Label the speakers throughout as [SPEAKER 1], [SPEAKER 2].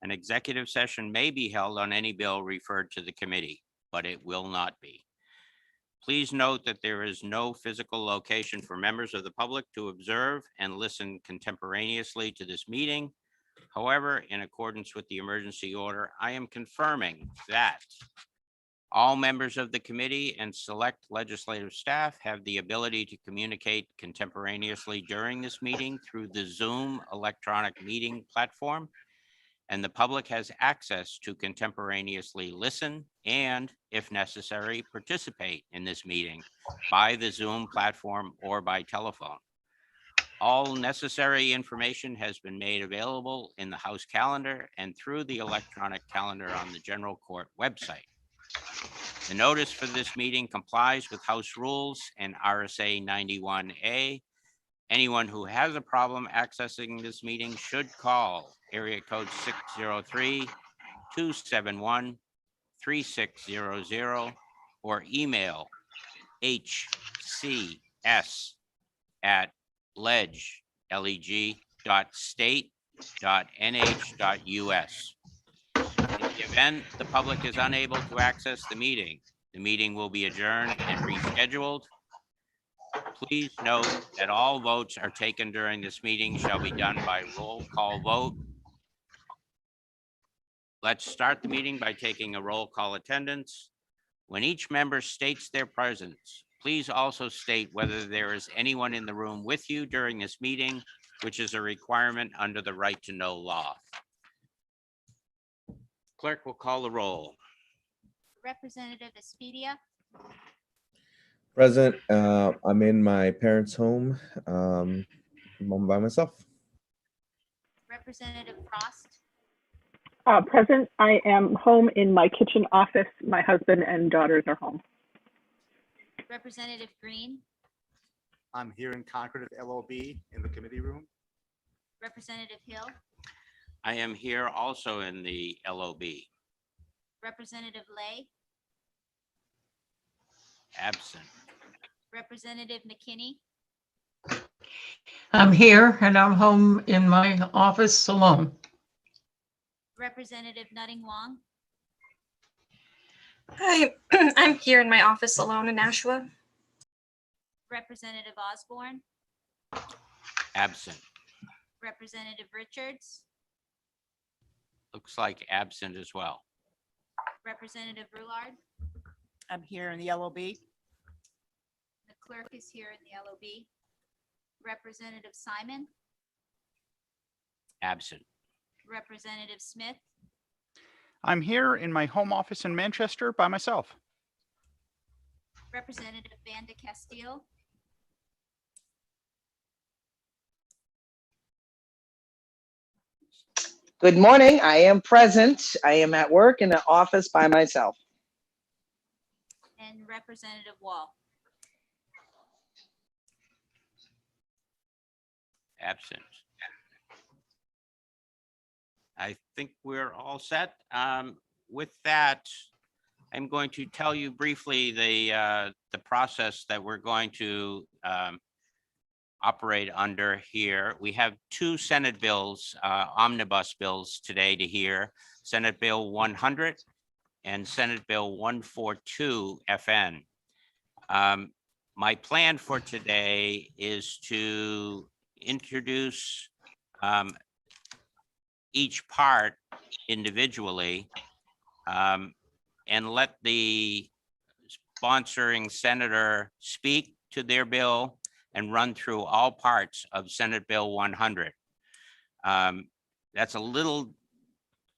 [SPEAKER 1] An executive session may be held on any bill referred to the committee, but it will not be. Please note that there is no physical location for members of the public to observe and listen contemporaneously to this meeting. However, in accordance with the emergency order, I am confirming that all members of the committee and select legislative staff have the ability to communicate contemporaneously during this meeting through the Zoom electronic meeting platform, and the public has access to contemporaneously listen and, if necessary, participate in this meeting by the Zoom platform or by telephone. All necessary information has been made available in the House calendar and through the electronic calendar on the General Court website. The notice for this meeting complies with House rules and RSA 91A. Anyone who has a problem accessing this meeting should call area code 603-271-3600 or email hcs@leg.state.nh.us. In the event the public is unable to access the meeting will be adjourned and rescheduled. Please note that all votes are taken during this meeting shall be done by roll call vote. Let's start the meeting by taking a roll call attendance. When each member states their presence, please also state whether there is anyone in the room with you during this meeting, which is a requirement under the right to know law. Clerk will call the roll.
[SPEAKER 2] Representative Espedia,
[SPEAKER 3] Present. I'm in my parents' home. I'm by myself.
[SPEAKER 2] Representative Frost,
[SPEAKER 4] Present. I am home in my kitchen office. My husband and daughters are home.
[SPEAKER 2] Representative Green,
[SPEAKER 5] I'm here in Concord at LOB in the committee room.
[SPEAKER 2] Representative Hill,
[SPEAKER 1] I am here also in the LOB.
[SPEAKER 2] Representative Lay,
[SPEAKER 1] Absent.
[SPEAKER 2] Representative McKinney,
[SPEAKER 6] I'm here and I'm home in my office alone.
[SPEAKER 2] Representative Nutting Wong,
[SPEAKER 7] Hi, I'm here in my office alone in Nashua.
[SPEAKER 2] Representative Osborne,
[SPEAKER 1] Absent.
[SPEAKER 2] Representative Richards,
[SPEAKER 1] Looks like absent as well.
[SPEAKER 2] Representative Roulard,
[SPEAKER 8] I'm here in the LOB.
[SPEAKER 2] the clerk is here in the LOB. Representative Simon,
[SPEAKER 1] Absent.
[SPEAKER 2] Representative Smith,
[SPEAKER 9] I'm here in my home office in Manchester by myself.
[SPEAKER 2] Representative Vanda Castile,
[SPEAKER 10] Good morning. I am present. I am at work in the office by myself.
[SPEAKER 2] and Representative Wall.
[SPEAKER 1] Absent. I think we're all set. With that, I'm going to tell you briefly the process that we're going to operate under here. We have two Senate bills, omnibus bills today to hear, Senate Bill 100 and Senate Bill 142 FN. My plan for today is to introduce each part individually and let the sponsoring senator speak to their bill and run through all parts of Senate Bill 100. That's a little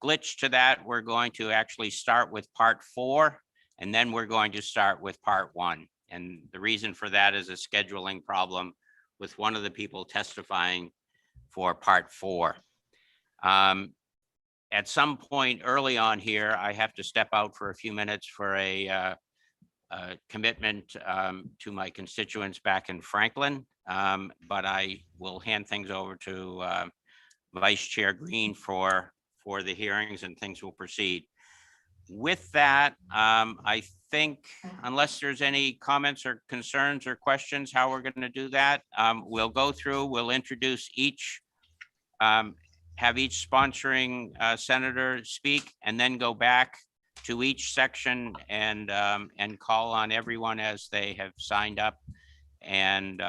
[SPEAKER 1] glitch to that. We're going to actually start with part 4, and then we're going to start with part 1. And the reason for that is a scheduling problem with one of the people testifying for part 4. At some point early on here, I have to step out for a few minutes for a commitment to my constituents back in Franklin, but I will hand things over to Vice Chair Green for the hearings, and things will proceed. With that, I think unless there's any comments or concerns or questions, how we're going to do that, we'll go through, we'll introduce each have each sponsoring senator speak and then go back to each section and call on everyone as they have signed up and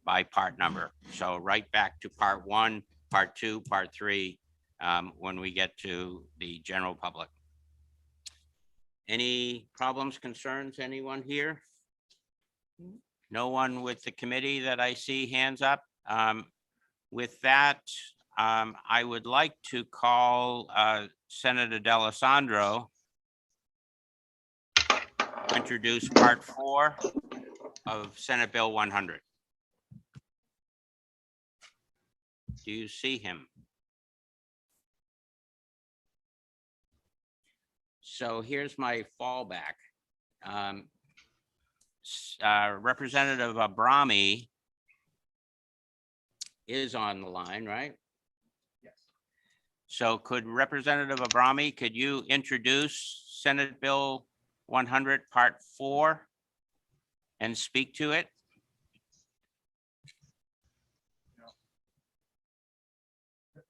[SPEAKER 1] by part number. So right back to part 1, part 2, part 3, when we get to the general public. Any problems, concerns, anyone here? No one with the committee that I see hands up. With that, I would like to call Senator D'Alessandro to introduce part 4 of Senate Bill 100. Do you see him? So here's my fallback. Representative Abrami is on the line, right?
[SPEAKER 5] Yes.
[SPEAKER 1] So could Representative Abrami, could you introduce Senate Bill 100, Part 4 and speak to it?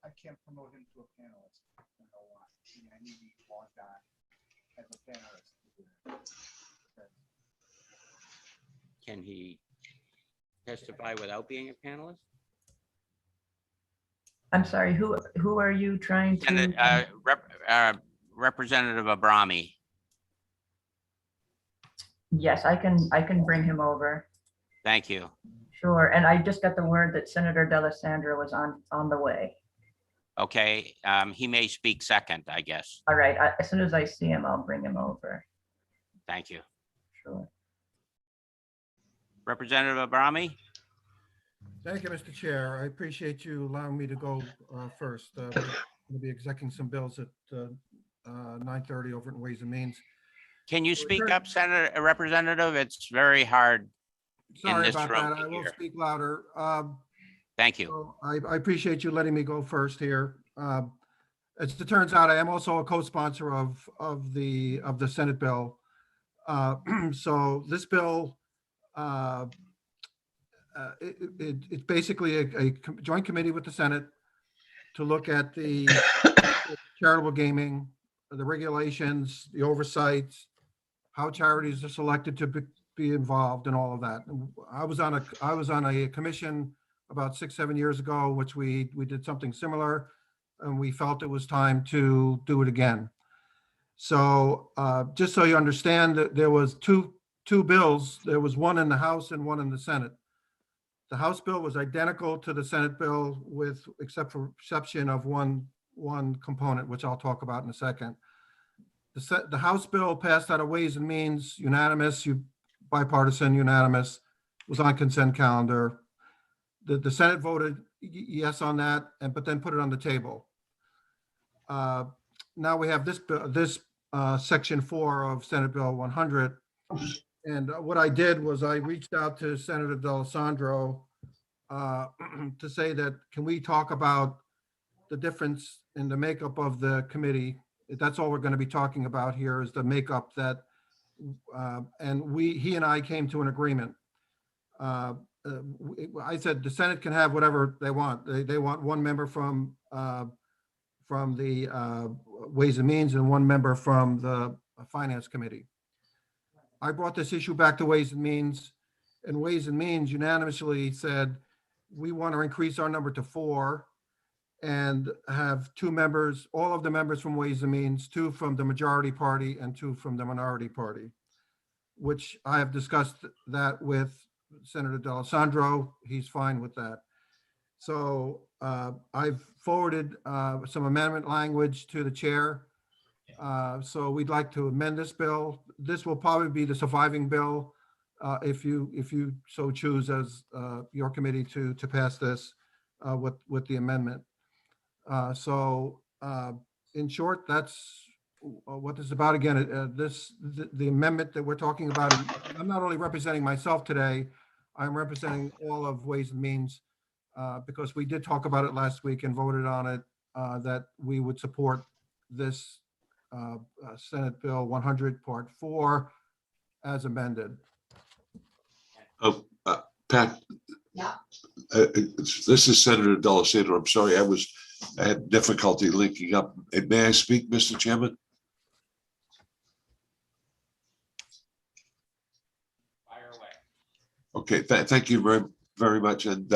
[SPEAKER 5] I can't promote him to a panelist. I don't know why. I need to be logged on as a panelist.
[SPEAKER 1] Can he testify without being a panelist?
[SPEAKER 6] I'm sorry, who are you trying
[SPEAKER 1] And
[SPEAKER 6] to?
[SPEAKER 1] Representative Abrami.
[SPEAKER 6] Yes, I can bring him over.
[SPEAKER 1] Thank you.
[SPEAKER 6] Sure, and I just got the word that Senator D'Alessandro was on the way.
[SPEAKER 1] Okay, he may speak second, I guess.
[SPEAKER 6] All right, as soon as I see him, I'll bring him over.
[SPEAKER 1] Thank you.
[SPEAKER 6] Sure.
[SPEAKER 1] Representative Abrami?
[SPEAKER 11] Thank you, Mr. Chair. I appreciate you allowing me to go first. We're going to be executing some bills at 9:30 over in Ways and Means.
[SPEAKER 1] Can you speak up, Senator, Representative? It's very hard.
[SPEAKER 11] Sorry
[SPEAKER 1] this
[SPEAKER 11] about
[SPEAKER 1] room
[SPEAKER 11] that.
[SPEAKER 1] to
[SPEAKER 11] I will
[SPEAKER 1] hear.
[SPEAKER 11] speak louder.
[SPEAKER 1] Thank you.
[SPEAKER 11] So I appreciate you letting me go first here. As it turns out, I am also a co-sponsor of the Senate bill. So this bill, it's basically a joint committee with the Senate to look at the charitable gaming, the regulations, the oversights, how charities are selected to be involved and all of that. And I was on a commission about 6-7 years ago, which we did something similar, and we felt it was time to do it again. So just so you understand, that there was two bills. There was one in the House and one in the Senate. The House bill was identical to the Senate bill except for exception of one component, which I'll talk about in a second. The House bill passed out of Ways and Means, unanimous, bipartisan, unanimous, was on consent calendar. The Senate voted yes on that, but then put it on the table. Now we have this section 4 of Senate Bill 100. And what I did was I reached out to Senator D'Alessandro to say that, can we talk about the difference in the makeup of the committee? That's all we're going to be talking about here, is the makeup that, and he and I came to an agreement. I said the Senate can have whatever they want. They want one member from the Ways and Means and one member from the Finance Committee. I brought this issue back to Ways and Means, and Ways and Means unanimously said, we want to increase our number to 4 and have 2 members, all of the members from Ways and Means, 2 from the majority party and 2 from the minority party, which I have discussed that with Senator D'Alessandro. He's fine with that. So I've forwarded some amendment language to the chair. So we'd like to amend this bill. This will probably be the surviving bill if you so choose as your committee to pass this with the amendment. So in short, that's what this is about. Again, the amendment that we're talking about, I'm not only representing myself today, I'm representing all of Ways and Means because we did talk about it last week and voted on it, that we would support this Senate Bill 100 Part 4 as amended.
[SPEAKER 12] Pat. Yeah. This is Senator D'Alessandro. I'm sorry, I was I had difficulty linking up. May I speak, Mr. Chairman?
[SPEAKER 1] Fire away.
[SPEAKER 12] Okay, thank you very, very much. And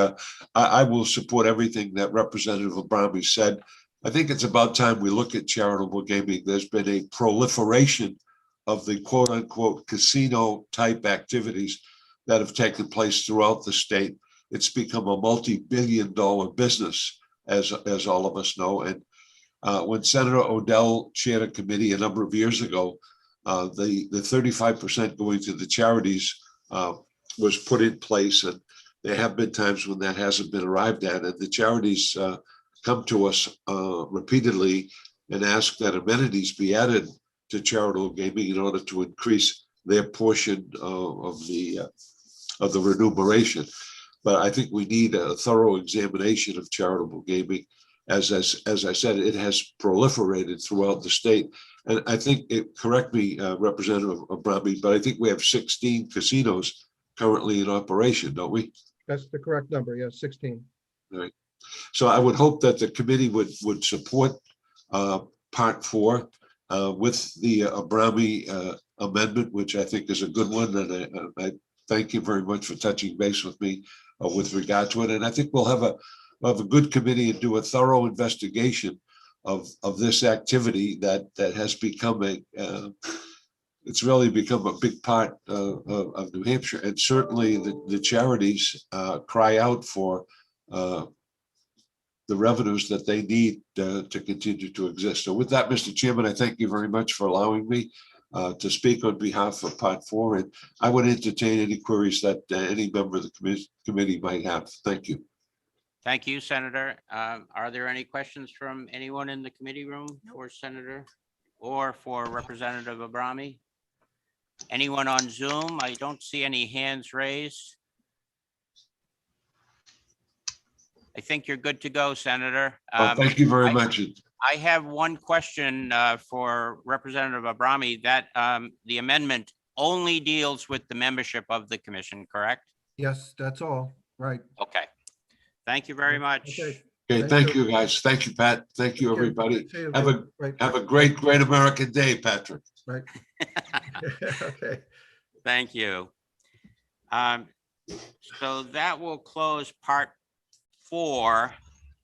[SPEAKER 12] I will support everything that Representative Abrami said. I think it's about time we look at charitable gaming. There's been a proliferation of the quote unquote casino type activities that have taken place throughout the state. It's become a multi-billion-dollar business, as all of us know. And when Senator Odell chaired a committee a number of years ago, the 35% going to the charities was put in place, and there have been times when that hasn't been arrived at, and the charities come to us repeatedly and ask that amenities be added to charitable gaming in order to increase their portion of the remuneration. But I think we need a thorough examination of charitable gaming. As I said, it has proliferated throughout the state. And I think, correct me, Representative Abrami, but I think we have 16 casinos currently in operation, don't we?
[SPEAKER 11] That's the correct number, yes, 16.
[SPEAKER 12] All right. So I would hope that the committee would support part 4 with the Abrami amendment, which I think is a good one. And I thank you very much for touching base with me with regard to it. And I think we'll have a good committee and do a thorough investigation of this activity that has become it's really become a big part of New Hampshire. And certainly the charities cry out for the revenues that they need to continue to exist. So with that, Mr. Chairman, I thank you very much for allowing me to speak on behalf of part 4, and I would entertain any queries that any member of the committee might have. Thank you.
[SPEAKER 1] Thank you, Senator. Are there any questions from anyone in the committee room for Senator or for Representative Abrami? Anyone on Zoom? I don't see any hands raised. I think you're good to go, Senator.
[SPEAKER 12] Thank you very much.
[SPEAKER 1] I have one question for Representative Abrami, that the amendment only deals with the membership of the commission, correct?
[SPEAKER 11] Yes, that's all. Right.
[SPEAKER 1] Okay. Thank you very much.
[SPEAKER 12] Okay, thank you, guys. Thank you, Pat. Thank you, everybody.
[SPEAKER 11] See you.
[SPEAKER 12] Have a great American day, Patrick.
[SPEAKER 11] Right. Okay.
[SPEAKER 1] Thank you. So that will close part 4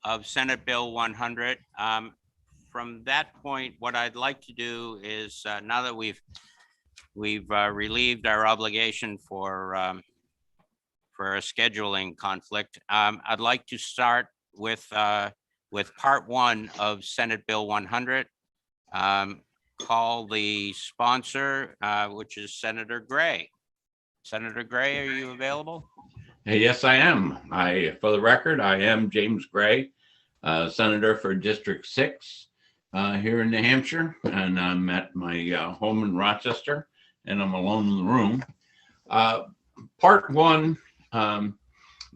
[SPEAKER 1] of Senate Bill 100. From that point, what I'd like to do is, now that we've relieved our obligation for a scheduling conflict, I'd like to start with part 1 of Senate Bill 100. Call the sponsor, which is Senator Gray. Senator Gray, are you available?
[SPEAKER 13] Yes, I am. For the record, I am James Gray, Senator for District 6 here in New Hampshire, and I'm at my home in Rochester, and I'm alone in the room. Part 1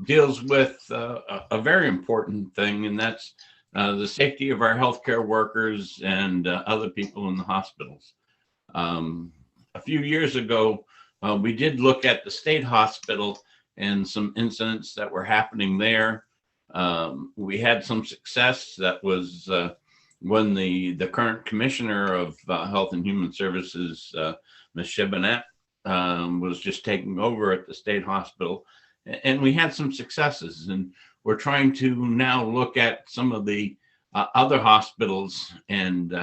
[SPEAKER 13] deals with a very important thing, and that's the safety of our healthcare workers and other people in the hospitals. A few years ago, we did look at the state hospital and some incidents that were happening there. We had some success. That was when the current commissioner of Health and Human Services, Ms. Shibonette, was just taking over at the state hospital. And we had some successes, and we're trying to now look at some of the other hospitals. And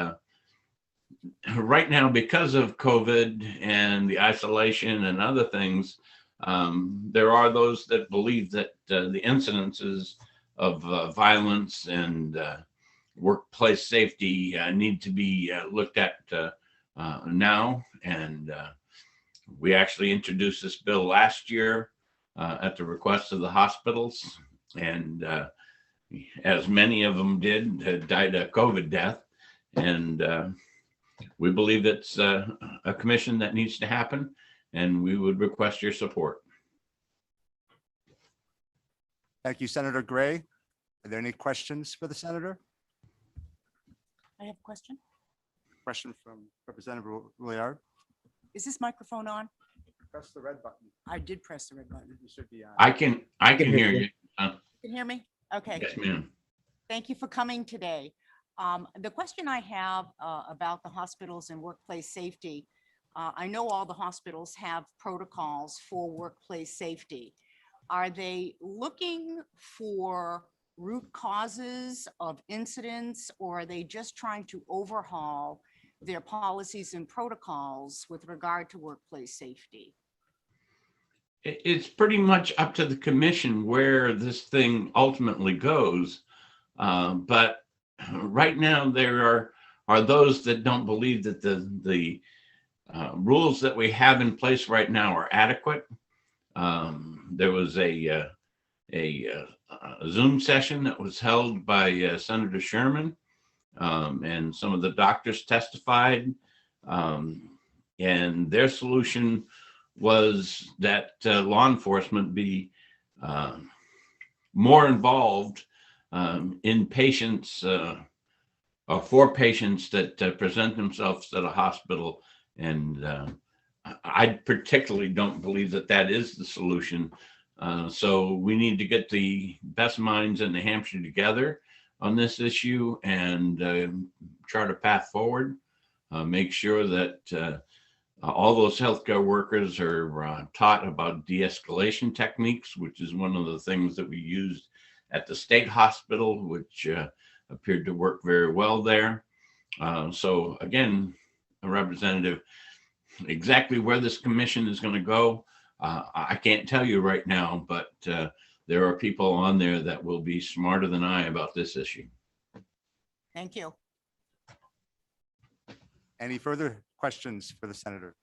[SPEAKER 13] right now, because of COVID and the isolation and other things, there are those that believe that the incidences of violence and workplace safety need to be looked at now. And we actually introduced this bill last year at the request of the hospitals. And as many of them did, died a COVID death. And we believe it's a commission that needs to happen, and we would request your support.
[SPEAKER 5] Thank you, Senator Gray. Are there any questions for the senator?
[SPEAKER 8] I have a question.
[SPEAKER 5] Question from Representative Rouillard.
[SPEAKER 8] Is this microphone on?
[SPEAKER 5] Press the red button.
[SPEAKER 8] I did press the red button.
[SPEAKER 5] You should be on.
[SPEAKER 13] I can hear you.
[SPEAKER 8] You can hear me? Okay.
[SPEAKER 13] Yes, ma'am.
[SPEAKER 8] Thank you for coming today. The question I have about the hospitals and workplace safety, I know all the hospitals have protocols for workplace safety. Are they looking for root causes of incidents, or are they just trying to overhaul their policies and protocols with regard to workplace safety?
[SPEAKER 13] It's pretty much up to the commission where this thing ultimately goes. But right now, there are those that don't believe that the rules that we have in place right now are adequate. There was a Zoom session that was held by Senator Sherman, and some of the doctors testified, and their solution was that law enforcement be more involved in patients or for patients that present themselves at a hospital. And I particularly don't believe that that is the solution. So we need to get the best minds in New Hampshire together on this issue and chart a path forward. Make sure that all those healthcare workers are taught about de-escalation techniques, which is one of the things that we used at the state hospital, which appeared to work very well there. So again, a representative, exactly where this commission is going to go, I can't tell you right now, but there are people on there that will be smarter than I about this issue.
[SPEAKER 8] Thank you.
[SPEAKER 5] Any further questions for the senator?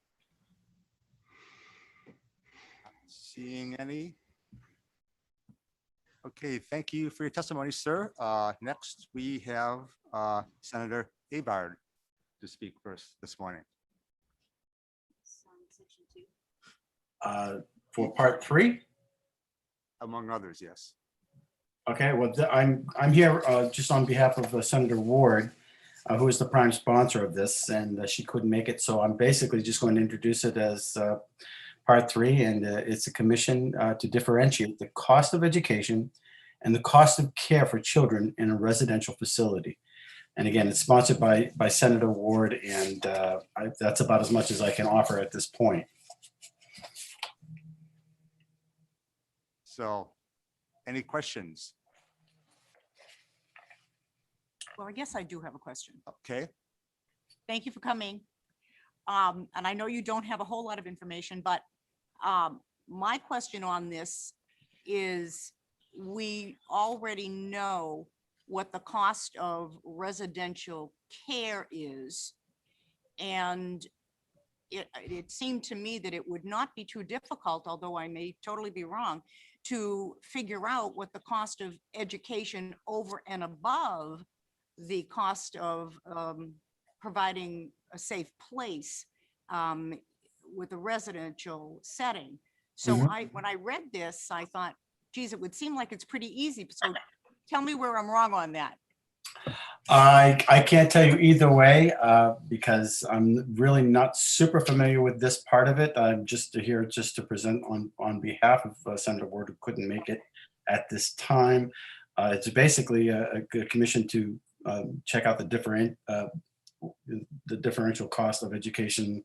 [SPEAKER 5] Seeing any? Okay, thank you for your testimony, sir. Next, we have Senator Abard to speak first this morning.
[SPEAKER 14] For part 3?
[SPEAKER 5] Among others, yes.
[SPEAKER 14] Okay, well, I'm here just on behalf of Senator Ward, who is the prime sponsor of this, and she couldn't make it. So I'm basically just going to introduce it as part 3, and it's a commission to differentiate the cost of education and the cost of care for children in a residential facility. And again, it's sponsored by Senator Ward, and that's about as much as I can offer at this point.
[SPEAKER 5] So, any questions?
[SPEAKER 8] Well, I guess I do have a question.
[SPEAKER 5] Okay.
[SPEAKER 8] Thank you for coming. And I know you don't have a whole lot of information, but my question on this is, we already know what the cost of residential care is. And it seemed to me that it would not be too difficult, although I may totally be wrong, to figure out what the cost of education over and above the cost of providing a safe place with a residential setting. So when I read this, I thought, geez, it would seem like it's pretty easy. So tell me where I'm wrong on that.
[SPEAKER 14] I can't tell you either way because I'm really not super familiar with this part of it. I'm just here just to present on behalf of Senator Ward, who couldn't make it at this time. It's basically a commission to check out the differential cost of education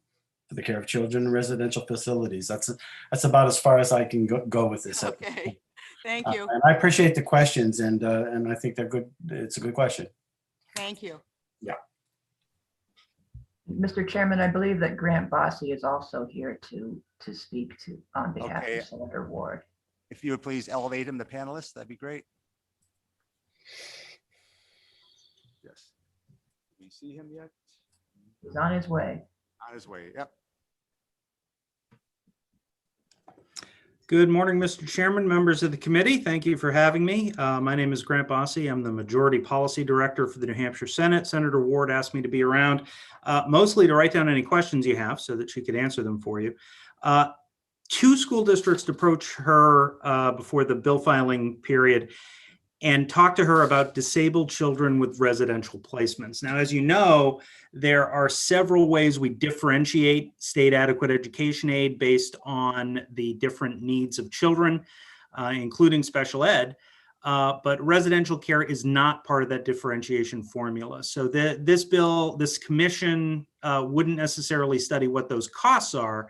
[SPEAKER 14] for the care of children in residential facilities. That's about as far as I can go with this.
[SPEAKER 8] Okay, thank you.
[SPEAKER 14] And I appreciate the questions, and I think they're good. It's a good question.
[SPEAKER 8] Thank you.
[SPEAKER 14] Yeah.
[SPEAKER 6] Mr. Chairman, I believe that Grant Bossy is also here to speak on behalf
[SPEAKER 5] Okay.
[SPEAKER 6] of Senator Ward.
[SPEAKER 5] If you would please elevate him, the panelist, that'd be great. Yes. Do we see him yet?
[SPEAKER 6] He's on his way.
[SPEAKER 5] On his way, yep.
[SPEAKER 15] Good morning, Mr. Chairman, members of the committee. Thank you for having me. My name is Grant Bossy. I'm the Majority Policy Director for the New Hampshire Senate. Senator Ward asked me to be around mostly to write down any questions you have so that she could answer them for you. 2 school districts approached her before the bill filing period and talked to her about disabled children with residential placements. Now, as you know, there are several ways we differentiate state adequate education aid based on the different needs of children, including special ed. but residential care is not part of that differentiation formula. So this commission wouldn't necessarily study what those costs are,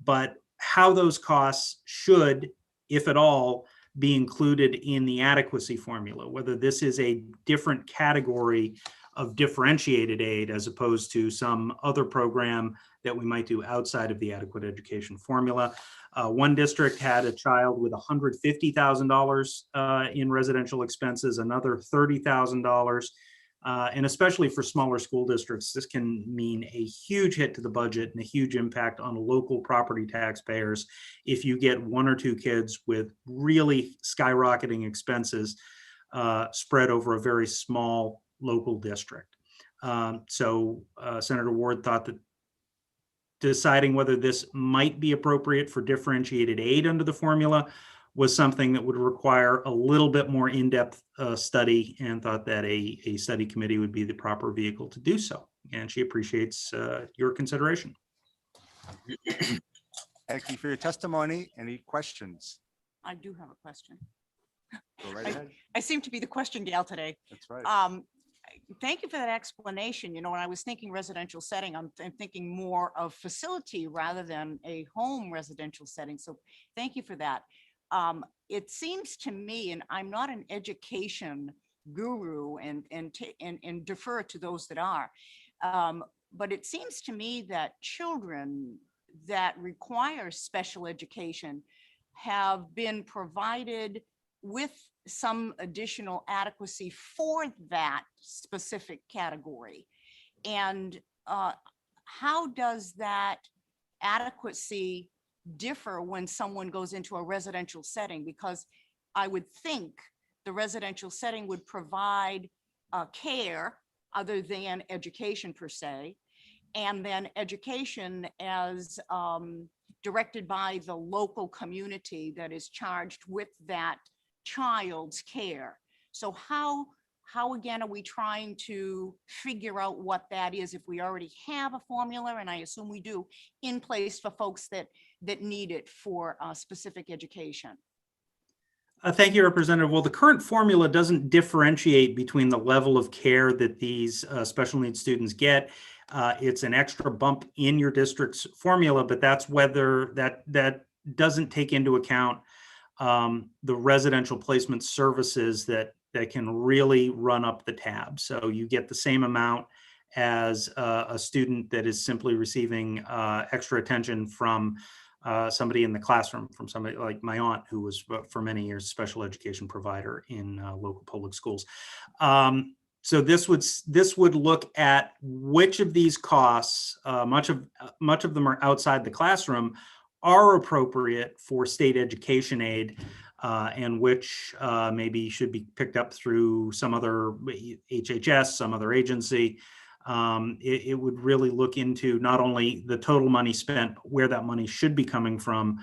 [SPEAKER 15] but how those costs should, if at all, be included in the adequacy formula, whether this is a different category of differentiated aid as opposed to some other program that we might do outside of the adequate education formula. One district had a child with $150,000 in residential expenses, another $30,000. And especially for smaller school districts, this can mean a huge hit to the budget and a huge impact on local property taxpayers if you get one or two kids with really skyrocketing expenses spread over a very small local district. So Senator Ward thought that deciding whether this might be appropriate for differentiated aid under the formula was something that would require a little bit more in-depth study, and thought that a study committee would be the proper vehicle to do so. And she appreciates your consideration.
[SPEAKER 5] Thank you for your testimony. Any questions?
[SPEAKER 8] I do have a question.
[SPEAKER 5] Go right ahead.
[SPEAKER 8] I seem to be the question gal today.
[SPEAKER 5] That's right.
[SPEAKER 8] Thank you for that explanation. You know, when I was thinking residential setting, I'm thinking more of facility rather than a home residential setting. So thank you for that. It seems to me, and I'm not an education guru and defer to those that are, but it seems to me that children that require special education have been provided with some additional adequacy for that specific category. And how does that adequacy differ when someone goes into a residential setting? Because I would think the residential setting would provide care other than education per se, and then education as directed by the local community that is charged with that child's care. So how again are we trying to figure out what that is if we already have a formula, and I assume we do, in place for folks that need it for specific education?
[SPEAKER 15] Thank you, Representative. Well, the current formula doesn't differentiate between the level of care that these special needs students get. It's an extra bump in your district's formula, but that's whether that doesn't take into account the residential placement services that can really run up the tab. So you get the same amount as a student that is simply receiving extra attention from somebody in the classroom, from somebody like my aunt, who was for many years special education provider in local public schools. So this would look at which of these costs, much of them are outside the classroom, are appropriate for state education aid, and which maybe should be picked up through some other HHS, some other agency. It would really look into not only the total money spent, where that money should be coming from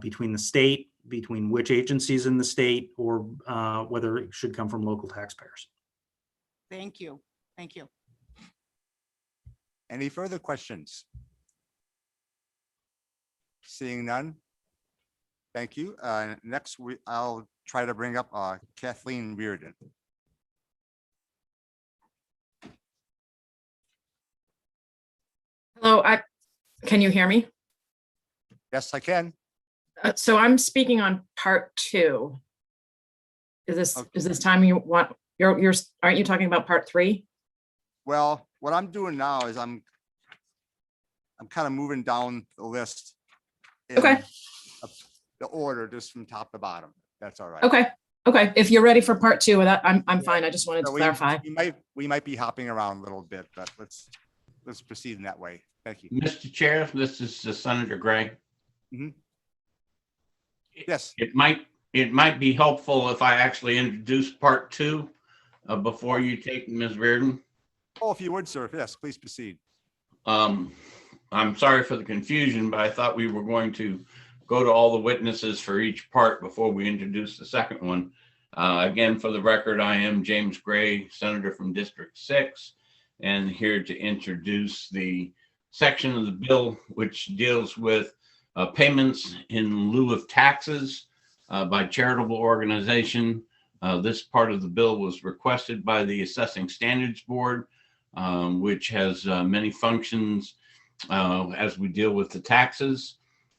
[SPEAKER 15] between the state, between which agencies in the state, or whether it should come from local taxpayers.
[SPEAKER 8] Thank you. Thank you.
[SPEAKER 5] Any further questions? Seeing none. Thank you. Next, I'll try to bring up Kathleen Reardon.
[SPEAKER 16] Hello, can you hear me?
[SPEAKER 5] Yes, I can.
[SPEAKER 16] So I'm speaking on part 2. Is this time you want? Aren't you talking about part 3?
[SPEAKER 5] Well, what I'm doing now is I'm kind of moving down the list.
[SPEAKER 16] Okay.
[SPEAKER 5] The order just from top to bottom. That's all right.
[SPEAKER 16] Okay. Okay. If you're ready for part 2 of that, I'm fine. I just wanted to clarify.
[SPEAKER 5] We might be hopping around a little bit, but let's proceed in that way. Thank you.
[SPEAKER 13] Mr. Chair, this is Senator Gray.
[SPEAKER 5] Mm-hmm. Yes.
[SPEAKER 13] It might be helpful if I actually introduce part 2 before you take Ms. Reardon.
[SPEAKER 5] Oh, if you would, sir. Yes, please proceed.
[SPEAKER 13] I'm sorry for the confusion, but I thought we were going to go to all the witnesses for each part before we introduce the second one. Again, for the record, I am James Gray, Senator from District 6, and here to introduce the section of the bill which deals with payments in lieu of taxes by charitable organization This part of the bill was requested by the Assessing Standards Board, which has many functions as we deal with the taxes.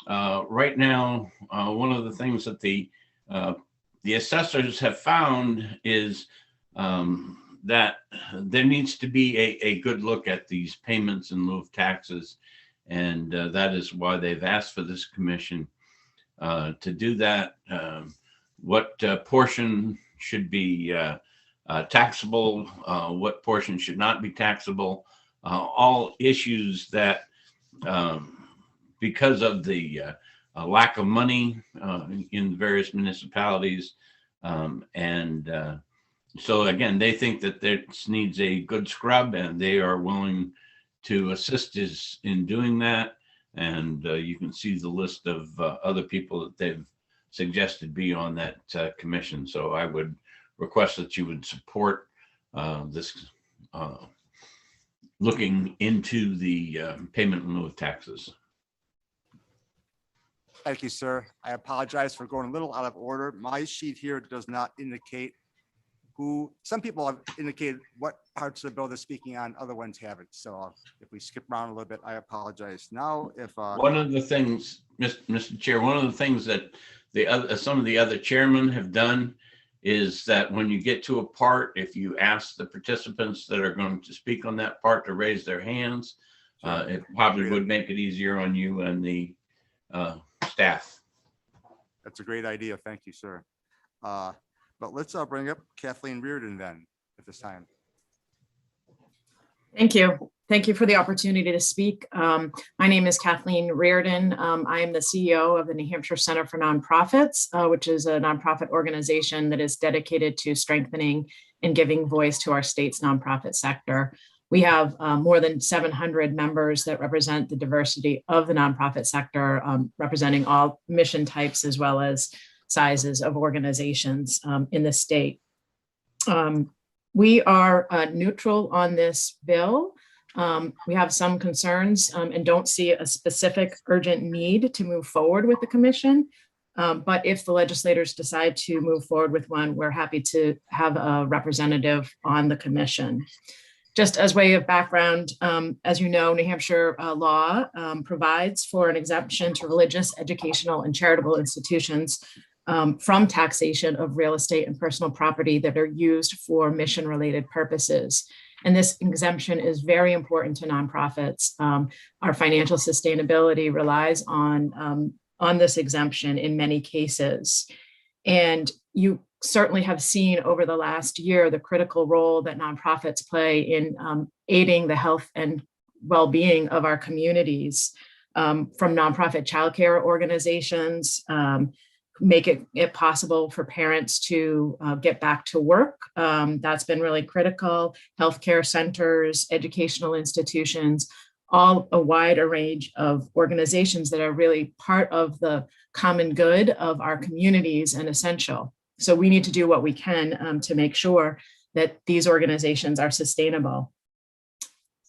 [SPEAKER 13] Right now, one of the things that the assessors have found is that there needs to be a good look at these payments in lieu of taxes. And that is why they've asked for this commission to do that. What portion should be taxable, what portion should not be taxable, all issues that because of the lack of money in various municipalities. So again, they think that this needs a good scrub, and they are willing to assist us in doing that. And you can see the list of other people that they've suggested be on that commission. So I would request that you would support this looking into the payment in lieu of taxes.
[SPEAKER 5] Thank you, sir. I apologize for going a little out of order. My sheet here does not indicate who, some people have indicated what parts of the bill they're speaking on, other ones haven't. So if we skip around a little bit, I apologize. Now, if
[SPEAKER 13] one of the things, Mr. Chair, one of the things that some of the other chairmen have done is that when you get to a part, if you ask the participants that are going to speak on that part to raise their hands, it probably would make it easier on you and the staff.
[SPEAKER 5] That's a great idea. Thank you, sir. But let's bring up Kathleen Reardon then at this time.
[SPEAKER 16] Thank you. Thank you for the opportunity to speak. My name is Kathleen Reardon. I am the CEO of the New Hampshire Center for Nonprofits, which is a nonprofit organization that is dedicated to strengthening and giving voice to our state's nonprofit sector. We have more than 700 members that represent the diversity of the nonprofit sector, representing all mission types as well as sizes of organizations in the state. We are neutral on this bill. We have some concerns and don't see a specific urgent need to move forward with the commission. But if the legislators decide to move forward with one, we're happy to have a representative on the commission. Just as way of background, as you know, New Hampshire law provides for an exemption to religious, educational, and charitable institutions from taxation of real estate and personal property that are used for mission-related purposes. And this exemption is very important to nonprofits. Our financial sustainability relies on this exemption in many cases. And you certainly have seen over the last year the critical role that nonprofits play in aiding the health and well-being of our communities, from nonprofit childcare organizations, make it possible for parents to get back to work. That's been really critical. Healthcare centers, educational institutions, all a wide range of organizations that are really part of the common good of our communities and essential. So we need to do what we can to make sure that these organizations are sustainable.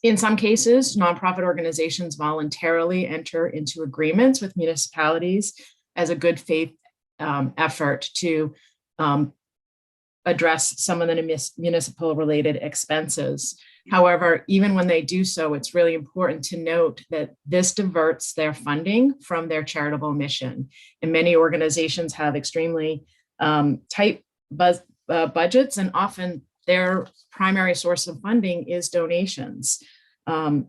[SPEAKER 16] In some cases, nonprofit organizations voluntarily enter into agreements with municipalities as a good faith effort to address some of the municipal related expenses. However, even when they do so, it's really important to note that this diverts their funding from their charitable mission. And many organizations have extremely tight budgets, and often their primary source of funding is donations.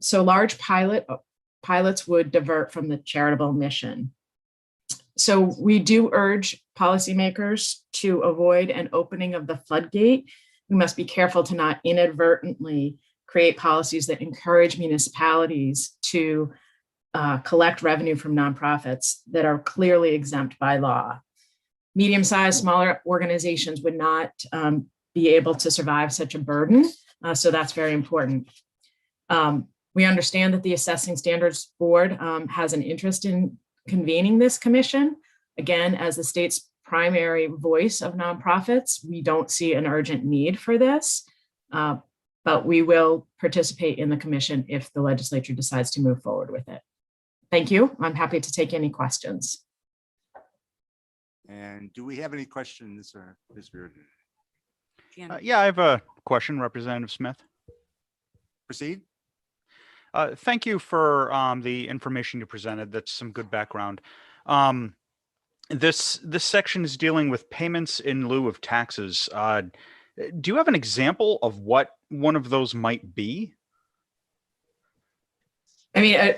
[SPEAKER 16] So large pilots would divert from the charitable mission. So we do urge policymakers to avoid an opening of the floodgate. We must be careful to not inadvertently create policies that encourage municipalities to collect revenue from nonprofits that are clearly exempt by law. Medium-sized, smaller organizations would not be able to survive such a burden. So that's very important. We understand that the Assessing Standards Board has an interest in convening this commission. Again, as the state's primary voice of nonprofits, we don't see an urgent need for this, but we will participate in the commission if the legislature decides to move forward with it. Thank you. I'm happy to take any questions.
[SPEAKER 5] And do we have any questions, Ms. Reardon?
[SPEAKER 9] Yeah, I have a question, Representative Smith.
[SPEAKER 5] Proceed.
[SPEAKER 9] Thank you for the information you presented. That's some good background. This section is dealing with payments in lieu of taxes. Do you have an example of what one of those might be?
[SPEAKER 16] I mean,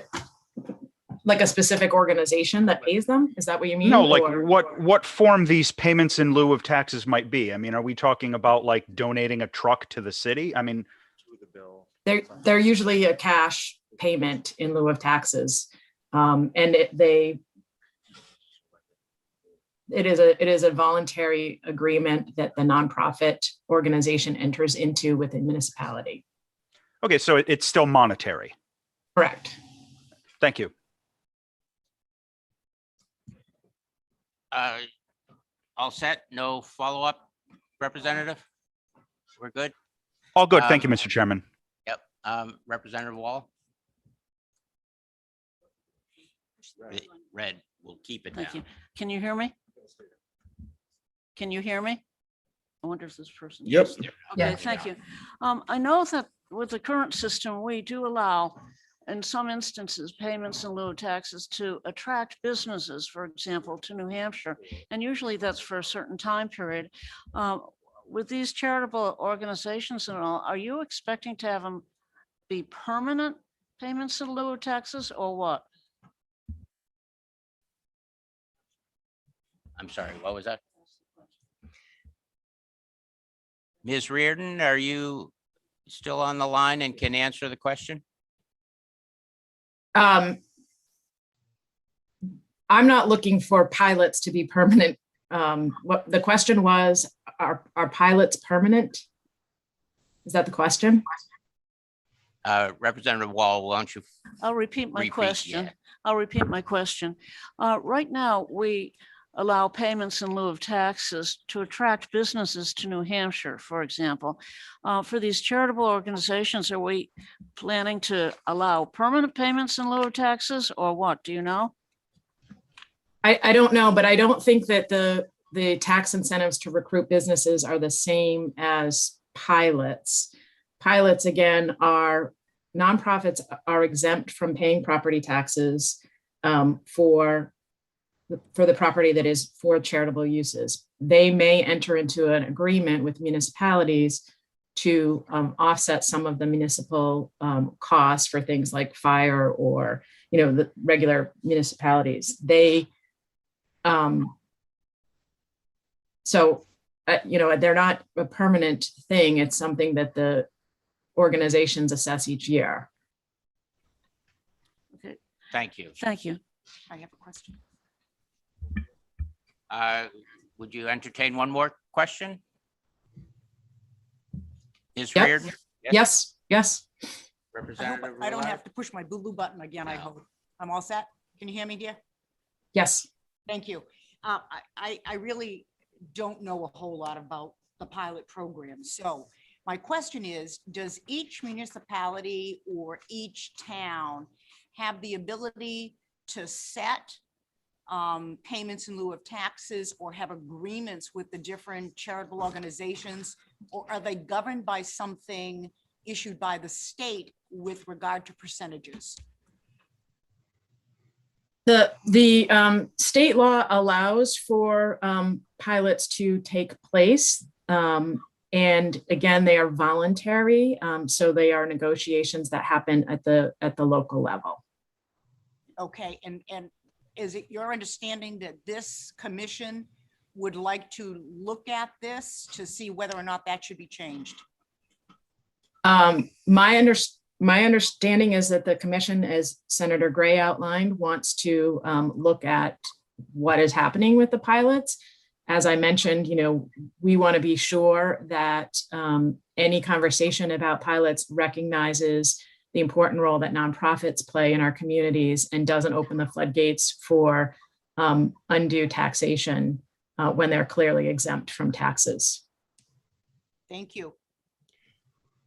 [SPEAKER 16] like a specific organization that pays them? Is that what you mean?
[SPEAKER 9] No, like
[SPEAKER 16] Or-
[SPEAKER 9] what form these payments in lieu of taxes might be? I mean, are we talking about like donating a truck to the city? I mean,
[SPEAKER 16] They're usually a cash payment in lieu of taxes. And it is a voluntary agreement that the nonprofit organization enters into with the municipality.
[SPEAKER 9] okay, so it's still monetary.
[SPEAKER 16] Correct.
[SPEAKER 9] Thank you.
[SPEAKER 1] All set? No follow-up, Representative? We're good?
[SPEAKER 9] All good. Thank you,
[SPEAKER 1] Um,
[SPEAKER 9] Mr. Chairman.
[SPEAKER 1] Yep. Representative Wall? Red, we'll keep it down.
[SPEAKER 17] Thank you. Can you hear me? Can you hear me? I wonder if this person.
[SPEAKER 3] Yep.
[SPEAKER 17] Okay,
[SPEAKER 16] Yeah.
[SPEAKER 17] thank you. I know that with the current system, we do allow, in some instances, payments in lieu of taxes to attract businesses, for example, to New Hampshire. And usually that's for a certain time period. With these charitable organizations and all, are you expecting to have them be permanent payments in lieu of taxes or what?
[SPEAKER 1] I'm sorry, what was that? Ms. Reardon, are you still on the line and can answer the question?
[SPEAKER 16] I'm not looking for pilots to be permanent. What the question was, are pilots permanent? Is that the question?
[SPEAKER 1] Representative Wall, why don't you?
[SPEAKER 17] I'll repeat my
[SPEAKER 1] Repeat,
[SPEAKER 17] question.
[SPEAKER 1] yeah.
[SPEAKER 17] I'll repeat my question. Right now, we allow payments in lieu of taxes to attract businesses to New Hampshire, for example. For these charitable organizations, are we planning to allow permanent payments in lieu of taxes or what? Do you know?
[SPEAKER 16] I don't know, but I don't think that the tax incentives to recruit businesses are the same as pilots. Pilots, again, are nonprofits are exempt from paying property taxes for the property that is for charitable uses. They may enter into an agreement with municipalities to offset some of the municipal costs for things like fire or, the regular municipalities. They, they're not a permanent thing. It's something that the organizations assess each year.
[SPEAKER 17] Okay,
[SPEAKER 1] Thank you.
[SPEAKER 17] thank you.
[SPEAKER 8] I have a question.
[SPEAKER 1] Would you entertain one more question? Ms.
[SPEAKER 16] Yep.
[SPEAKER 1] Reardon?
[SPEAKER 16] Yes, yes.
[SPEAKER 8] I hope
[SPEAKER 1] Representative
[SPEAKER 8] I don't
[SPEAKER 1] Rulau?
[SPEAKER 8] have to push my blue button again, I
[SPEAKER 1] No.
[SPEAKER 8] hope. I'm all set? Can you hear me, dear?
[SPEAKER 16] Yes.
[SPEAKER 8] Thank you. I really don't know a whole lot about the pilot program. So my question is, does each municipality or each town have the ability to set payments in lieu of taxes or have agreements with the different charitable organizations? Or are they governed by something issued by the state with regard to percentages?
[SPEAKER 16] The state law allows for pilots to take place. And again, they are voluntary. So they are negotiations that happen at the local level.
[SPEAKER 8] Okay, and is it your understanding that this commission would like to look at this to see whether or not that should be changed?
[SPEAKER 16] My understanding is that the commission, as Senator Gray outlined, wants to look at what is happening with the pilots. As I mentioned, we want to be sure that any conversation about pilots recognizes the important role that nonprofits play in our communities and doesn't open the floodgates for undue taxation when they're clearly exempt from taxes.
[SPEAKER 8] Thank you.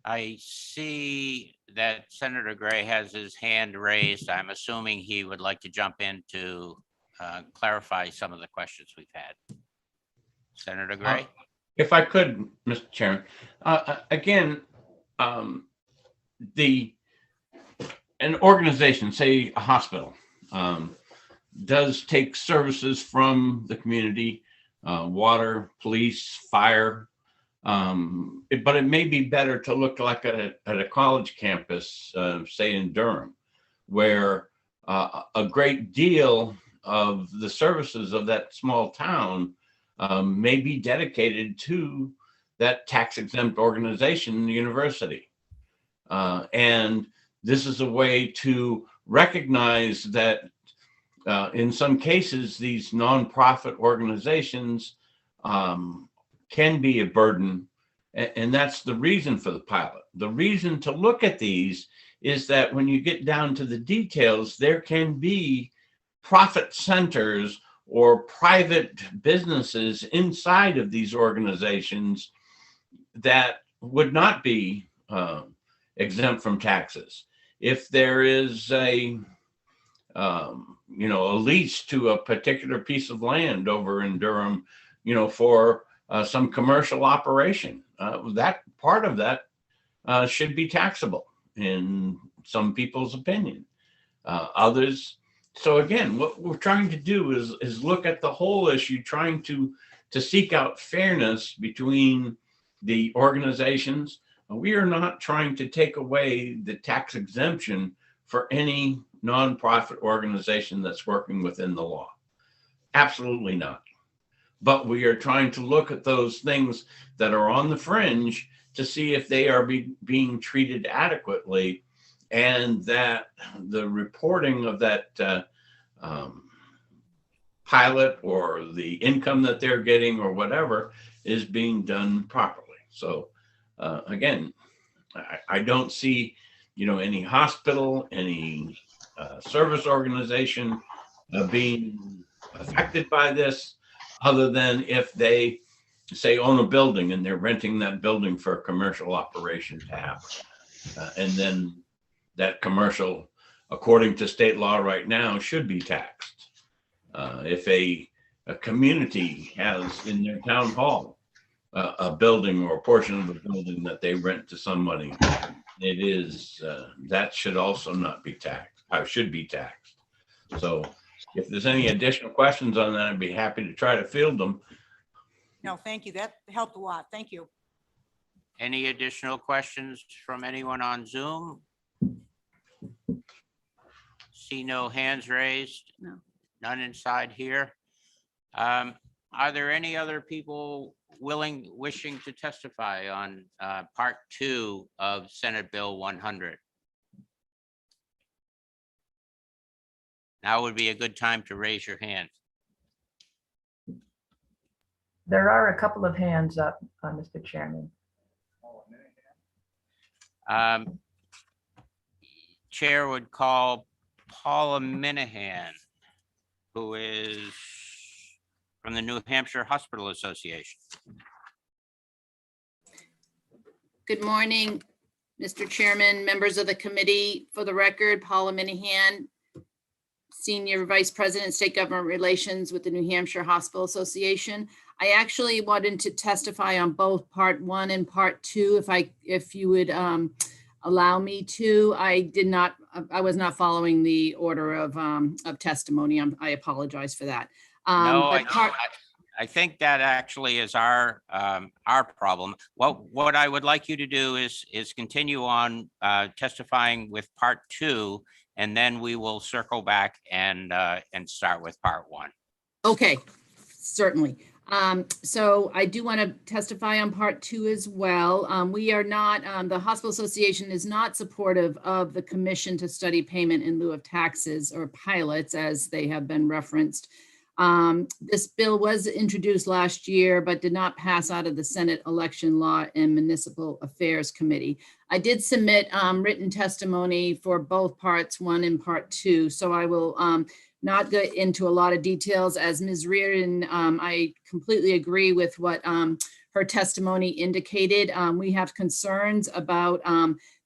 [SPEAKER 1] I see that Senator Gray has his hand raised. I'm assuming he would like to jump in to clarify some of the questions we've had. Senator Gray?
[SPEAKER 13] If I could, Mr. Chairman, again, an organization, say a hospital, does take services from the community, water, police, fire. But it may be better to look like at a college campus, say in Durham, where a great deal of the services of that small town may be dedicated to that tax exempt organization, the university. And this is a way to recognize that in some cases, these nonprofit organizations can be a burden. And that's the reason for the pilot. The reason to look at these is that when you get down to the details, there can be profit centers or private businesses inside of these organizations that would not be exempt from taxes. If there is a lease to a particular piece of land over in Durham, for some commercial operation, that part of that should be taxable in some people's opinion. Others. So again, what we're trying to do is look at the whole issue, trying to seek out fairness between the organizations. We are not trying to take away the tax exemption for any nonprofit organization that's working within the law. Absolutely not. But we are trying to look at those things that are on the fringe to see if they are being treated adequately, and that the reporting of that pilot or the income that they're getting or whatever is being done properly. So again, I don't see, any hospital, any service organization being affected by this, other than if they say own a building and they're renting that building for a commercial operation to happen. And then that commercial, according to state law right now, should be taxed. If a community has in their town hall a building or a portion of a building that they rent to somebody, it is that should also not be taxed. Should be taxed. So if there's any additional questions on that, I'd be happy to try to field them.
[SPEAKER 8] No, thank you. That helped a lot. Thank you.
[SPEAKER 1] Any additional questions from anyone on Zoom? See no hands raised.
[SPEAKER 17] No.
[SPEAKER 1] None inside here. Are there any other people wishing to testify on part 2 of Senate Bill 100? Now would be a good time to raise your hand.
[SPEAKER 6] There are a couple of hands up, Mr. Chairman.
[SPEAKER 1] Chair would call Paula Minahan, who is from the New Hampshire Hospital Association.
[SPEAKER 18] Good morning, Mr. Chairman, members of the committee. For the record, Paula Minahan, Senior Vice President, State Government Relations with the New Hampshire Hospital Association. I actually wanted to testify on both part 1 and part 2, if you would allow me to. I was not following the order of testimony. I apologize for that.
[SPEAKER 1] No, I think that actually is our problem. What I would like you to do is continue on testifying with part 2, and then we will circle back and start with part 1.
[SPEAKER 18] Okay, certainly. So I do want to testify on part 2 as well. We are not, the Hospital Association is not supportive of the commission to study payment in lieu of taxes or pilots, as they have been referenced. This bill was introduced last year, but did not pass out of the Senate Election Law and Municipal Affairs Committee. I did submit written testimony for both parts 1 and part 2, so I will not go into a lot of details. As Ms. Reardon, I completely agree with what her testimony indicated. We have concerns about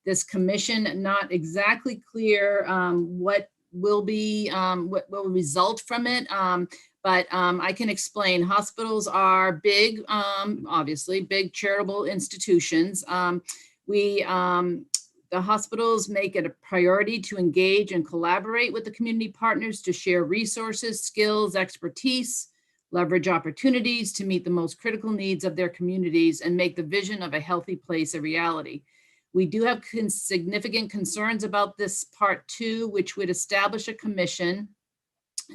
[SPEAKER 18] this commission, not exactly clear what will result from it. but I can explain. Hospitals are big, obviously, big charitable institutions. The hospitals make it a priority to engage and collaborate with the community partners to share resources, skills, expertise, leverage opportunities to meet the most critical needs of their communities and make the vision of a healthy place a reality. We do have significant concerns about this part 2, which would establish a commission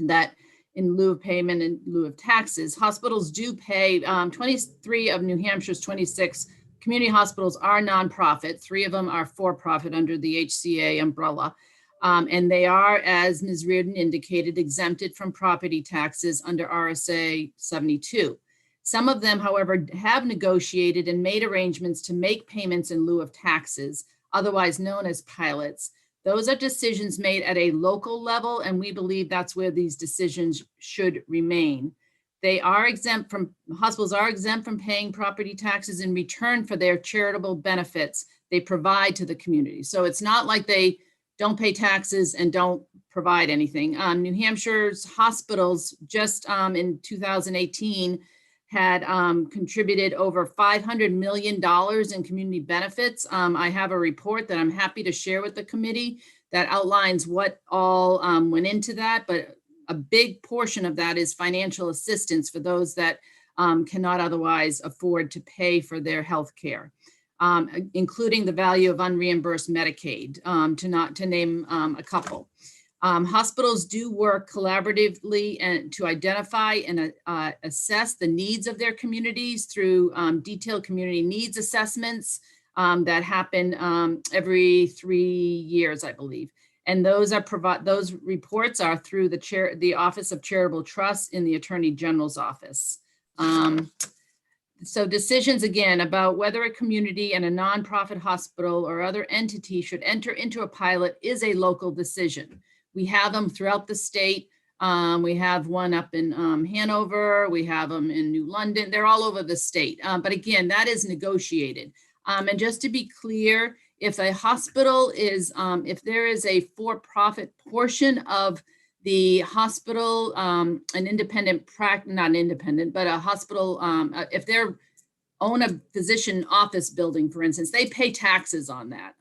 [SPEAKER 18] that in lieu of payment, in lieu of taxes, hospitals do pay 23 of New Hampshire's 26 community hospitals are nonprofit. 3 of them are for-profit under the HCA umbrella. And they are, as Ms. Reardon indicated, exempted from property taxes under RSA 72. Some of them, however, have negotiated and made arrangements to make payments in lieu of taxes, otherwise known as pilots. Those are decisions made at a local level, and we believe that's where these decisions should remain. They are exempt from, hospitals are exempt from paying property taxes in return for their charitable benefits they provide to the community. So it's not like they don't pay taxes and don't provide anything. New Hampshire's hospitals just in 2018 had contributed over $500 million in community benefits. I have a report that I'm happy to share with the committee that outlines what all went into that, but a big portion of that is financial assistance for those that cannot otherwise afford to pay for their health care, including the value of unreimbursed Medicaid, to name a couple. Hospitals do work collaboratively and to identify and assess the needs of their communities through detailed community needs assessments that happen every 3 years, I believe. And those reports are through the Office of Charitable Trusts in the Attorney General's office. So decisions, again, about whether a community and a nonprofit hospital or other entity should enter into a pilot is a local decision. We have them throughout the state. We have one up in Hanover. We have them in New London. They're all over the state. But again, that is negotiated. And just to be clear, if a hospital is, if there is a for-profit portion of the hospital, an independent practice, not independent, but a hospital, if they own a physician office building, for instance, they pay taxes on that.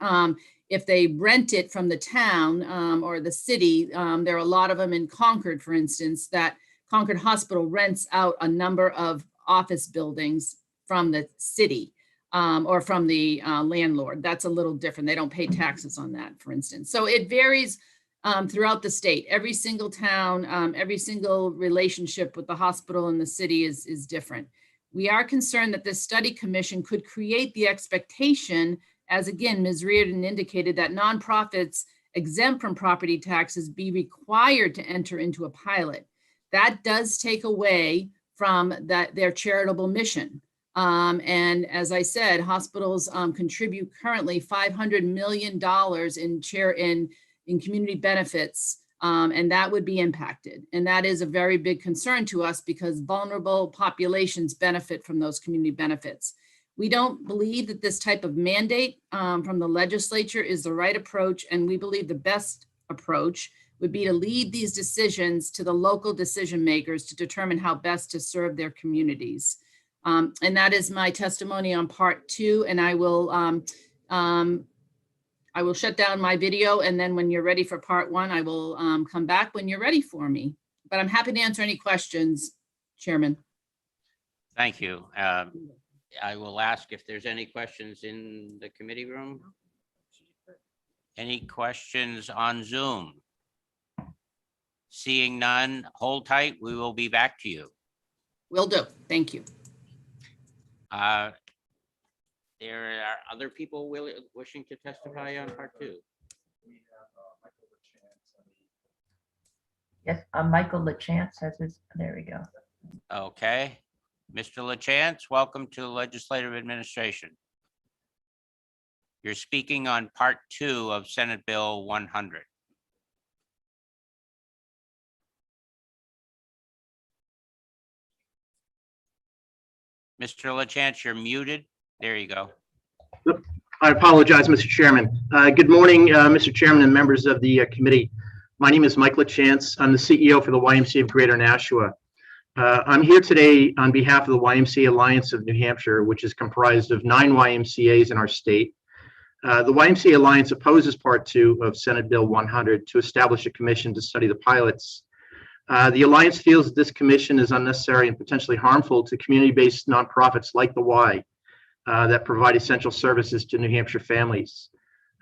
[SPEAKER 18] If they rent it from the town or the city, there are a lot of them in Concord, for instance, that Concord Hospital rents out a number of office buildings from the city. Or from the landlord. That's a little different. They don't pay taxes on that, for instance. So it varies throughout the state. Every single town, every single relationship with the hospital and the city is different. We are concerned that this study commission could create the expectation, as again, Ms. Reardon indicated, that nonprofits exempt from property taxes be required to enter into a pilot. That does take away from their charitable mission. And as I said, hospitals contribute currently $500 million in community benefits, and that would be impacted. And that is a very big concern to us because vulnerable populations benefit from those community benefits. We don't believe that this type of mandate from the legislature is the right approach, and we believe the best approach would be to lead these decisions to the local decision makers to determine how best to serve their communities. And that is my testimony on part 2, and I will shut down my video, and then when you're ready for part 1, I will come back when you're ready for me. But I'm happy to answer any questions, Chairman.
[SPEAKER 1] Thank you. I will ask if there's any questions in the committee room. Any questions on Zoom? Seeing none, hold tight. We will be back to you.
[SPEAKER 18] Will do. Thank you.
[SPEAKER 1] There are other people wishing to testify on part 2.
[SPEAKER 6] Yes, Michael LaChance has his, there we go.
[SPEAKER 1] Okay. Mr. LaChance, welcome to Legislative Administration. You're speaking on part 2 of Senate Bill 100. Mr. LaChance, you're muted. There you go.
[SPEAKER 19] I apologize, Mr. Chairman. Good morning, Mr. Chairman and members of the committee. My name is Mike LaChance. I'm the CEO for the YMCA of Greater Nashua. I'm here today on behalf of the YMCA Alliance of New Hampshire, which is comprised of 9 YMCAs in our state. The YMCA Alliance opposes Part 2 of Senate Bill 100 to establish a commission to study the pilots. The Alliance feels that this commission is unnecessary and potentially harmful to community-based nonprofits like the Y that provide essential services to New Hampshire families.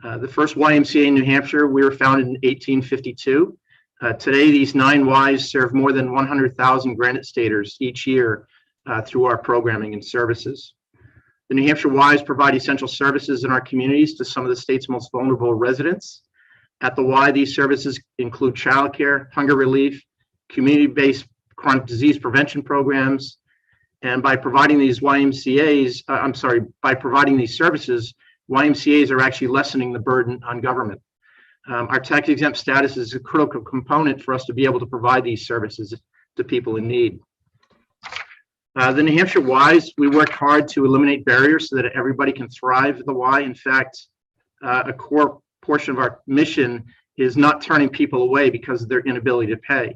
[SPEAKER 19] The first YMCA in New Hampshire, we were founded in 1852. Today, these 9 Ys serve more than 100,000 Granite Staters each year through our programming and services. The New Hampshire Ys provide essential services in our communities to some of the state's most vulnerable residents. At the Y, these services include childcare, hunger relief, community-based chronic disease prevention programs, and by providing these by providing these services, YMCAs are actually lessening the burden on government. Our tax exempt status is a critical component for us to be able to provide these services to people in need. The New Hampshire Ys, we work hard to eliminate barriers so that everybody can thrive at the Y. In fact, a core portion of our mission is not turning people away because of their inability to pay.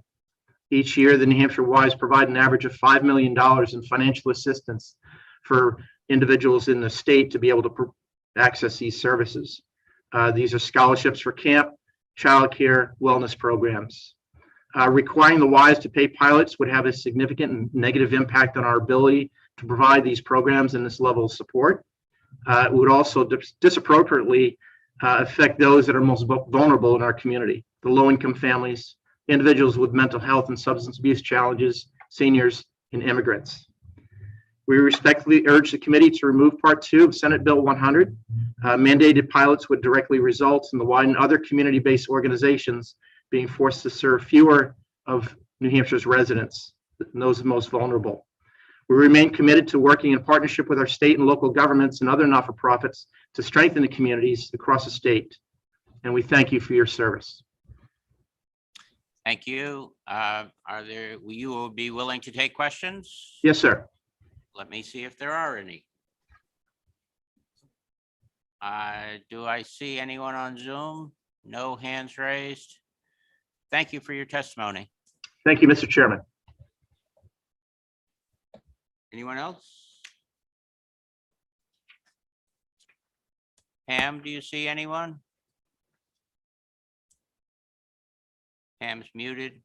[SPEAKER 19] Each year, the New Hampshire Ys provide an average of $5 million in financial assistance for individuals in the state to be able to access these services. These are scholarships for camp, childcare, wellness programs. Requiring the Ys to pay pilots would have a significant and negative impact on our ability to provide these programs and this level of support. It would also disappropriately affect those that are most vulnerable in our community, the low-income families, individuals with mental health and substance abuse challenges, seniors, and immigrants. We respectfully urge the committee to remove Part 2 of Senate Bill 100. Mandated pilots would directly result in the Y and other community-based organizations being forced to serve fewer of New Hampshire's residents, those most vulnerable. We remain committed to working in partnership with our state and local governments and other not-for-profits to strengthen the communities across the state. And we thank you for your service.
[SPEAKER 1] Thank you. Will you be willing to take questions?
[SPEAKER 19] Yes, sir.
[SPEAKER 1] Let me see if there are any. Do I see anyone on Zoom? No hands raised. Thank you for your testimony.
[SPEAKER 19] Thank you, Mr. Chairman.
[SPEAKER 1] Anyone else? Pam, do you see anyone? Pam's muted.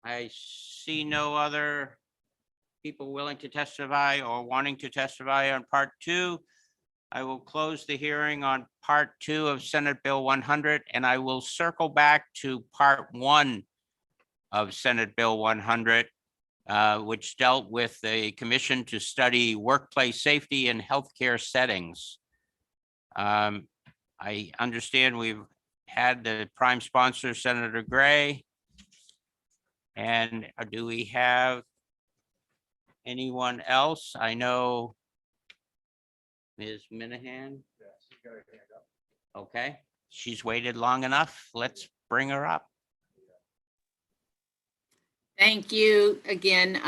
[SPEAKER 1] I see no other people willing to testify or wanting to testify on Part 2. I will close the hearing on Part 2 of Senate Bill 100, and I will circle back to Part 1 of Senate Bill 100, which dealt with the commission to study workplace safety in healthcare settings. I understand we've had the prime sponsor, Senator Gray. And do we have anyone else? I know Ms. Minahan. Okay, she's waited long enough. Let's bring her up.
[SPEAKER 18] Thank you again,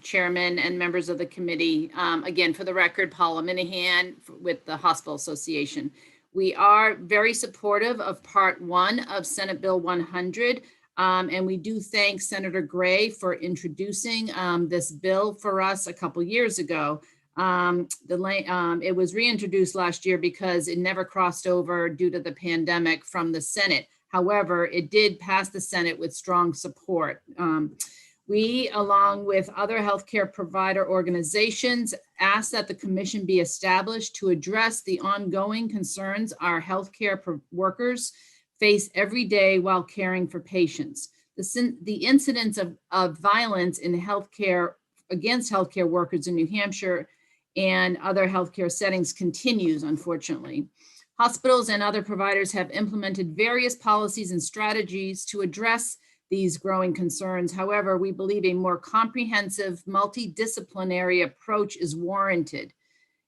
[SPEAKER 18] Chairman and members of the committee. Again, for the record, Paula Minahan with the Hospital Association. We are very supportive of Part 1 of Senate Bill 100. And we do thank Senator Gray for introducing this bill for us a couple years ago. It was reintroduced last year because it never crossed over due to the pandemic from the Senate. However, it did pass the Senate with strong support. We, along with other healthcare provider organizations, ask that the commission be established to address the ongoing concerns our healthcare workers face every day while caring for patients. The incidence of violence in healthcare against healthcare workers in New Hampshire and other healthcare settings continues, unfortunately. Hospitals and other providers have implemented various policies and strategies to address these growing concerns. However, we believe a more comprehensive, multidisciplinary approach is warranted.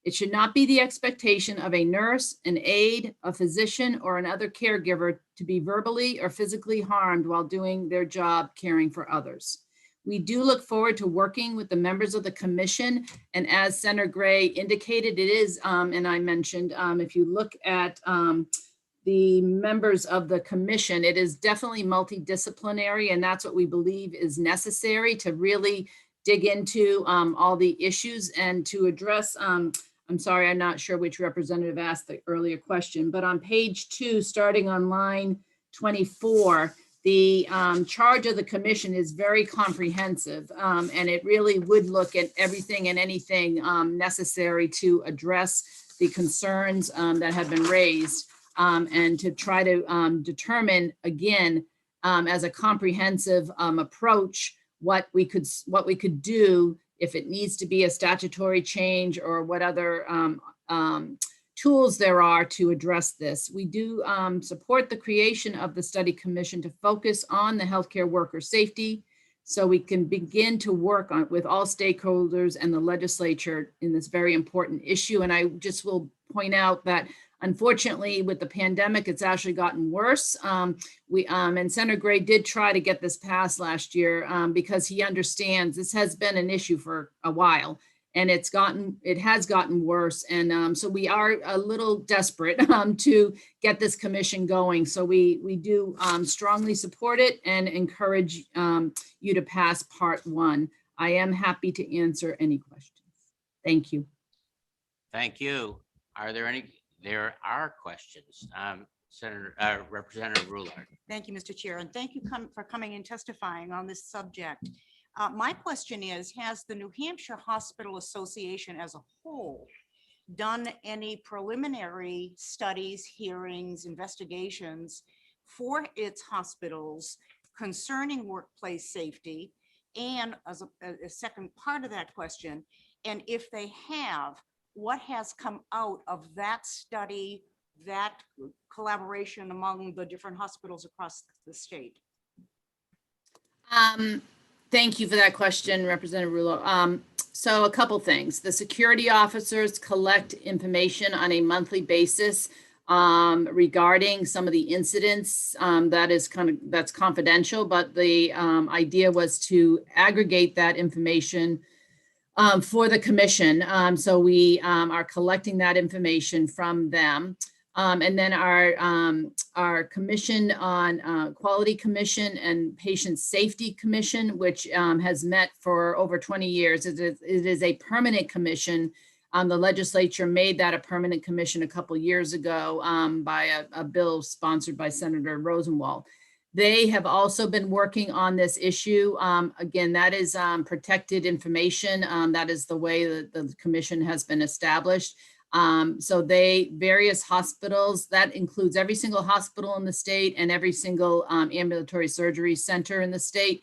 [SPEAKER 18] It should not be the expectation of a nurse, an aide, a physician, or another caregiver to be verbally or physically harmed while doing their job caring for others. We do look forward to working with the members of the commission. And as Senator Gray indicated, it is, and I mentioned, if you look at the members of the commission. It is definitely multidisciplinary, and that's what we believe is necessary to really dig into all the issues and to address, I'm sorry, I'm not sure which representative asked the earlier question, but on page 2, starting on line 24, the charge of the commission is very comprehensive, and it really would look at everything and anything necessary to address the concerns that have been raised, and to try to determine, again, as a comprehensive approach, what we could do if it needs to be a statutory change, or what other tools there are to address this. We do support the creation of the study commission to focus on the healthcare worker safety, so we can begin to work on with all stakeholders and the legislature in this very important issue. And I just will point out that unfortunately, with the pandemic, it's actually gotten worse. And Senator Gray did try to get this passed last year because he understands this has been an issue for a while, and it has gotten worse. And so we are a little desperate to get this commission going. So we do strongly support it and encourage you to pass part 1. I am happy to answer any questions. Thank you.
[SPEAKER 1] Thank you. Are there any? There are questions. Representative Rulard.
[SPEAKER 8] Thank you, Mr. Chair, and thank you for coming and testifying on this subject. My question is, has the New Hampshire Hospital Association as a whole done any preliminary studies, hearings, investigations for its hospitals concerning workplace safety? And as a second part of that question, and if they have, what has come out of that study, that collaboration among the different hospitals across the state?
[SPEAKER 18] Thank you for that question, Representative Rulo. So a couple things. The security officers collect information on a monthly basis regarding some of the incidents. That's confidential, but the idea was to aggregate that information for the commission. So we are collecting that information from them. And then our commission on Quality Commission and Patient Safety Commission, which has met for over 20 years. It is a permanent commission. The legislature made that a permanent commission a couple years ago by a bill sponsored by Senator Rosenwald. They have also been working on this issue. Again, that is protected information. That is the way that the commission has been established. So various hospitals, that includes every single hospital in the state and every single ambulatory surgery center in the state.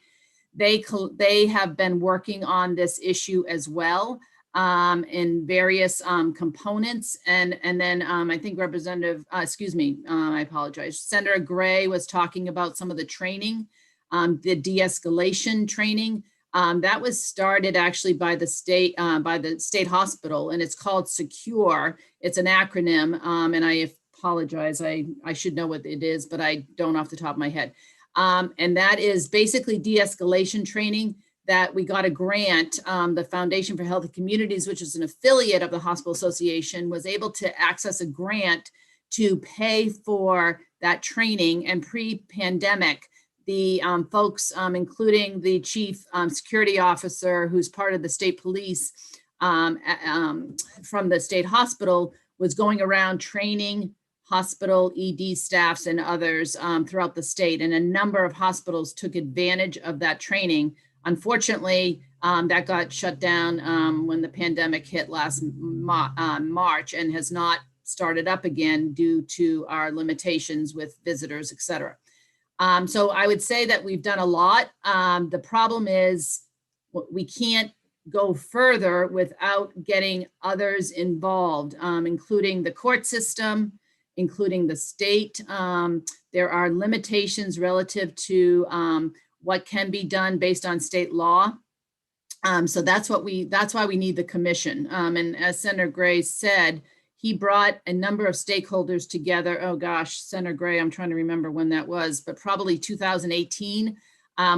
[SPEAKER 18] They have been working on this issue as well in various components. And then I think I apologize. Senator Gray was talking about some of the training, the de-escalation training. That was started actually by the state hospital, and it's called SECURE. It's an acronym, and I apologize. I should know what it is, but I don't off the top of my head. And that is basically de-escalation training that we got a grant. The Foundation for Healthy Communities, which is an affiliate of the Hospital Association, was able to access a grant to pay for that training. And pre-pandemic, the folks, including the chief security officer, who's part of the state police from the state hospital, was going around training hospital ED staffs and others throughout the state. And a number of hospitals took advantage of that training. Unfortunately, that got shut down when the pandemic hit last March, and has not started up again due to our limitations with visitors, et cetera. So I would say that we've done a lot. The problem is we can't go further without getting others involved, including the court system, including the state. There are limitations relative to what can be done based on state law. So that's why we need the commission. And as Senator Gray said, he brought a number of stakeholders together. Oh gosh, Senator Gray, I'm trying to remember when that was, but probably 2018,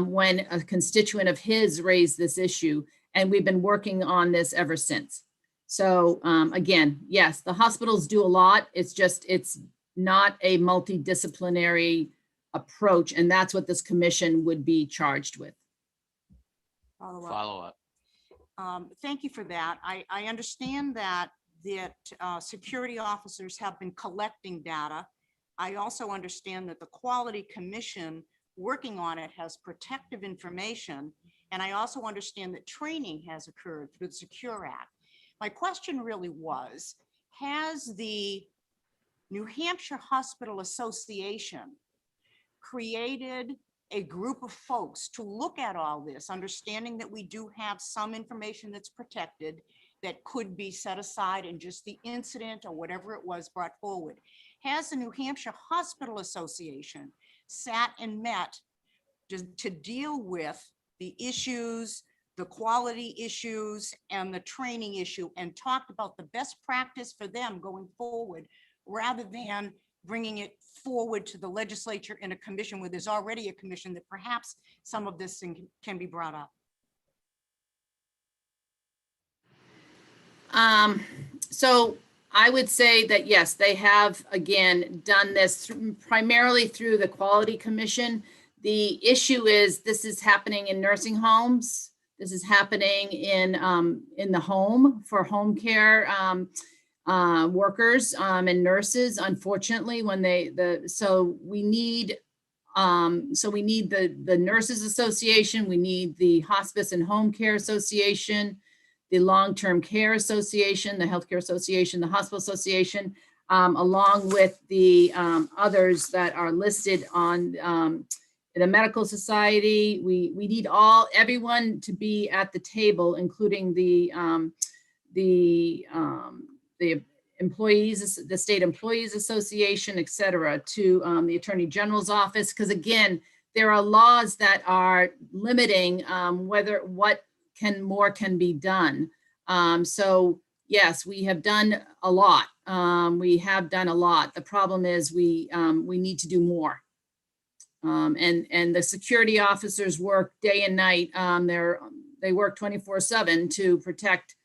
[SPEAKER 18] when a constituent of his raised this issue, and we've been working on this ever since. So again, yes, the hospitals do a lot. It's not a multidisciplinary approach. And that's what this commission would be charged with.
[SPEAKER 1] Follow up.
[SPEAKER 8] Thank you for that. I understand that security officers have been collecting data. I also understand that the Quality Commission working on it has protective information. And I also understand that training has occurred through the Secure Act. My question really was, has the New Hampshire Hospital Association created a group of folks to look at all this, understanding that we do have some information that's protected that could be set aside in just the incident or whatever it was brought forward? Has the New Hampshire Hospital Association sat and met to deal with the issues, the quality issues, and the training issue, and talked about the best practice for them going forward, rather than bringing it forward to the legislature in a commission where there's already a commission that perhaps some of this thing can be brought up?
[SPEAKER 18] So I would say that, yes, they have, again, done this primarily through the Quality Commission. The issue is this is happening in nursing homes. This is happening in the home for home care workers and nurses. Unfortunately, when so we need the Nurses Association, we need the Hospice and Home Care Association, the Long-Term Care Association, the Healthcare Association, the Hospital Association, along with the others that are listed on the Medical Society. We need everyone to be at the table, including the employees, the State Employees Association, et cetera, to the Attorney General's office. Because again, there are laws that are limiting what more can be done. So yes, we have done a lot. The problem is we need to do more. And the security officers work day and night. They work 24/7 to protect,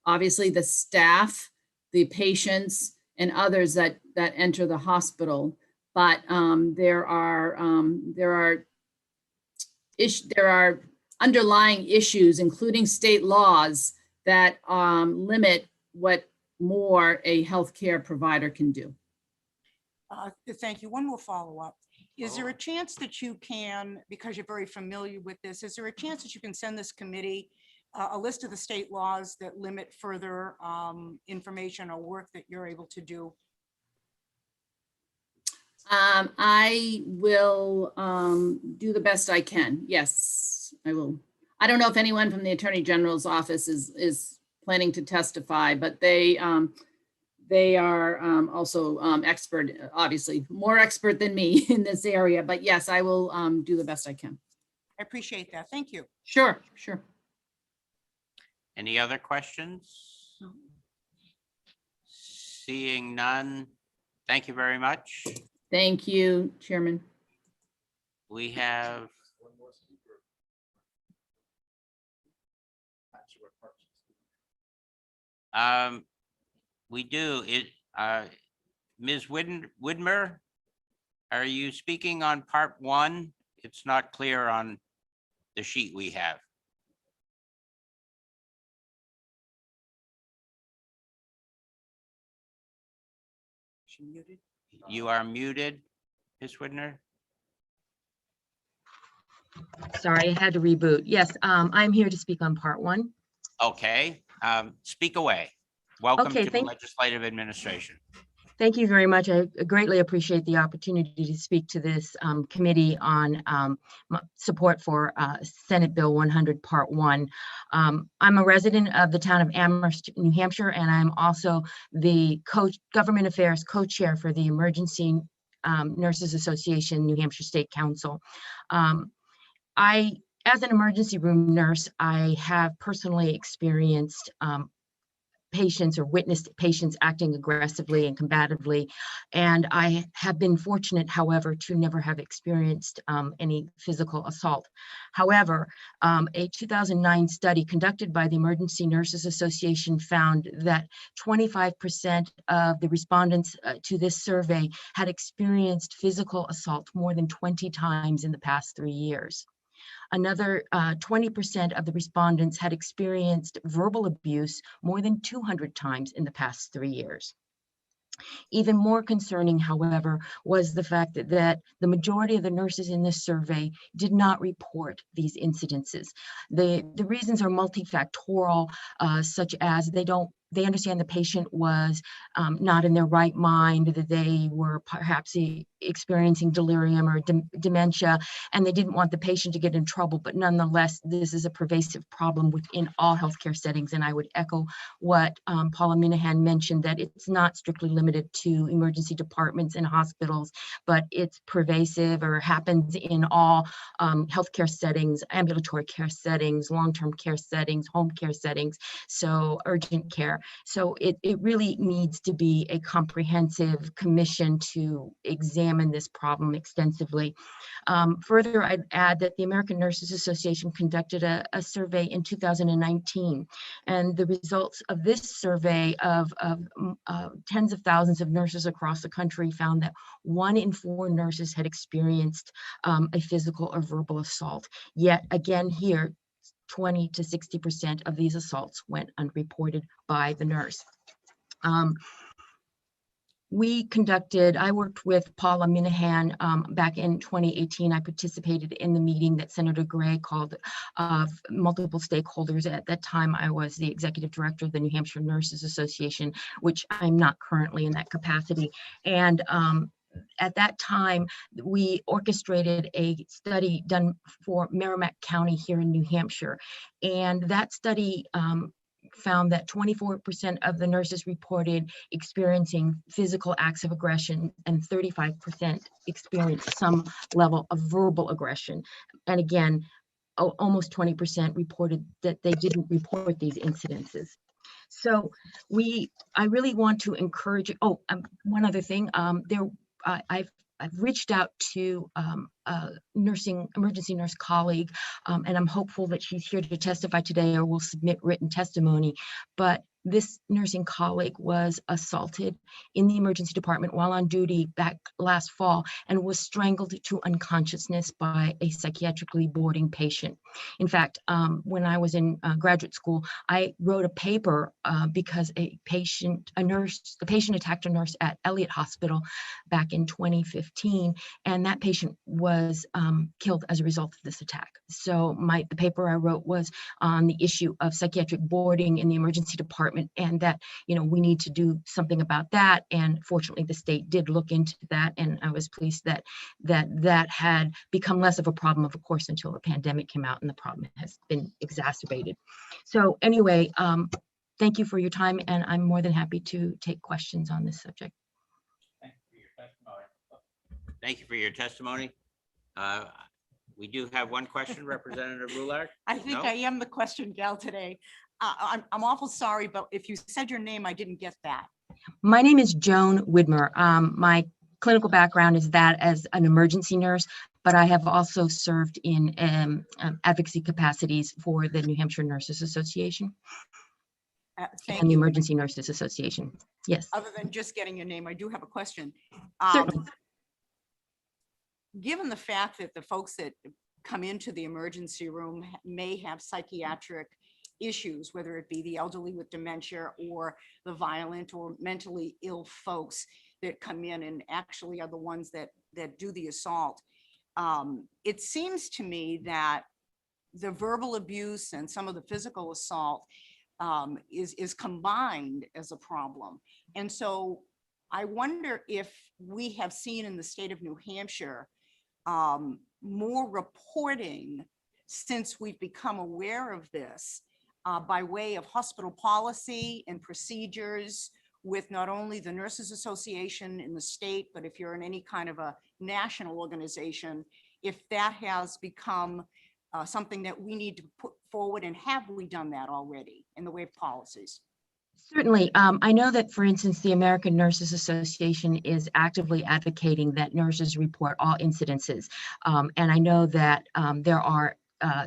[SPEAKER 18] obviously, the staff, the patients, and others that enter the hospital. But there are underlying issues, including state laws, that limit what more a healthcare provider can do.
[SPEAKER 8] Thank you. One more follow-up. Is there a chance that you can, because you're very familiar with this, is there a chance that you can send this committee a list of the state laws that limit further information or work that you're able to do?
[SPEAKER 18] I will do the best I can. Yes, I will. I don't know if anyone from the Attorney General's office is planning to testify, but they are also expert, obviously more expert than me in this area. But yes, I will do the best I can.
[SPEAKER 8] I appreciate that. Thank you.
[SPEAKER 18] Sure.
[SPEAKER 1] Any other questions? Seeing none, thank you very much.
[SPEAKER 18] Thank you, Chairman.
[SPEAKER 1] We have we do it. Ms. Widmer, are you speaking on part one? It's not clear on the sheet we have.
[SPEAKER 8] She muted?
[SPEAKER 1] You are muted, Ms. Widner.
[SPEAKER 20] Sorry, I had to reboot. Yes, I'm here to speak on part one.
[SPEAKER 1] Okay, speak away. Welcome
[SPEAKER 20] Okay,
[SPEAKER 1] to the Legislative Administration.
[SPEAKER 20] Thank you very much. I greatly appreciate the opportunity to speak to this committee on support for Senate Bill 100 Part 1. I'm a resident of the town of Amherst, New Hampshire, and I'm also the Government Affairs co-chair for the Emergency Nurses Association, New Hampshire State Council. As an emergency room nurse, I have personally experienced patients or witnessed patients acting aggressively and combatively. And I have been fortunate, however, to never have experienced any physical assault. However, a 2009 study conducted by the Emergency Nurses Association found that 25% of the respondents to this survey had experienced physical assault more than 20 times in the past 3 years. Another 20% of the respondents had experienced verbal abuse more than 200 times in the past 3 years. Even more concerning, however, was the fact that the majority of the nurses in this survey did not report these incidences. The reasons are multifactorial, such as they understand the patient was not in their right mind, that they were perhaps experiencing delirium or dementia, and they didn't want the patient to get in trouble. But nonetheless, this is a pervasive problem within all healthcare settings. And I would echo what Paula Minahan mentioned, that it's not strictly limited to emergency departments and hospitals, but it's pervasive or happens in all healthcare settings, ambulatory care settings, long-term care settings, home care settings, so urgent care. So it really needs to be a comprehensive commission to examine this problem extensively. Further, I'd add that the American Nurses Association conducted a survey in 2019, and the results of this survey of tens of thousands of nurses across the country found that 1 in 4 nurses had experienced a physical or verbal assault. Yet again here, 20 to 60% of these assaults went unreported by the nurse. I worked with Paula Minahan back in 2018. I participated in the meeting that Senator Gray called of multiple stakeholders. At that time, I was the executive director of the New Hampshire Nurses Association, which I'm not currently in that capacity. And at that time, we orchestrated a study done for Merrimack County here in New Hampshire. And that study found that 24% of the nurses reported experiencing physical acts of aggression and 35% experienced some level of verbal aggression. And again, almost 20% reported that they didn't report these incidences. So I really want to encourage, one other thing, I've reached out to a emergency nurse colleague, and I'm hopeful that she's here to testify today or will submit written testimony. But this nursing colleague was assaulted in the emergency department while on duty back last fall and was strangled to unconsciousness by a psychiatrically boarding patient. In fact, when I was in graduate school, I wrote a paper because the patient attacked a nurse at Elliott Hospital back in 2015, and that patient was killed as a result of this attack. So the paper I wrote was on the issue of psychiatric boarding in the emergency department, and that we need to do something about that. And fortunately, the state did look into that, and I was pleased that had become less of a problem, of course, until the pandemic came out, and the problem has been exacerbated. So anyway, thank you for your time, and I'm more than happy to take questions on this subject.
[SPEAKER 1] Thank you for your testimony. We do have one question, Representative Roulard.
[SPEAKER 8] I think I am the question gal today. I'm awful sorry, but if you said your name, I didn't get that.
[SPEAKER 20] My name is Joan Widmer. My clinical background is that as an emergency nurse, but I have also served in advocacy capacities for the New Hampshire Nurses Association and the Emergency Nurses Association. Yes.
[SPEAKER 8] Other than just getting your name, I do have a question.
[SPEAKER 20] Certainly.
[SPEAKER 8] Given the fact that the folks that come into the emergency room may have psychiatric issues, whether it be the elderly with dementia or the violent or mentally ill folks that come in and actually are the ones that do the assault, it seems to me that the verbal abuse and some of the physical assault is combined as a problem. And so I wonder if we have seen in the state of New Hampshire more reporting since we've become aware of this by way of hospital policy and procedures with not only the Nurses Association in the state, but if you're in any kind of a national organization, if that has become something that we need to put forward, and have we done that already in the way of policies?
[SPEAKER 20] Certainly. I know that, for instance, the American Nurses Association is actively advocating that nurses report all incidences. And I know that there are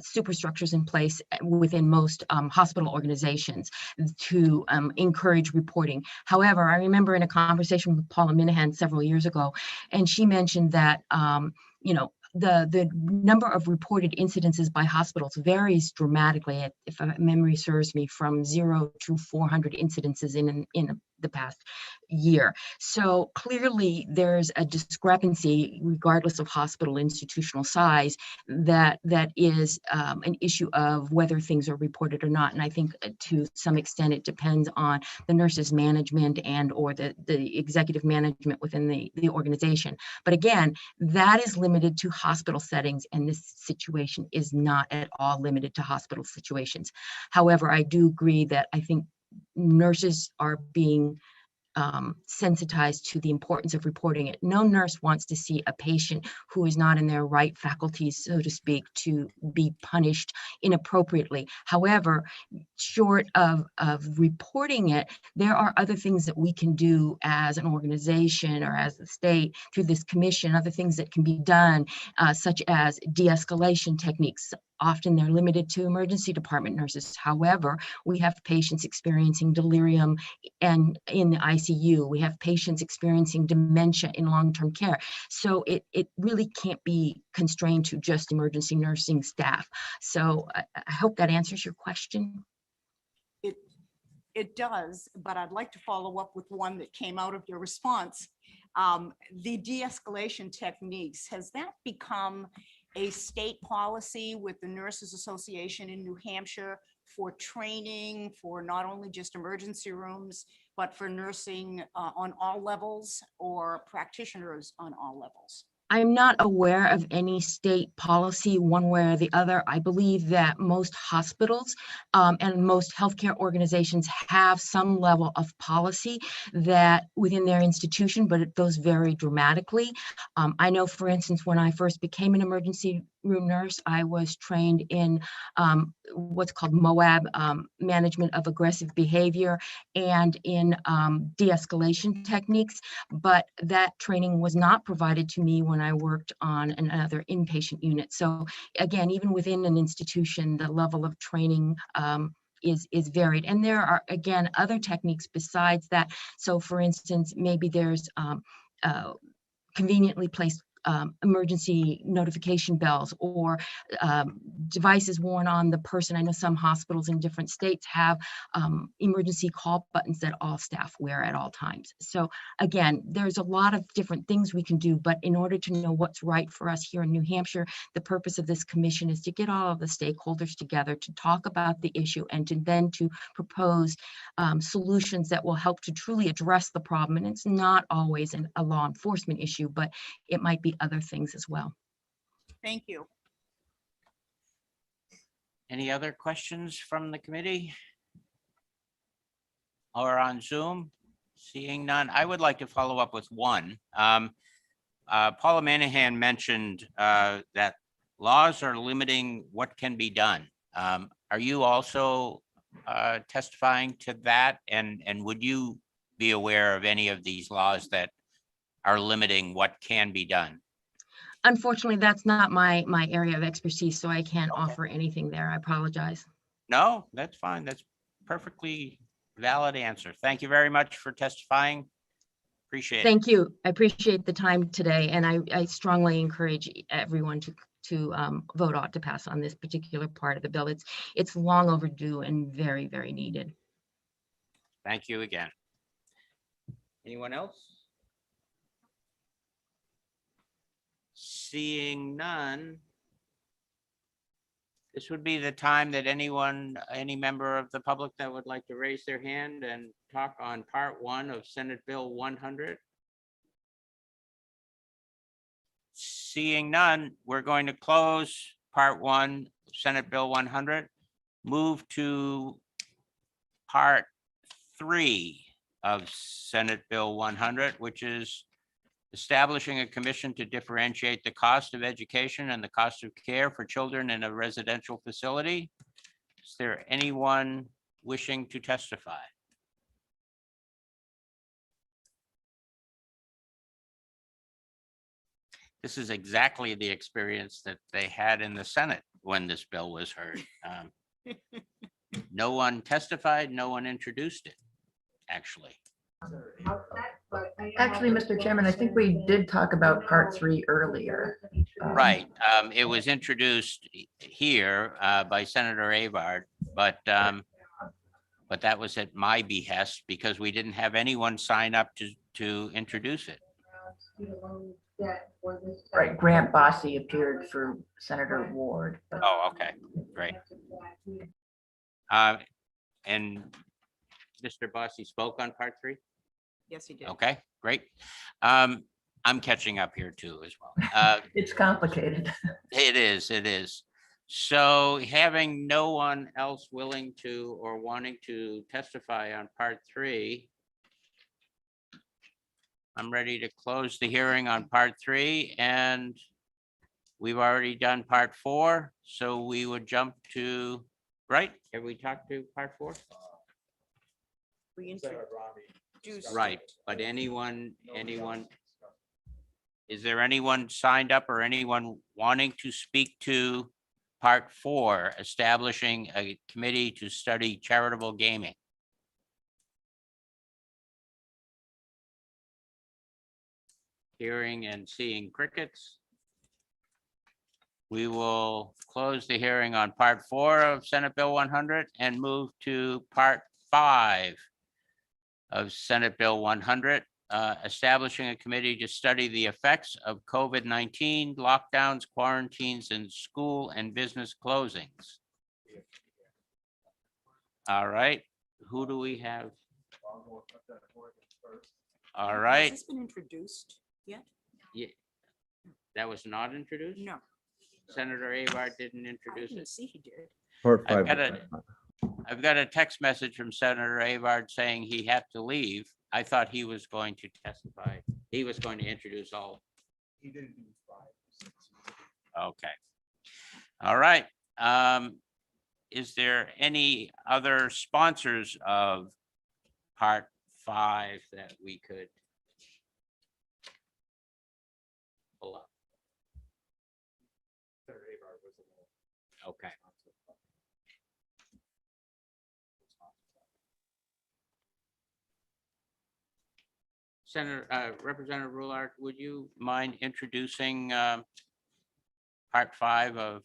[SPEAKER 20] superstructures in place within most hospital organizations to encourage reporting. However, I remember in a conversation with Paula Minahan several years ago, and she mentioned that, you know, the number of reported incidences by hospitals varies dramatically, if memory serves me, from 0 to 400 incidences in the past year. So clearly there's a discrepancy regardless of hospital institutional size that is an issue of whether things are reported or not. And I think to some extent it depends on the nurses management and or the executive management within the organization. But again, that is limited to hospital settings, and this situation is not at all limited to hospital situations. However, I do agree that I think nurses are being sensitized to the importance of reporting it. No nurse wants to see a patient who is not in their right faculties, so to speak, to be punished inappropriately. However, short of reporting it, there are other things that we can do as an organization or as the state through this commission, other things that can be done, such as de-escalation techniques. Often they're limited to emergency department nurses. However, we have patients experiencing delirium and in the ICU. We have patients experiencing dementia in long-term care. So it really can't be constrained to just emergency nursing staff. So I hope that answers your question.
[SPEAKER 8] It does, but I'd like to follow up with one that came out of your response. The de-escalation techniques, has that become a state policy with the Nurses Association in New Hampshire for training for not only just emergency rooms, but for nursing on all levels or practitioners on all levels?
[SPEAKER 20] I'm not aware of any state policy one way or the other. I believe that most hospitals and most healthcare organizations have some level of policy that within their institution, but those vary dramatically. I know, for instance, when I first became an emergency room nurse, I was trained in what's called MOAB, management of aggressive behavior, and in de-escalation techniques, but that training was not provided to me when I worked on another inpatient unit. So again, even within an institution, the level of training is varied. And there are, again, other techniques besides that. So for instance, maybe there's conveniently placed emergency notification bells or devices worn on the person. I know some hospitals in different states have emergency call buttons that all staff wear at all times. So again, there's a lot of different things we can do, but in order to know what's right for us here in New Hampshire, the purpose of this commission is to get all of the stakeholders together to talk about the issue and to then to propose solutions that will help to truly address the problem. And it's not always a law enforcement issue, but it might be other things as well.
[SPEAKER 8] Thank you.
[SPEAKER 1] Any other questions from the committee? Or on Zoom? Seeing none, I would like to follow up with one. Paula Manahan mentioned that laws are limiting what can be done. Are you also testifying to that? And would you be aware of any of these laws that are limiting what can be done?
[SPEAKER 20] Unfortunately, that's not my area of expertise, so I can't offer anything there. I apologize.
[SPEAKER 1] No, that's fine. That's perfectly valid answer. Thank you very much for testifying. Appreciate it.
[SPEAKER 20] Thank you. I appreciate the time today, and I strongly encourage everyone to vote ought to pass on this particular part of the bill. It's long overdue and very, very needed.
[SPEAKER 1] Thank you again. Anyone else? Seeing none, this would be the time that any member of the public that would like to raise their hand and talk on part 1 of Senate Bill 100. Seeing none, we're going to close part 1 of Senate Bill 100, move to part 3 of Senate Bill 100, which is establishing a commission to differentiate the cost of education and the cost of care for children in a residential facility. Is there anyone wishing to testify? This is exactly the experience that they had in the Senate when this bill was heard. No one testified, no one introduced it, actually.
[SPEAKER 6] Actually, Mr. Chairman, I think we did talk about part 3 earlier.
[SPEAKER 1] Right. It was introduced here by Senator Avard, but that was at my behest because we didn't have anyone sign up to introduce it.
[SPEAKER 6] Right, Grant Bossy appeared for Senator Ward. But
[SPEAKER 1] Oh, okay, great. And Mr. Bossy spoke on part 3?
[SPEAKER 8] Yes, he did.
[SPEAKER 1] Okay, great. I'm catching up here too as well.
[SPEAKER 6] it's complicated.
[SPEAKER 1] It is. So having no one else willing to or wanting to testify on part 3, I'm ready to close the hearing on part 3, and we've already done part 4, so we would jump to, right? Have we talked to part 4?
[SPEAKER 8] We introduced.
[SPEAKER 1] Right, but anyone, is there anyone signed up or anyone wanting to speak to part 4, establishing a committee to study charitable gaming? Hearing and seeing crickets. We will close the hearing on part 4 of Senate Bill 100 and move to part 5 of Senate Bill 100, establishing a committee to study the effects of COVID-19 lockdowns, quarantines, and school and business closings. All right, who do we have? All right.
[SPEAKER 8] Has this been introduced yet?
[SPEAKER 1] Yeah, that was not introduced?
[SPEAKER 8] No.
[SPEAKER 1] Senator Avard didn't
[SPEAKER 8] I
[SPEAKER 1] introduce
[SPEAKER 8] didn't
[SPEAKER 1] it?
[SPEAKER 8] see he did.
[SPEAKER 3] Part
[SPEAKER 1] I've
[SPEAKER 3] 5.
[SPEAKER 1] I've got a text message from Senator Avard saying he had to leave. I thought he was going to testify. He was going to introduce all.
[SPEAKER 5] He didn't do 5.
[SPEAKER 1] Okay. All right. Is there any other sponsors of part 5 that we could pull up? Okay. Senator, Representative Roulard, would you mind introducing part 5 of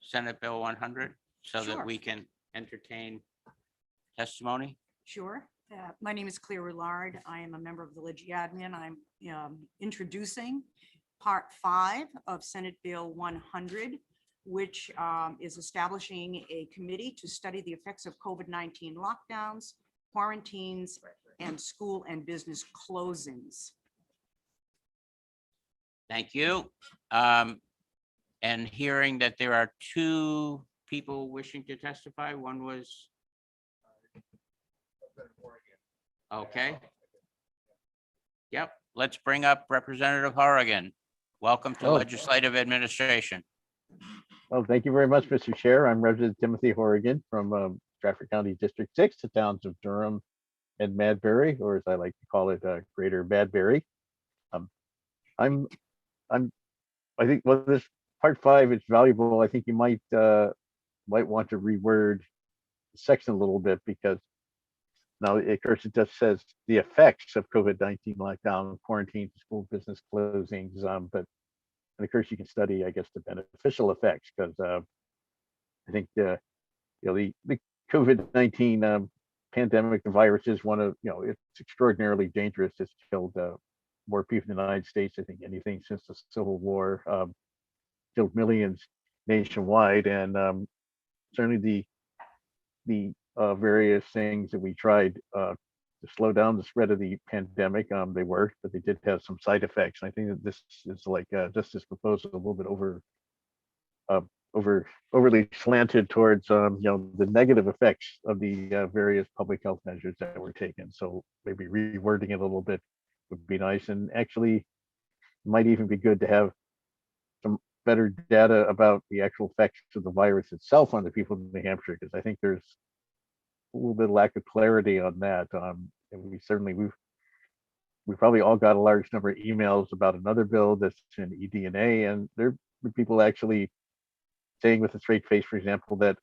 [SPEAKER 1] Senate Bill 100 so
[SPEAKER 8] Sure.
[SPEAKER 1] that we can entertain testimony?
[SPEAKER 8] Sure. My name is Claire Roulard. I am a member of the Ligi Admin. I'm introducing Part 5 of Senate Bill 100, which is establishing a committee to study the effects of COVID-19 lockdowns, quarantines, and school and business closings.
[SPEAKER 1] Thank you. And hearing that there are 2 people wishing to testify, one was. Okay. Yep, let's bring up Representative Horrigan. Welcome to
[SPEAKER 21] Oh.
[SPEAKER 1] Legislative Administration.
[SPEAKER 21] Well, thank you very much, Mr. Chair. I'm Representative Timothy Horrigan from Stratford County District 6, the towns of Durham and Madbury, or as I like to call it, Greater Madbury. I think this part 5 is valuable. I think you might want to reword the section a little bit because now, of course, it just says the effects of COVID-19 lockdown, quarantine, school business closings, but and of course you can study, I guess, the beneficial effects because I think the COVID-19 pandemic, the virus is one of, it's extraordinarily dangerous. It's killed more people in the United States, I think, anything since the Civil War, killed millions nationwide, and certainly the various things that we tried to slow down the spread of the pandemic, they worked, but they did have some side effects. And I think that this is like just this proposal a little bit overly slanted towards the negative effects of the various public health measures that were taken. So maybe rewording it a little bit would be nice, and actually might even be good to have some better data about the actual effects of the virus itself on the people in New Hampshire, because I think there's a little bit of lack of clarity on that. And we've we probably all got a large number of emails about another bill that's in eDNA, and there were people actually saying with a straight face, for example, that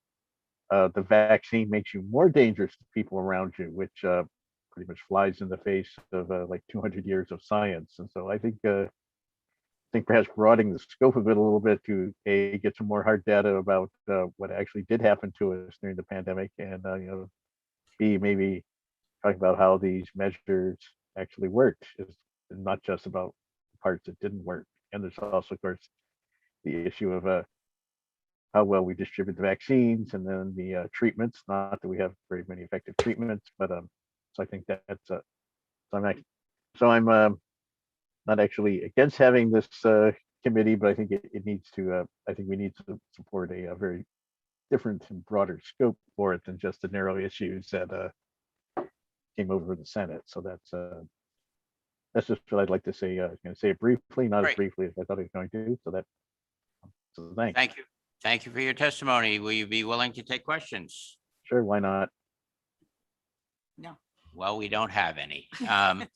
[SPEAKER 21] the vaccine makes you more dangerous to people around you, which pretty much flies in the face of like 200 years of science. And so I think perhaps broadening the scope of it a little bit to get some more hard data about what actually did happen to us during the pandemic, and B, maybe talking about how these measures actually worked. It's not just about the parts that didn't work. And there's also, of course, the issue of how well we distribute the vaccines, and then the treatments. Not that we have very many effective treatments, but so I think that's I'm not actually against having this committee, but I think it needs to. I think we need to support a very different and broader scope for it than just the narrow issues that came over the Senate. So that's just what I'd like to say. I was going to say it briefly, not as briefly as I thought I was going to. So thanks.
[SPEAKER 1] Thank you. Thank you for your testimony. Will you be willing to take questions?
[SPEAKER 21] Sure, why not?
[SPEAKER 8] No.
[SPEAKER 1] Well, we don't have any.
[SPEAKER 21] Okay,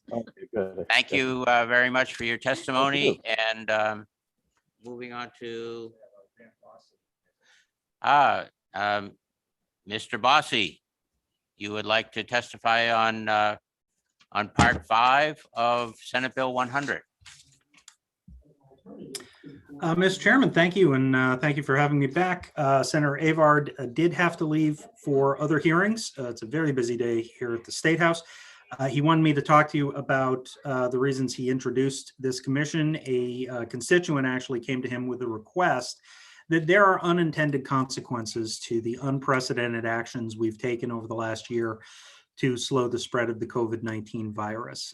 [SPEAKER 21] good.
[SPEAKER 1] Thank you very much for your testimony, and moving on to Mr. Bossy, you would like to testify on part 5 of Senate Bill 100.
[SPEAKER 15] Mr. Chairman, thank you, and thank you for having me back. Senator Avard did have to leave for other hearings. It's a very busy day here at the State House. He wanted me to talk to you about the reasons he introduced this commission. A constituent actually came to him with a request that there are unintended consequences to the unprecedented actions we've taken over the last year to slow the spread of the COVID-19 virus,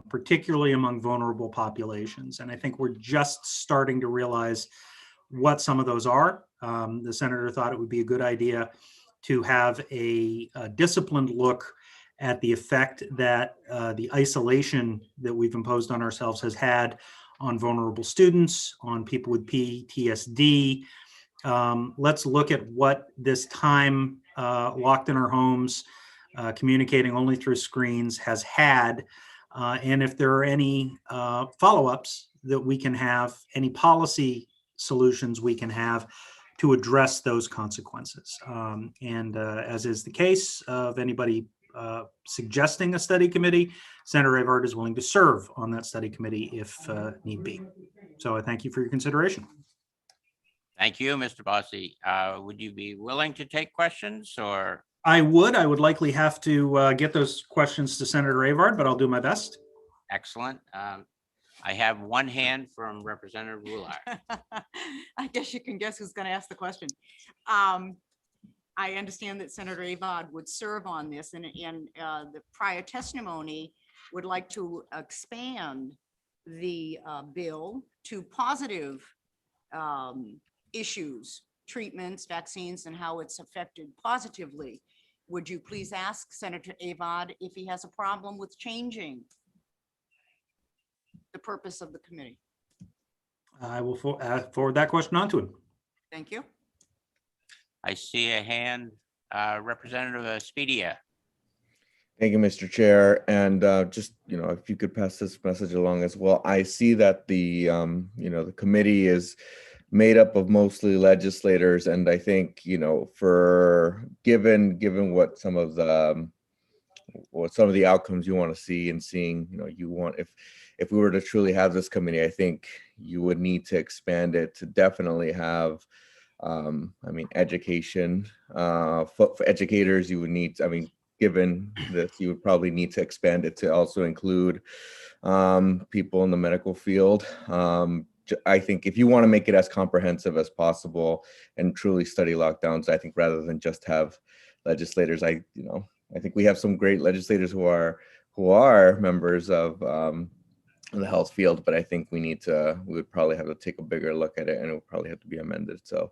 [SPEAKER 15] particularly among vulnerable populations. And I think we're just starting to realize what some of those are. The senator thought it would be a good idea to have a disciplined look at the effect that the isolation that we've imposed on ourselves has had on vulnerable students, on people with PTSD. Let's look at what this time locked in our homes, communicating only through screens has had, and if there are any follow-ups that we can have, any policy solutions we can have to address those consequences. And as is the case of anybody suggesting a study committee, Senator Avard is willing to serve on that study committee if need be. So I thank you for your consideration.
[SPEAKER 1] Thank you, Mr. Bossy. Would you be willing to take questions, or?
[SPEAKER 15] I would likely have to get those questions to Senator Avard, but I'll do my best.
[SPEAKER 1] Excellent. I have one hand from Representative Rular.
[SPEAKER 8] I guess you can guess who's going to ask the question. I understand that Senator Avard would serve on this, and the prior testimony would like to expand the bill to positive issues, treatments, vaccines, and how it's affected positively. Would you please ask Senator Avard if he has a problem with changing the purpose of the committee?
[SPEAKER 15] I will forward that question on to him.
[SPEAKER 8] Thank you.
[SPEAKER 1] I see a hand, Representative Speedia.
[SPEAKER 3] Thank you, Mr. Chair. And just, if you could pass this message along as well. I see that the, the committee is made up of mostly legislators. And I think, for given what some of the outcomes you want to see, and seeing, you want, if we were to truly have this committee, I think you would need to expand it to definitely have, education, for educators, you would need, given this, you would probably need to expand it to also include people in the medical field. I think if you want to make it as comprehensive as possible and truly study lockdowns, I think rather than just have legislators, I think we have some great legislators who are members of the health field, but I think we would probably have to take a bigger look at it, and it would probably have to be amended. So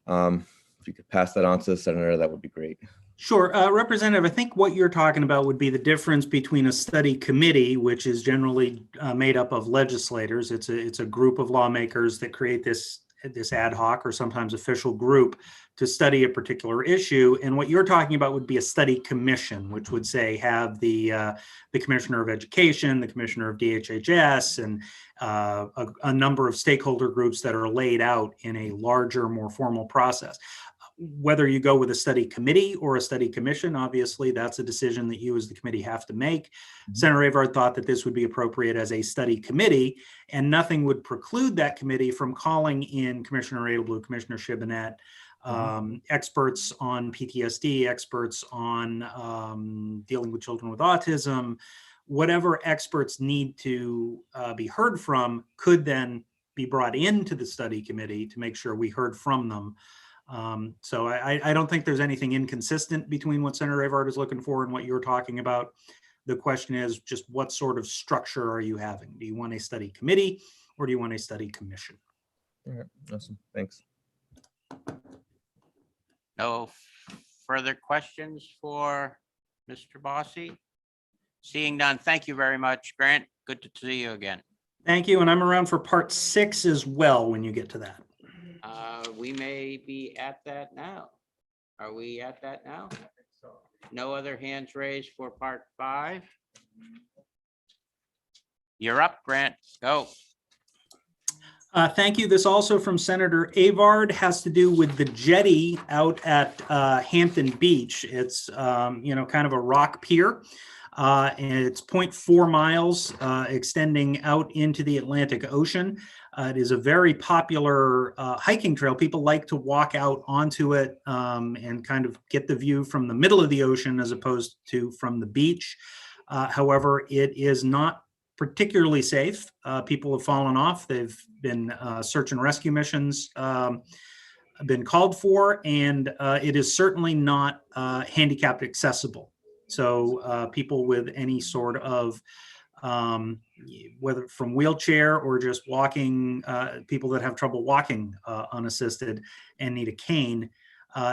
[SPEAKER 3] if you could pass that on to the senator, that would be great.
[SPEAKER 15] Sure. Representative, I think what you're talking about would be the difference between a study committee, which is generally made up of legislators. It's a group of lawmakers that create this ad hoc or sometimes official group to study a particular issue. And what you're talking about would be a study commission, which would say have the Commissioner of Education, the Commissioner of DHHS, and a number of stakeholder groups that are laid out in a larger, more formal process. Whether you go with a study committee or a study commission, obviously that's a decision that you as the committee have to make. Senator Avard thought that this would be appropriate as a study committee, and nothing would preclude that committee from calling in Commissioner Adelblue, Commissioner Shibinette, experts on PTSD, experts on dealing with children with autism. Whatever experts need to be heard from could then be brought into the study committee to make sure we heard from them. So I don't think there's anything inconsistent between what Senator Avard is looking for and what you're talking about. The question is just what sort of structure are you having? Do you want a study committee or do you want a study commission?
[SPEAKER 3] All right, awesome, thanks.
[SPEAKER 1] No further questions for Mr. Bossy? Seeing none, thank you very much, Grant. Good to see you again.
[SPEAKER 15] Thank you, and I'm around for part 6 as well when you get to that.
[SPEAKER 1] We may be at that now. Are we at that now? No other hands raised for part 5? You're up, Grant. Go.
[SPEAKER 15] Thank you. This also from Senator Avard has to do with the jetty out at Hampton Beach. It's, kind of a rock pier. And it's 0.4 miles extending out into the Atlantic Ocean. It is a very popular hiking trail. People like to walk out onto it and kind of get the view from the middle of the ocean as opposed to from the beach. However, it is not particularly safe. People have fallen off. They've been search and rescue missions been called for, and it is certainly not handicapped accessible. So people with any sort of, whether from wheelchair or just walking, people that have trouble walking unassisted and need a cane,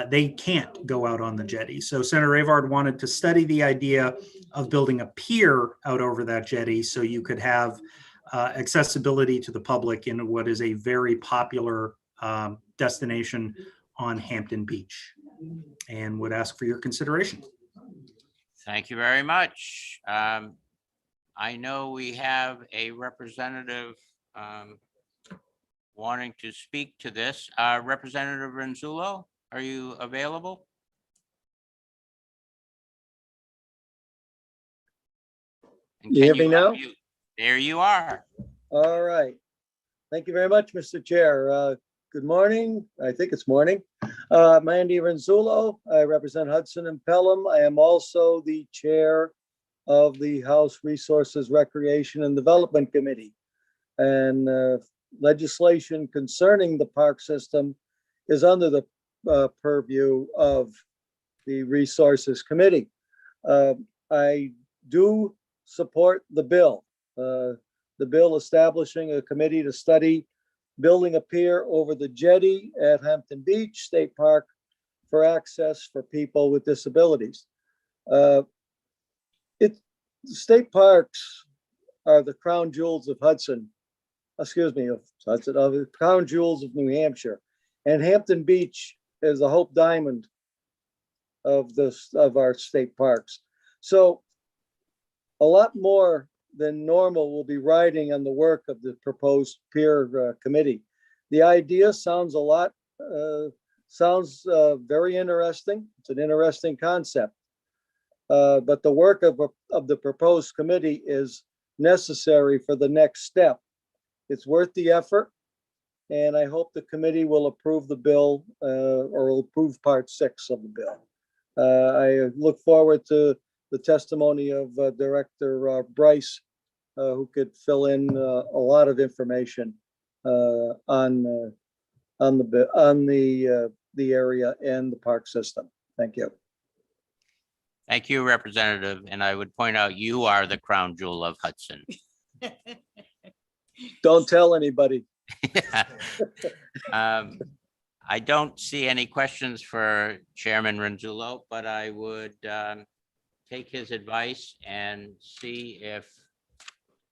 [SPEAKER 15] they can't go out on the jetty. So Senator Avard wanted to study the idea of building a pier out over that jetty so you could have accessibility to the public in what is a very popular destination on Hampton Beach, and would ask for your consideration.
[SPEAKER 1] Thank you very much. I know we have a representative wanting to speak to this. Representative Renzullo, are you available? And
[SPEAKER 4] You hear
[SPEAKER 1] can
[SPEAKER 4] me now?
[SPEAKER 1] unmute? There you are.
[SPEAKER 4] All right. Thank you very much, Mr. Chair. Good morning. I think it's morning. I'm Andy Renzullo. I represent Hudson and Pelham. I am also the chair of the House Resources, Recreation and Development Committee. And legislation concerning the park system is under the purview of the Resources Committee. I do support the bill. The bill establishing a committee to study building a pier over the jetty at Hampton Beach State Park for access for people with disabilities. State parks are the crown jewels of Hudson, of the crown jewels of New Hampshire. And Hampton Beach is the Hope Diamond of our state parks. So a lot more than normal will be riding on the work of the proposed peer committee. The idea sounds very interesting. It's an interesting concept. But the work of the proposed committee is necessary for the next step. It's worth the effort, and I hope the committee will approve the bill or will approve part 6 of the bill. I look forward to the testimony of Director Bryce, who could fill in a lot of information on the area and the park system. Thank you.
[SPEAKER 1] Thank you, Representative. And I would point out you are the crown jewel of Hudson.
[SPEAKER 4] Don't tell anybody.
[SPEAKER 1] I don't see any questions for Chairman Renzullo, but I would take his advice and see if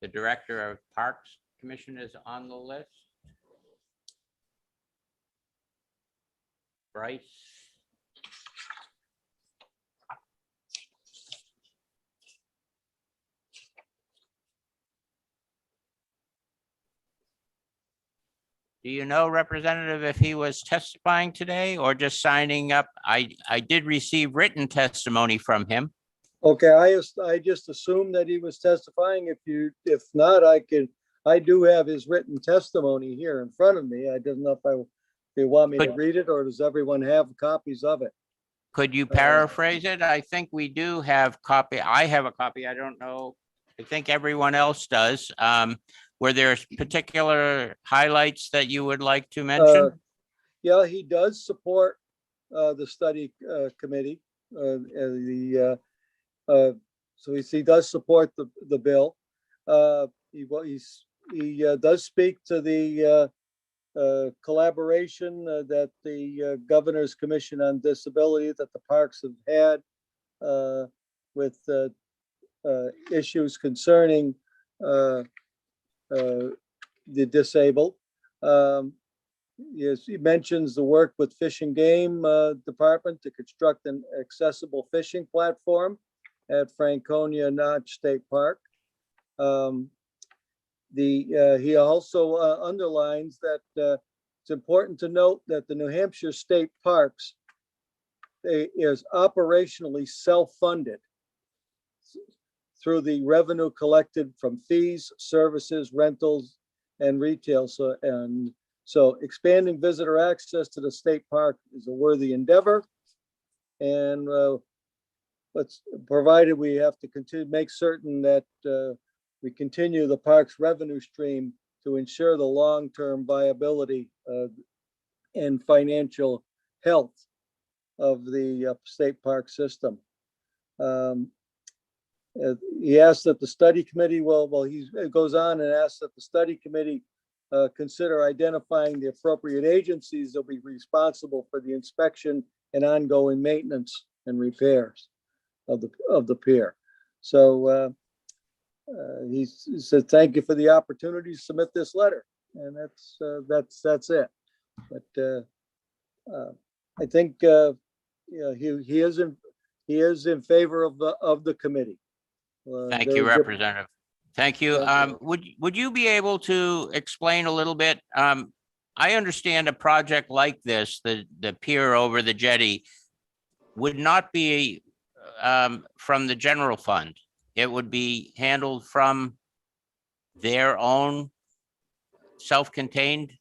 [SPEAKER 1] the Director of Parks Commission is on the list. Bryce? Do you know, Representative, if he was testifying today or just signing up? I did receive written testimony from him.
[SPEAKER 4] Okay, I just assumed that he was testifying. If not, I do have his written testimony here in front of me. I don't know if you want me to read it, or does everyone have copies of it?
[SPEAKER 1] Could you paraphrase it? I think we do have copy. I have a copy. I don't know. I think everyone else does. Were there particular highlights that you would like to mention?
[SPEAKER 4] Yeah, he does support the study committee. So he does support the bill. He does speak to the collaboration that the Governor's Commission on Disability that the parks have had with issues concerning the disabled. Yes, he mentions the work with Fish and Game Department to construct an accessible fishing platform at Franconia Notch State Park. He also underlines that it's important to note that the New Hampshire State Parks is operationally self-funded through the revenue collected from fees, services, rentals, and retail. So expanding visitor access to the state park is a worthy endeavor. And provided we have to continue, make certain that we continue the park's revenue stream to ensure the long-term viability and financial health of the state park system. He asks that the study committee, he goes on and asks that the study committee consider identifying the appropriate agencies that will be responsible for the inspection and ongoing maintenance and repairs of the pier. So he said, "Thank you for the opportunity to submit this letter," and that's it. But I think he is in favor of the committee.
[SPEAKER 1] Thank you, Representative. Thank you. Would you be able to explain a little bit? I understand a project like this, the pier over the jetty, would not be from the general fund. It would be handled from their own self-contained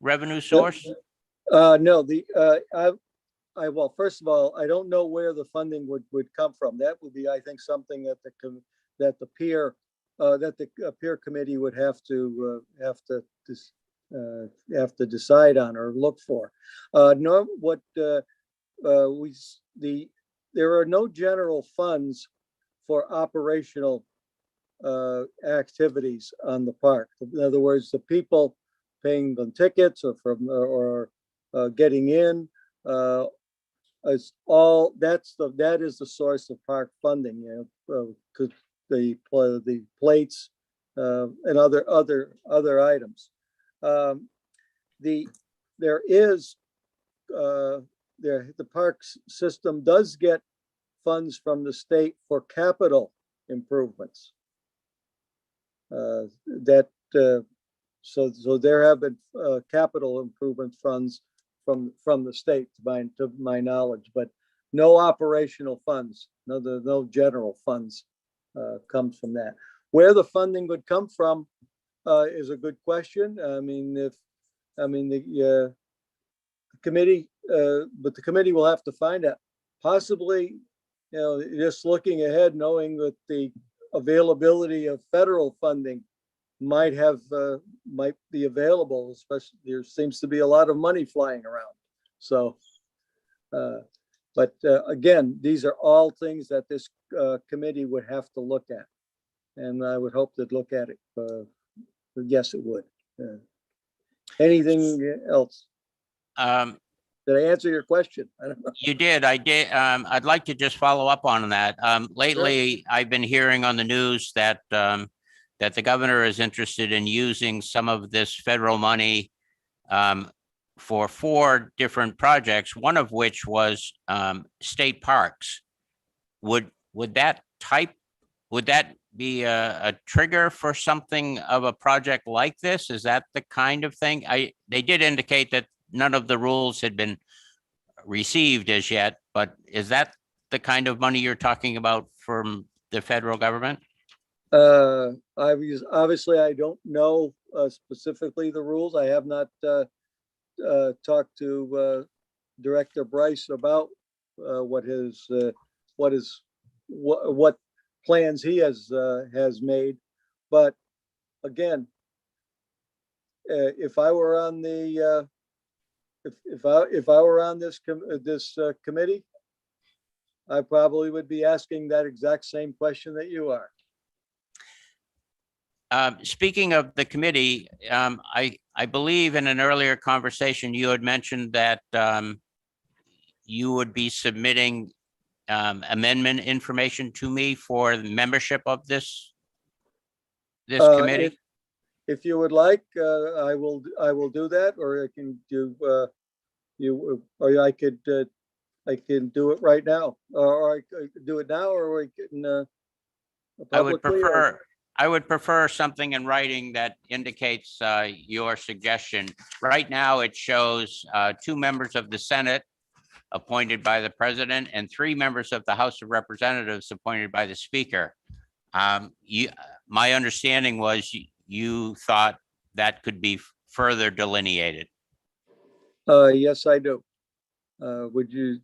[SPEAKER 1] revenue source?
[SPEAKER 4] No, well, first of all, I don't know where the funding would come from. That would be, I think, something that the peer committee would have to decide on or look for. There are no general funds for operational activities on the park. In other words, the people paying the tickets or getting in, is all that is the source of park funding. Because the plates and other items. The parks system does get funds from the state for capital improvements. So there have been capital improvement funds from the state to my knowledge, but no operational funds, no general funds comes from that. Where the funding would come from is a good question. I mean, the committee, but the committee will have to find out. Possibly, just looking ahead, knowing that the availability of federal funding might be available, especially there seems to be a lot of money flying around. So, but again, these are all things that this committee would have to look at, and I would hope they'd look at it. Yes, it would. Anything else? Did I answer your question? I don't know.
[SPEAKER 1] You did. I did. I'd like to just follow up on that. Lately, I've been hearing on the news that that the governor is interested in using some of this federal money for 4 different projects, one of which was state parks. Would that be a trigger for something of a project like this? Is that the kind of thing? They did indicate that none of the rules had been received as yet, but is that the kind of money you're talking about from the federal government?
[SPEAKER 4] Obviously, I don't know specifically the rules. I have not talked to Director Bryce about what plans he has made. But again, if I were on the if I were on this committee, I probably would be asking that exact same question that you are.
[SPEAKER 1] Speaking of the committee, I believe in an earlier conversation, you had mentioned that you would be submitting amendment information to me for the membership of this committee.
[SPEAKER 4] If you would like, I will do that, or I can do or I can do it right now, or I could do it now, or I can
[SPEAKER 1] I would prefer something in writing that indicates your suggestion. Right now, it shows 2 members of the Senate appointed by the president and 3 members of the House of Representatives appointed by the Speaker. My understanding was you thought that could be further delineated.
[SPEAKER 4] Yes, I do. Would you?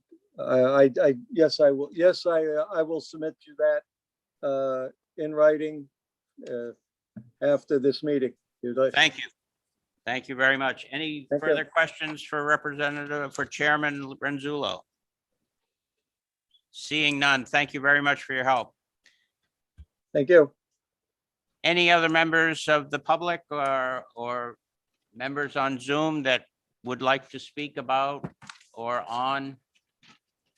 [SPEAKER 4] Yes, I will. Yes, I will submit you that in writing after this meeting.
[SPEAKER 1] Thank you. Thank you very much. Any further questions for Chairman Renzullo? Seeing none, thank you very much for your help.
[SPEAKER 4] Thank you.
[SPEAKER 1] Any other members of the public or members on Zoom that would like to speak about or on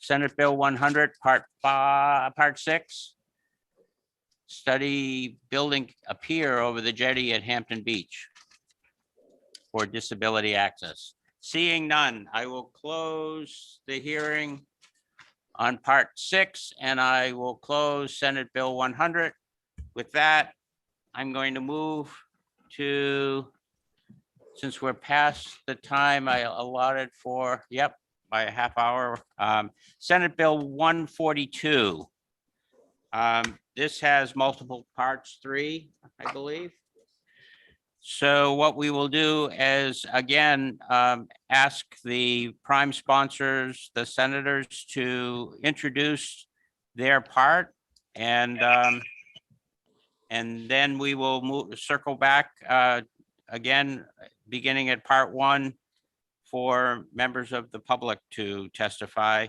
[SPEAKER 1] Senate Bill 100, Part 6? Study building a pier over the jetty at Hampton Beach for disability access. Seeing none, I will close the hearing on Part 6, and I will close Senate Bill 100. With that, I'm going to move to, since we're past the time I allotted for, by a half hour, Senate Bill 142. This has multiple parts, 3, I believe. So what we will do is, again, ask the prime sponsors, the senators, to introduce their part, and then we will circle back again, beginning at Part 1 for members of the public to testify.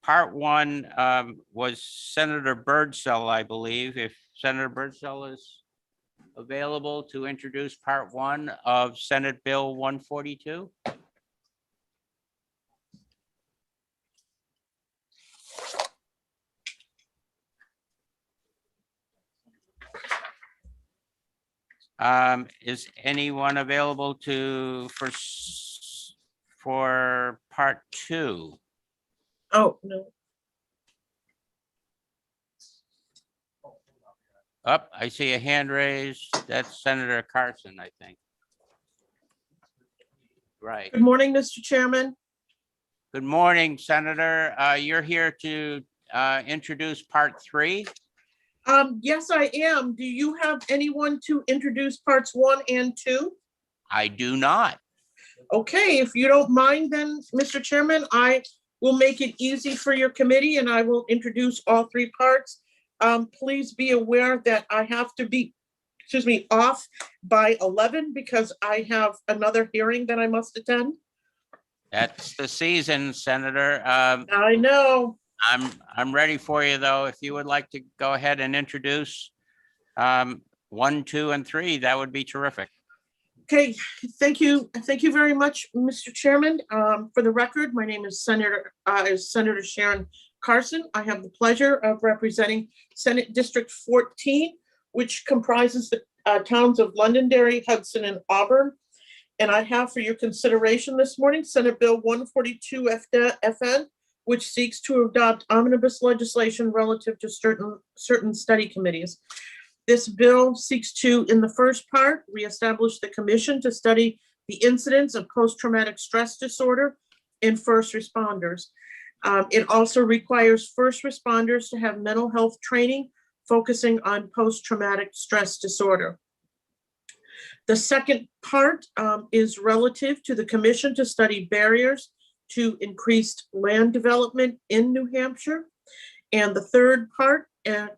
[SPEAKER 1] Part 1 was Senator Birdsell, I believe. If Senator Birdsell is available to introduce Part 1 of Senate Bill 142. Is anyone available for Part 2?
[SPEAKER 7] Oh, no.
[SPEAKER 1] Up, I see a hand raised. That's Senator Carson, I think. Right.
[SPEAKER 7] Good morning, Mr. Chairman.
[SPEAKER 1] Good morning, Senator. You're here to introduce Part 3?
[SPEAKER 7] Yes, I am. Do you have anyone to introduce parts 1 and 2?
[SPEAKER 1] I do not.
[SPEAKER 7] Okay, if you don't mind then, Mr. Chairman, I will make it easy for your committee and I will introduce all 3 parts. Please be aware that I have to be, off by 11 because I have another hearing that I must attend.
[SPEAKER 1] That's the season, Senator.
[SPEAKER 7] I know.
[SPEAKER 1] I'm ready for you, though. If you would like to go ahead and introduce 1, 2, and 3, that would be terrific.
[SPEAKER 7] Okay, thank you. Thank you very much, Mr. Chairman. For the record, my name is Senator Sharon Carson. I have the pleasure of representing Senate District 14, which comprises the towns of Londonderry, Hudson, and Auburn. And I have for your consideration this morning, Senate Bill 142 FN, which seeks to adopt omnibus legislation relative to certain study committees. This bill seeks to, in the first part, reestablish the commission to study the incidence of post-traumatic stress disorder in first responders. It also requires first responders to have mental health training focusing on post-traumatic stress disorder. The second part is relative to the commission to study barriers to increased land development in New Hampshire. And the third part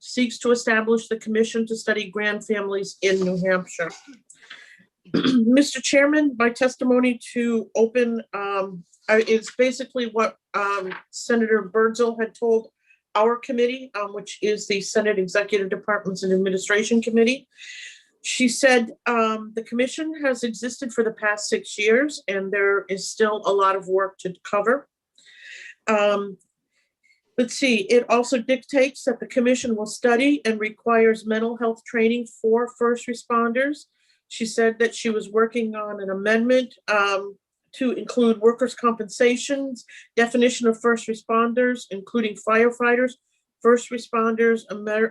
[SPEAKER 7] seeks to establish the commission to study grand families in New Hampshire. Mr. Chairman, my testimony to open is basically what Senator Birdsall had told our committee, which is the Senate Executive Departments and Administration Committee. She said the commission has existed for the past 6 years and there is still a lot of work to cover. Let's see, it also dictates that the commission will study and requires mental health training for first responders. She said that she was working on an amendment to include workers' compensations, definition of first responders, including firefighters, first responders,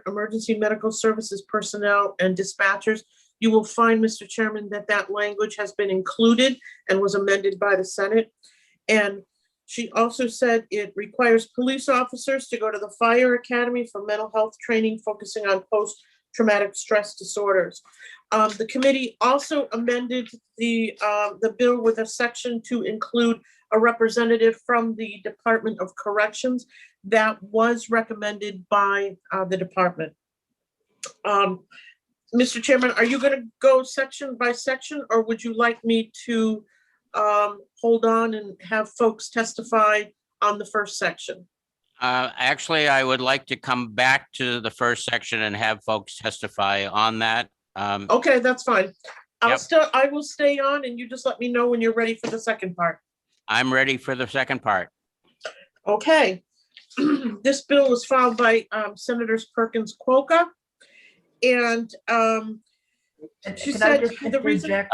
[SPEAKER 7] emergency medical services personnel, and dispatchers. You will find, Mr. Chairman, that that language has been included and was amended by the Senate. And she also said it requires police officers to go to the Fire Academy for mental health training, focusing on post-traumatic stress disorders. The committee also amended the bill with a section to include a representative from the Department of Corrections. That was recommended by the department. Mr. Chairman, are you going to go section by section, or would you like me to hold on and have folks testify on the first section?
[SPEAKER 1] Actually, I would like to come back to the first section and have folks testify on that.
[SPEAKER 7] Okay, that's fine.
[SPEAKER 1] Yep.
[SPEAKER 7] I will stay on, and you just let me know when you're ready for the second part.
[SPEAKER 1] I'm ready for the second part.
[SPEAKER 7] Okay. This bill was filed by Senators Perkins Quokka. And she
[SPEAKER 6] Can I
[SPEAKER 7] said
[SPEAKER 6] just
[SPEAKER 7] the reason.
[SPEAKER 6] interject?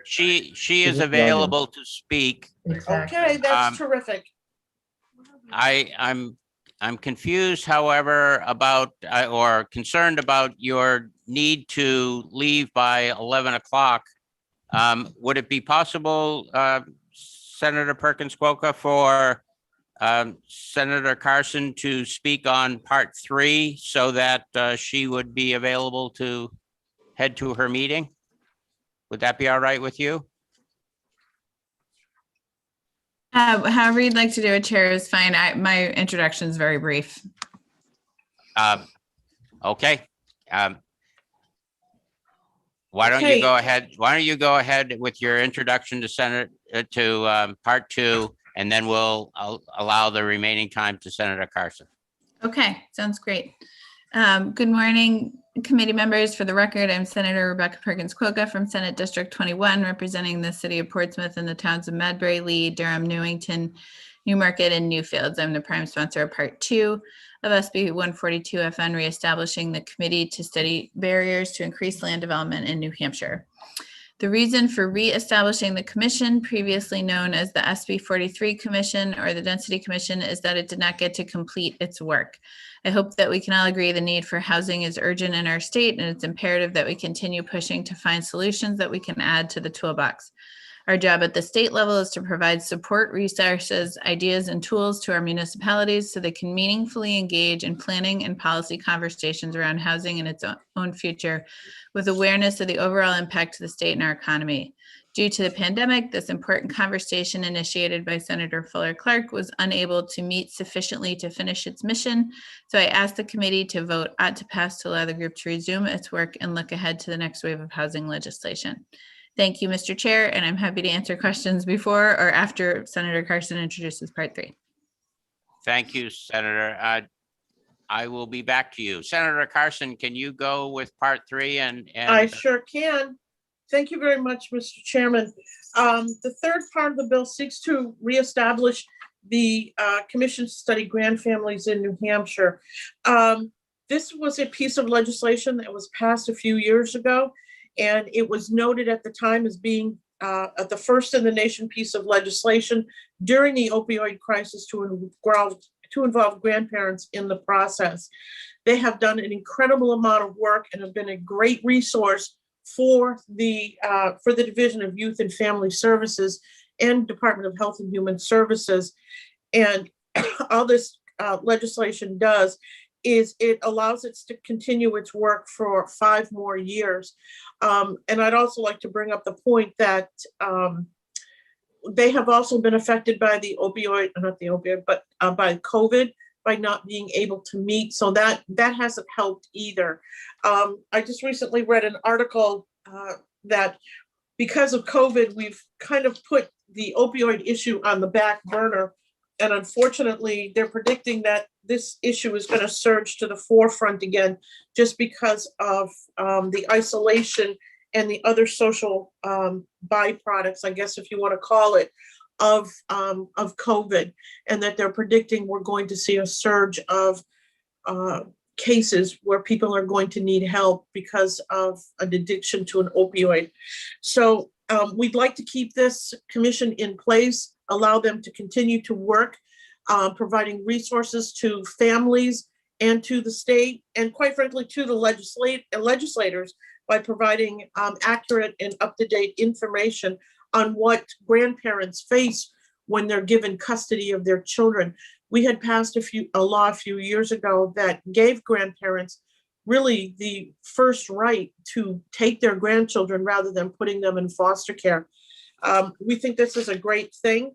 [SPEAKER 1] She is available to speak.
[SPEAKER 6] Exactly.
[SPEAKER 7] Okay, that's terrific.
[SPEAKER 1] I'm confused, however, about or concerned about your need to leave by 11 o'clock. Would it be possible, Senator Perkins Quokka, for Senator Carson to speak on part 3 so that she would be available to head to her meeting? Would that be all right with you?
[SPEAKER 10] However you'd like to do it, Chair, is fine. My introduction is very brief.
[SPEAKER 1] Okay. Why don't you go ahead? Why don't you go ahead with your introduction to Senate to part 2, and then we'll allow the remaining time to Senator Carson.
[SPEAKER 10] Okay, sounds great. Good morning, committee members. For the record, I'm Senator Rebecca Perkins Quokka from Senate District 21, representing the city of Portsmouth and the towns of Madbury, Lee, Durham, Newington, Newmarket, and Newfields. I'm the prime sponsor of Part 2 of SB 142 FN, reestablishing the committee to study barriers to increased land development in New Hampshire. The reason for reestablishing the commission, previously known as the SB 43 Commission or the Density Commission, is that it did not get to complete its work. I hope that we can all agree the need for housing is urgent in our state, and it's imperative that we continue pushing to find solutions that we can add to the toolbox. Our job at the state level is to provide support, resources, ideas, and tools to our municipalities so they can meaningfully engage in planning and policy conversations around housing and its own future, with awareness of the overall impact to the state and our economy. Due to the pandemic, this important conversation initiated by Senator Fuller Clark was unable to meet sufficiently to finish its mission. So I asked the committee to vote ought to pass to allow the group to resume its work and look ahead to the next wave of housing legislation. Thank you, Mr. Chair, and I'm happy to answer questions before or after Senator Carson introduces part 3.
[SPEAKER 1] Thank you, Senator. I will be back to you. Senator Carson, can you go with part 3? And
[SPEAKER 7] I sure can. Thank you very much, Mr. Chairman. The third part of the bill seeks to reestablish the commission to study grand families in New Hampshire. This was a piece of legislation that was passed a few years ago, and it was noted at the time as being the first in the nation piece of legislation during the opioid crisis to involve grandparents in the process. They have done an incredible amount of work and have been a great resource for the Division of Youth and Family Services and Department of Health and Human Services. And all this legislation does is it allows it to continue its work for 5 more years. And I'd also like to bring up the point that they have also been affected by the opioid, not the opioid, but by COVID, by not being able to meet. So that hasn't helped either. I just recently read an article that because of COVID, we've kind of put the opioid issue on the back burner. And unfortunately, they're predicting that this issue is going to surge to the forefront again, just because of the isolation and the other social byproducts, I guess, if you want to call it, of COVID, and that they're predicting we're going to see a surge of cases where people are going to need help because of an addiction to an opioid. So we'd like to keep this commission in place, allow them to continue to work, providing resources to families and to the state, and quite frankly, to the legislators by providing accurate and up-to-date information on what grandparents face when they're given custody of their children. We had passed a law a few years ago that gave grandparents really the first right to take their grandchildren rather than putting them in foster care. We think this is a great thing,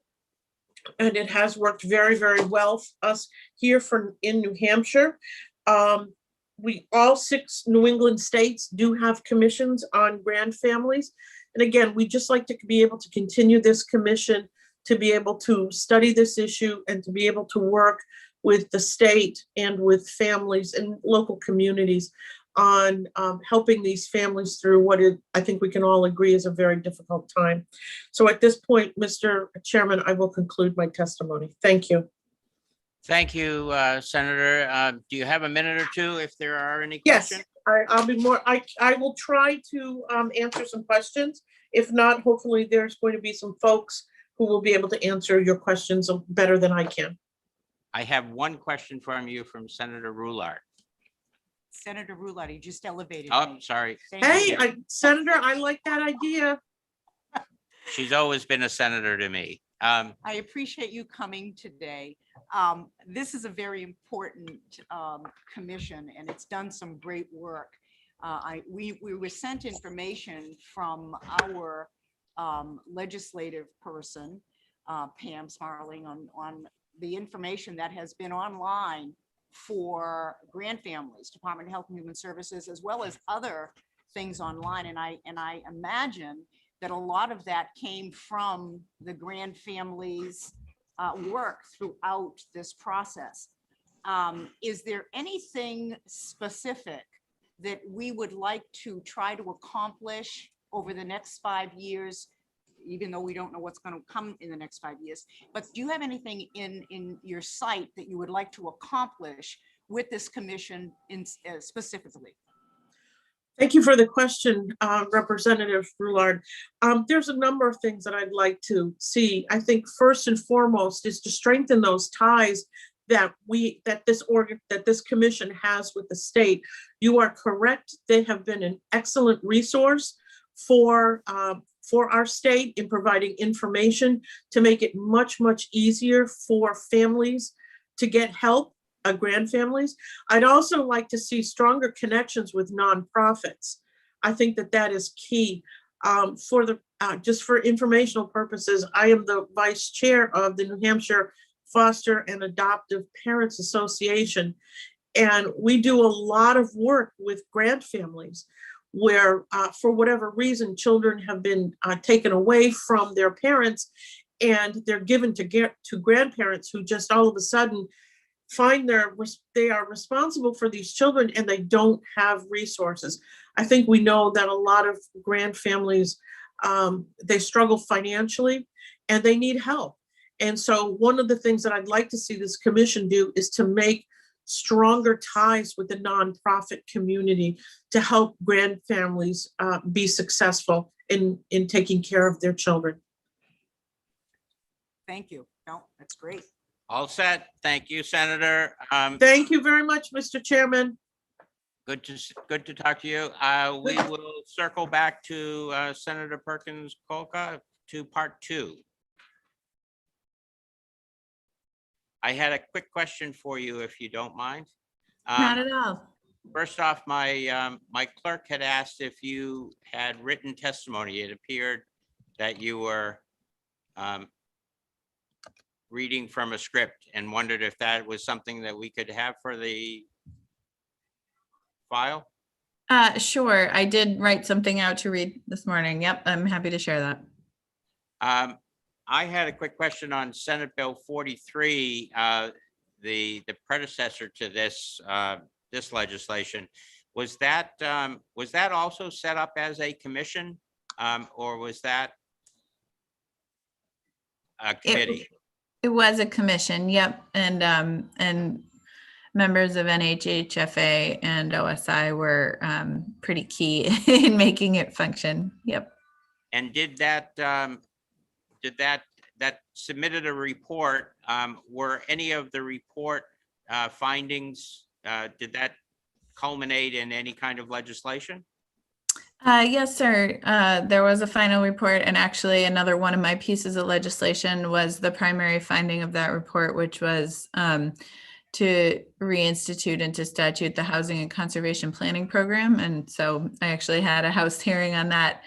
[SPEAKER 7] and it has worked very, very well for us here in New Hampshire. All 6 New England states do have commissions on grand families. And again, we just like to be able to continue this commission, to be able to study this issue and to be able to work with the state and with families and local communities on helping these families through what I think we can all agree is a very difficult time. So at this point, Mr. Chairman, I will conclude my testimony. Thank you.
[SPEAKER 1] Thank you, Senator. Do you have a minute or two if there are any
[SPEAKER 7] Yes,
[SPEAKER 1] questions?
[SPEAKER 7] I'll be more, I will try to answer some questions. If not, hopefully there's going to be some folks who will be able to answer your questions better than I can.
[SPEAKER 1] I have one question from you from Senator Roulard.
[SPEAKER 8] Senator Roulard, he just elevated
[SPEAKER 1] Oh,
[SPEAKER 8] me.
[SPEAKER 1] sorry.
[SPEAKER 8] Thank
[SPEAKER 7] Hey,
[SPEAKER 8] you.
[SPEAKER 7] Senator, I like that idea.
[SPEAKER 1] She's always been a senator to me.
[SPEAKER 8] I appreciate you coming today. This is a very important commission, and it's done some great work. We were sent information from our legislative person, Pam Smarling, on the information that has been online for grand families, Department of Health and Human Services, as well as other things online. And I imagine that a lot of that came from the grand families work throughout this process. Is there anything specific that we would like to try to accomplish over the next 5 years, even though we don't know what's going to come in the next 5 years? But do you have anything in your sight that you would like to accomplish with this commission specifically?
[SPEAKER 7] Thank you for the question, Representative Roulard. There's a number of things that I'd like to see. I think first and foremost is to strengthen those ties that this commission has with the state. You are correct. They have been an excellent resource for our state in providing information to make it much, much easier for families to get help. Grand families. I'd also like to see stronger connections with nonprofits. I think that is key. Just for informational purposes, I am the vice chair of the New Hampshire Foster and Adoptive Parents Association, and we do a lot of work with grand families where, for whatever reason, children have been taken away from their parents, and they're given to grandparents who just all of a sudden find they are responsible for these children and they don't have resources. I think we know that a lot of grand families, they struggle financially and they need help. And so one of the things that I'd like to see this commission do is to make stronger ties with the nonprofit community to help grand families be successful in taking care of their children.
[SPEAKER 8] Thank you. No, that's great.
[SPEAKER 1] All set. Thank you, Senator.
[SPEAKER 7] Thank you very much, Mr. Chairman.
[SPEAKER 1] Good to talk to you. We will circle back to Senator Perkins Coca to part 2. I had a quick question for you, if you don't mind.
[SPEAKER 10] Not at all.
[SPEAKER 1] First off, my clerk had asked if you had written testimony. It appeared that you were reading from a script and wondered if that was something that we could have for the file.
[SPEAKER 10] Sure. I did write something out to read this morning. Yep, I'm happy to share that.
[SPEAKER 1] I had a quick question on Senate Bill 43, the predecessor to this this legislation. Was that also set up as a commission, or was that a committee?
[SPEAKER 10] It was a commission. Yep, and members of NHHFA and OSI were pretty key in making it function. Yep.
[SPEAKER 1] And did that submitted a report? Were any of the report findings, did that culminate in any kind of legislation?
[SPEAKER 10] Yes, sir. There was a final report, and actually another one of my pieces of legislation was the primary finding of that report, which was to reinstitute into statute the Housing and Conservation Planning Program. And so I actually had a House hearing on that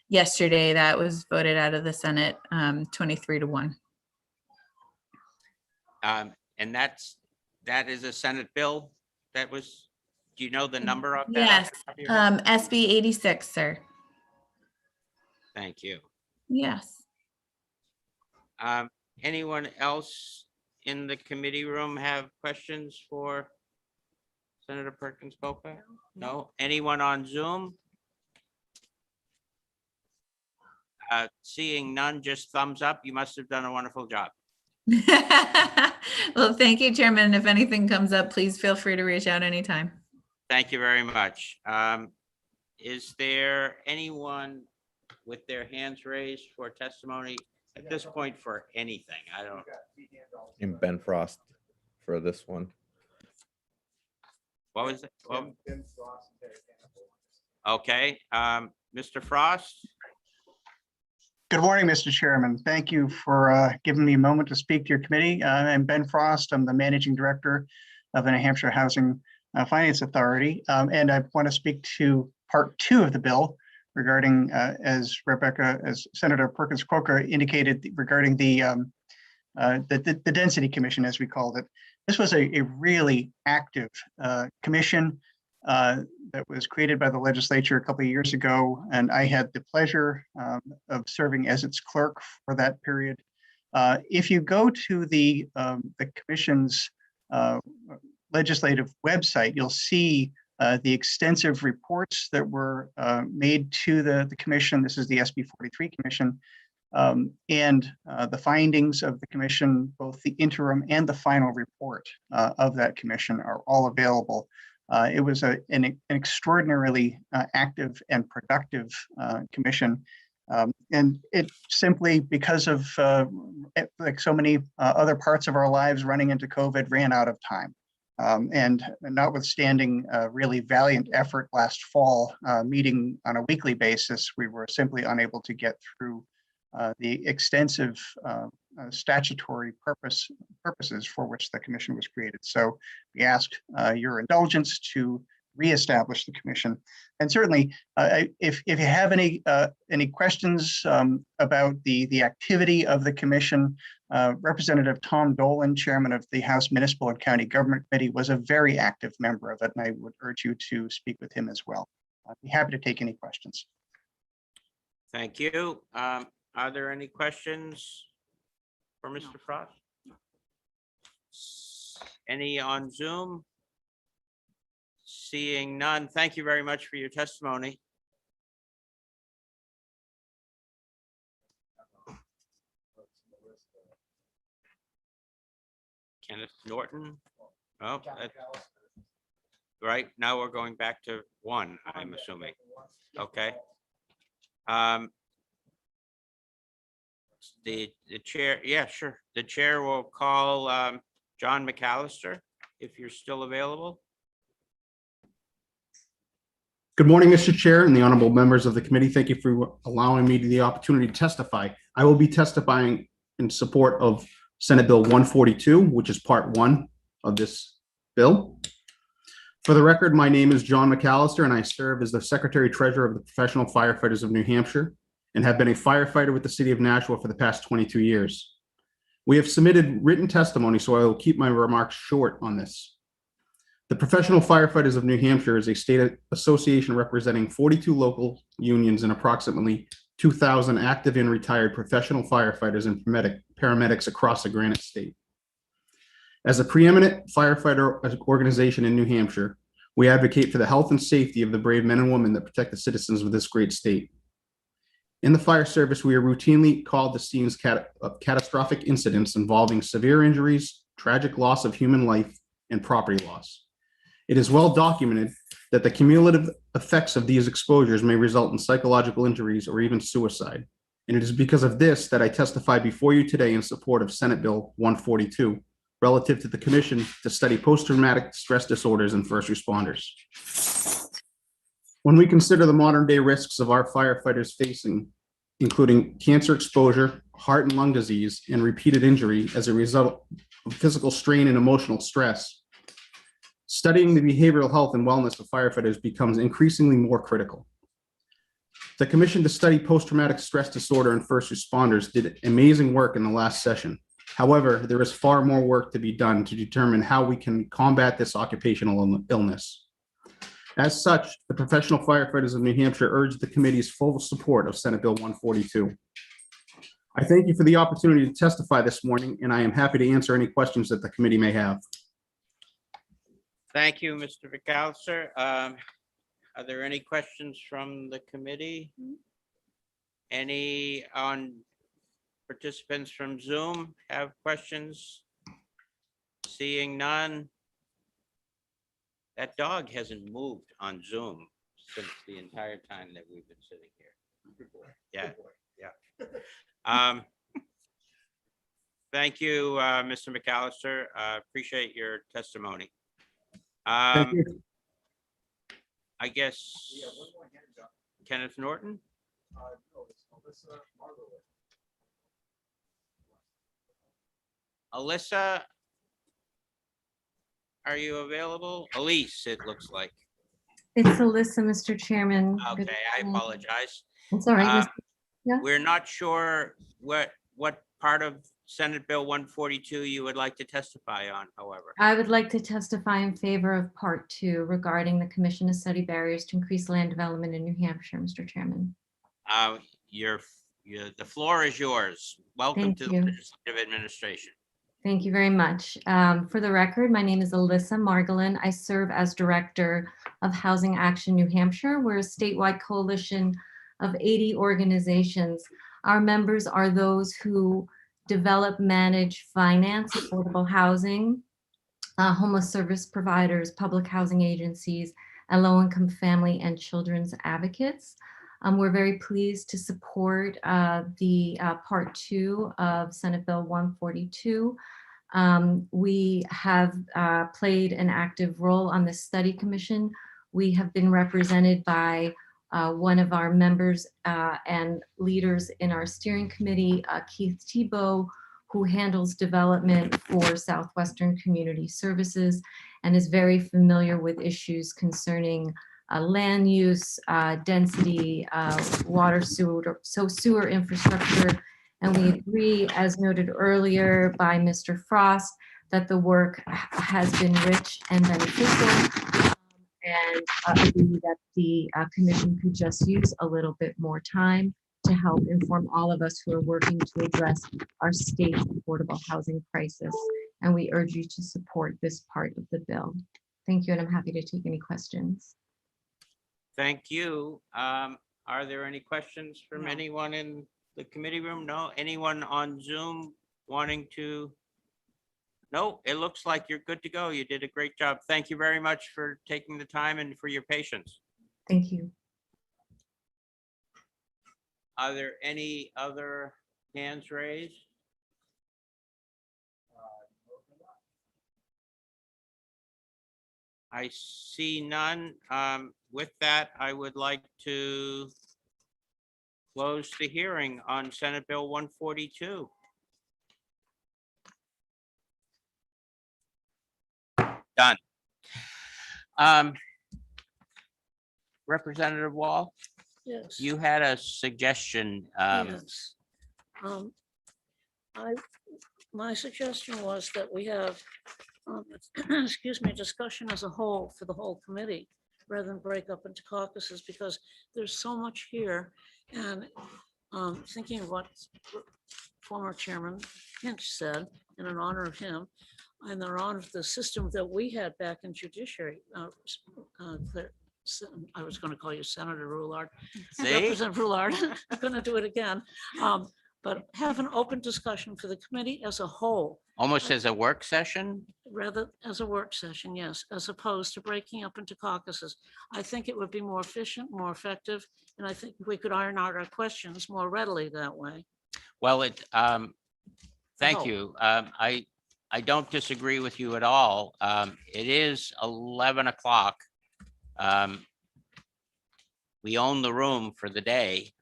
[SPEAKER 10] yesterday. That was voted out of the Senate 23-1.
[SPEAKER 1] And that is a Senate bill that was, do you know the number of that?
[SPEAKER 10] Yes, SB 86, sir.
[SPEAKER 1] Thank you.
[SPEAKER 10] Yes.
[SPEAKER 1] Anyone else in the committee room have questions for Senator Perkins Coca? No? Anyone on Zoom? Seeing none, just thumbs up. You must have done a wonderful job.
[SPEAKER 10] Well, thank you, Chairman. If anything comes up, please feel free to reach out anytime.
[SPEAKER 1] Thank you very much. Is there anyone with their hands raised for testimony at this point for anything? I don't.
[SPEAKER 3] In Ben Frost for this one.
[SPEAKER 1] What was it? Okay, Mr. Frost?
[SPEAKER 2] Good morning, Mr. Chairman. Thank you for giving me a moment to speak to your committee. I'm Ben Frost. I'm the Managing Director of the New Hampshire Housing Finance Authority. And I want to speak to part 2 of the bill regarding, as Senator Perkins Coca indicated, regarding the Density Commission, as we called it. This was a really active commission that was created by the legislature a couple of years ago, and I had the pleasure of serving as its clerk for that period. If you go to the commission's legislative website, you'll see the extensive reports that were made to the commission. This is the SB 43 Commission, and the findings of the commission, both the interim and the final report of that commission, are all available. It was an extraordinarily active and productive commission. And it simply, because of like so many other parts of our lives running into COVID, ran out of time. And notwithstanding a really valiant effort last fall, meeting on a weekly basis, we were simply unable to get through the extensive statutory purposes for which the commission was created. So we asked your indulgence to reestablish the commission. And certainly, if you have any questions about the activity of the commission, Representative Tom Dolan, chairman of the House Municipal and County Government Committee, was a very active member of it, and I would urge you to speak with him as well. I'd be happy to take any questions.
[SPEAKER 1] Thank you. Are there any questions for Mr. Frost? Any on Zoom? Seeing none, thank you very much for your testimony. Kenneth Norton. Oh, right, now we're going back to 1, I'm assuming. Okay. The chair, yeah, sure. The chair will call John McAllister, if you're still available.
[SPEAKER 14] Good morning, Mr. Chair and the honorable members of the committee. Thank you for allowing me the opportunity to testify. I will be testifying in support of Senate Bill 142, which is part 1 of this bill. For the record, my name is John McAllister, and I serve as the Secretary Treasurer of the Professional Firefighters of New Hampshire and have been a firefighter with the City of Nashua for the past 22 years. We have submitted written testimony, so I will keep my remarks short on this. The Professional Firefighters of New Hampshire is a state association representing 42 local unions and approximately 2,000 active and retired professional firefighters and paramedics across the Granite State. As a preeminent firefighter organization in New Hampshire, we advocate for the health and safety of the brave men and women that protect the citizens of this great state. In the fire service, we are routinely called to scenes of catastrophic incidents involving severe injuries, tragic loss of human life, and property loss. It is well documented that the cumulative effects of these exposures may result in psychological injuries or even suicide. And it is because of this that I testify before you today in support of Senate Bill 142, relative to the Commission to study post-traumatic stress disorders in first responders. When we consider the modern day risks of our firefighters facing, including cancer exposure, heart and lung disease, and repeated injury as a result of physical strain and emotional stress, studying the behavioral health and wellness of firefighters becomes increasingly more critical. The Commission to Study Post-Traumatic Stress Disorder in First Responders did amazing work in the last session. However, there is far more work to be done to determine how we can combat this occupational illness. As such, the Professional Firefighters of New Hampshire urge the committee's full support of Senate Bill 142. I thank you for the opportunity to testify this morning, and I am happy to answer any questions that the committee may have.
[SPEAKER 1] Thank you, Mr. McAllister. Are there any questions from the committee? Any participants from Zoom have questions? Seeing none. That dog hasn't moved on Zoom since the entire time that we've been sitting here. Yeah, yeah. Thank you, Mr. McAllister. Appreciate your testimony.
[SPEAKER 14] Thank you.
[SPEAKER 1] I guess Kenneth Norton? Alyssa, are you available? Elise, it looks like.
[SPEAKER 12] It's Alyssa, Mr. Chairman. Good
[SPEAKER 1] Okay, I
[SPEAKER 12] morning.
[SPEAKER 1] apologize.
[SPEAKER 12] It's all right. Yeah.
[SPEAKER 1] We're not sure what part of Senate Bill 142 you would like to testify on, however.
[SPEAKER 12] I would like to testify in favor of Part 2 regarding the Commission to Study Barriers to Increase Land Development in New Hampshire, Mr. Chairman.
[SPEAKER 1] The floor is yours. Welcome
[SPEAKER 12] Thank
[SPEAKER 1] to the
[SPEAKER 12] you.
[SPEAKER 1] Legislative Administration.
[SPEAKER 12] Thank you very much. For the record, my name is Alyssa Margolin. I serve as Director of Housing Action New Hampshire. We're a statewide coalition of 80 organizations. Our members are those who develop, manage, finance affordable housing, homeless service providers, public housing agencies, and low-income family and children's advocates. We're very pleased to support the Part 2 of Senate Bill 142. We have played an active role on the study commission. We have been represented by one of our members and leaders in our steering committee, Keith Tebow, who handles development for Southwestern Community Services and is very familiar with issues concerning land use, density, water, sewer infrastructure. And we agree, as noted earlier by Mr. Frost, that the work has been rich and beneficial. And agree that the commission could just use a little bit more time to help inform all of us who are working to address our state's affordable housing crisis. And we urge you to support this part of the bill. Thank you, and I'm happy to take any questions.
[SPEAKER 1] Thank you. Are there any questions from anyone in the committee room? No? Anyone on Zoom wanting to? No, it looks like you're good to go. You did a great job. Thank you very much for taking the time and for your patience.
[SPEAKER 12] Thank you.
[SPEAKER 1] Are there any other hands raised? I see none. With that, I would like to close the hearing on Senate Bill 142. Done. Representative Wall,
[SPEAKER 17] Yes.
[SPEAKER 1] you had a suggestion.
[SPEAKER 17] Yes. My suggestion was that we have, excuse me, discussion as a whole for the whole committee, rather than break up into caucuses, because there's so much here. And thinking of what former Chairman Hinch said, in an honor of him, and in honor of the system that we had back in judiciary. I was going to call you Senator Roulard.
[SPEAKER 1] See?
[SPEAKER 17] Representative Roulard. I'm going to do it again. But have an open discussion for the committee as a whole,
[SPEAKER 1] Almost as a work session?
[SPEAKER 17] rather as a work session, yes, as opposed to breaking up into caucuses. I think it would be more efficient, more effective, and I think we could iron out our questions more readily that way.
[SPEAKER 1] Well, thank
[SPEAKER 17] Oh.
[SPEAKER 1] you. I don't disagree with you at all. It is 11 o'clock. We own the room for the day.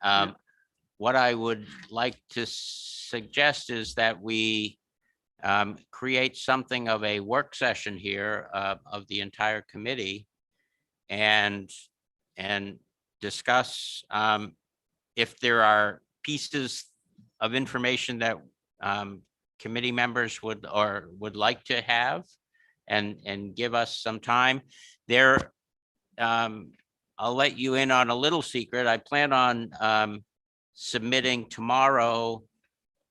[SPEAKER 1] What I would like to suggest is that we create something of a work session here of the entire committee and discuss if there are pieces of information that committee members would like to have and give us some time there. I'll let you in on a little secret. I plan on submitting tomorrow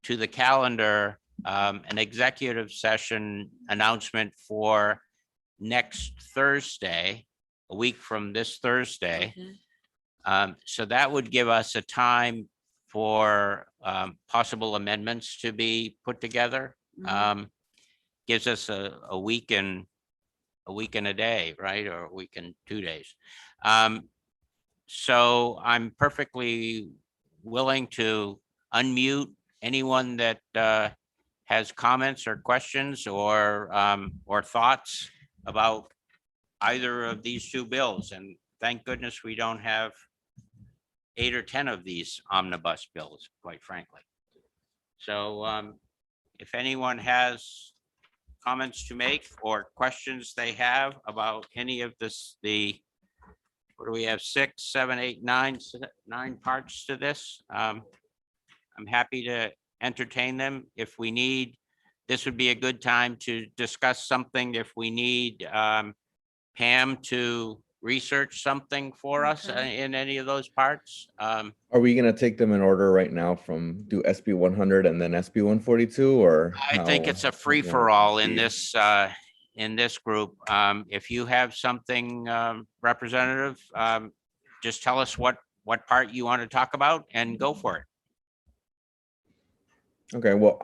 [SPEAKER 1] to the calendar an executive session announcement for next Thursday, a week from this Thursday. So that would give us a time for possible amendments to be put together. Gives us a week and a day, right? Or a week and 2 days. So I'm perfectly willing to unmute anyone that has comments or questions or thoughts about either of these two bills. And thank goodness we don't have 8 or 10 of these omnibus bills, quite frankly. So if anyone has comments to make or questions they have about any of this, what do we have, 6, 7, 8, 9 parts to this? I'm happy to entertain them. If we need, this would be a good time to discuss something. If we need Pam to research something for us in any of those parts.
[SPEAKER 3] Are we gonna take them in order right now from do SB 100 and then SB 142 or?
[SPEAKER 1] I think it's a free for all in this group. If you have something, Representative, just tell us what part you want to talk about and go for it.
[SPEAKER 3] Okay, well,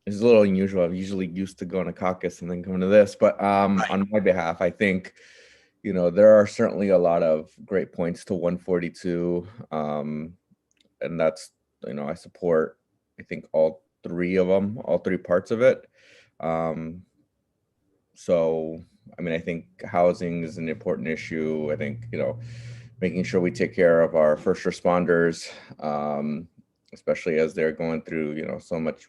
[SPEAKER 3] it's a little unusual. I'm usually used to going to caucus and then coming to this, but on my behalf, I think, there are certainly a lot of great points to 142. And that's, I support, I think all 3 of them, all 3 parts of it. So, I think housing is an important issue. I think, making sure we take care of our first responders, especially as they're going through, so much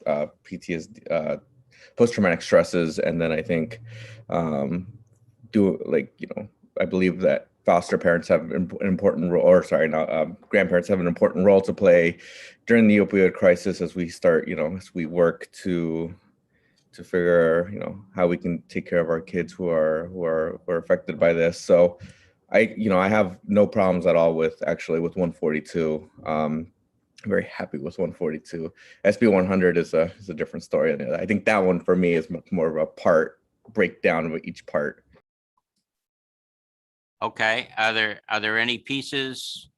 [SPEAKER 3] PTSD, post-traumatic stresses. And then I think, I believe that foster parents have an important role, or sorry, grandparents have an important role to play during the opioid crisis as we start, as we work to figure, how we can take care of our kids who are affected by this. So I have no problems at all with 142. I'm very happy with 142. SB 100 is a different story. I think that one for me is much more of a part breakdown of each part.
[SPEAKER 1] Okay, are there any pieces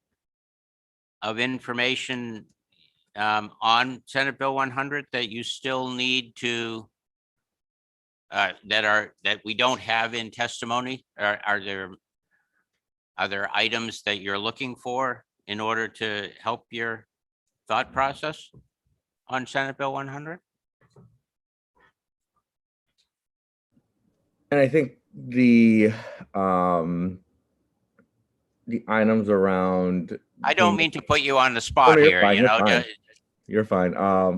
[SPEAKER 1] of information on Senate Bill 100 that you still need to that we don't have in testimony? Are there Are there items that you're looking for in order to help your thought process on Senate Bill 100?
[SPEAKER 3] And I think the items around.
[SPEAKER 1] I don't mean to put you on the
[SPEAKER 3] Oh,
[SPEAKER 1] spot
[SPEAKER 3] no, you're
[SPEAKER 1] here,
[SPEAKER 3] fine,
[SPEAKER 1] you
[SPEAKER 3] you're
[SPEAKER 1] know,
[SPEAKER 3] fine. You're fine.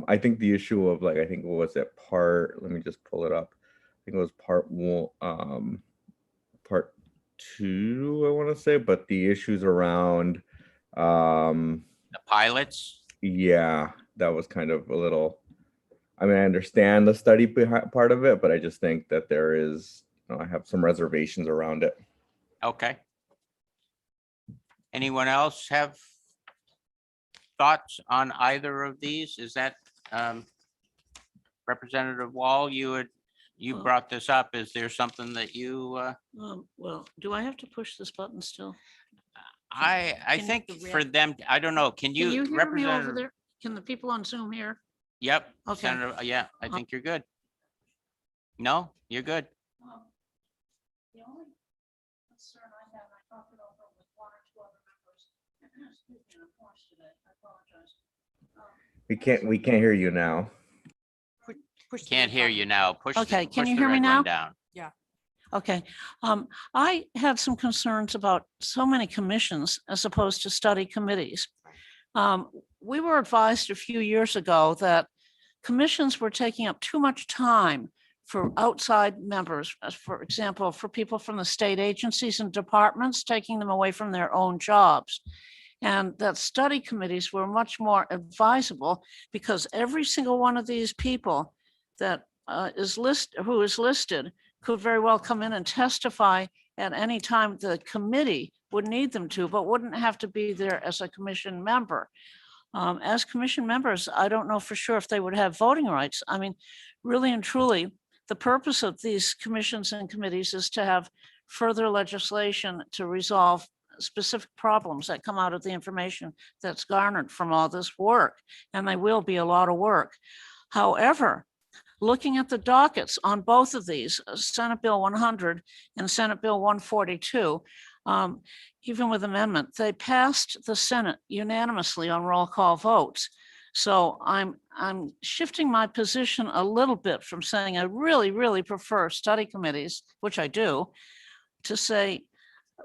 [SPEAKER 3] I think the issue of like, I think what was that part? Let me just pull it up. I think it was part one, part two, I want to say, but the issues around,
[SPEAKER 1] the pilots.
[SPEAKER 3] yeah, that was kind of a little. I mean, I understand the study part of it, but I just think that there is, I have some reservations around it.
[SPEAKER 1] Okay. Anyone else have thoughts on either of these? Is that Representative Wall, you brought this up. Is there something that you?
[SPEAKER 17] Well, do I have to push this button still?
[SPEAKER 1] I
[SPEAKER 17] Can
[SPEAKER 1] think
[SPEAKER 17] the
[SPEAKER 1] for them, I don't know. Can
[SPEAKER 17] Can you
[SPEAKER 1] you
[SPEAKER 17] hear me over
[SPEAKER 1] Representative?
[SPEAKER 17] there? Can the people on Zoom hear?
[SPEAKER 1] Yep.
[SPEAKER 17] Okay.
[SPEAKER 1] Senator, yeah, I think you're good. No, you're good.
[SPEAKER 17] The only concern I have, I talked it over with one or two other members. Excuse me, I'm hoarse today. I apologize.
[SPEAKER 3] We can't hear you now.
[SPEAKER 1] Can't hear you now. Push.
[SPEAKER 17] Okay, can
[SPEAKER 1] push
[SPEAKER 17] you
[SPEAKER 1] the
[SPEAKER 17] hear me
[SPEAKER 1] red
[SPEAKER 17] now?
[SPEAKER 1] one Down.
[SPEAKER 17] Yeah. Okay. I had some concerns about so many commissions as opposed to study committees. We were advised a few years ago that commissions were taking up too much time for outside members, as for example, for people from the state agencies and departments, taking them away from their own jobs. And that study committees were much more advisable because every single one of these people that who is listed could very well come in and testify at any time the committee would need them to, but wouldn't have to be there as a commission member. As commission members, I don't know for sure if they would have voting rights. I mean, really and truly, the purpose of these commissions and committees is to have further legislation to resolve specific problems that come out of the information that's garnered from all this work, and they will be a lot of work. However, looking at the dockets on both of these, Senate Bill 100 and Senate Bill 142, even with amendment, they passed the Senate unanimously on roll call votes. So I'm shifting my position a little bit from saying I really, really prefer study committees, which I do, to say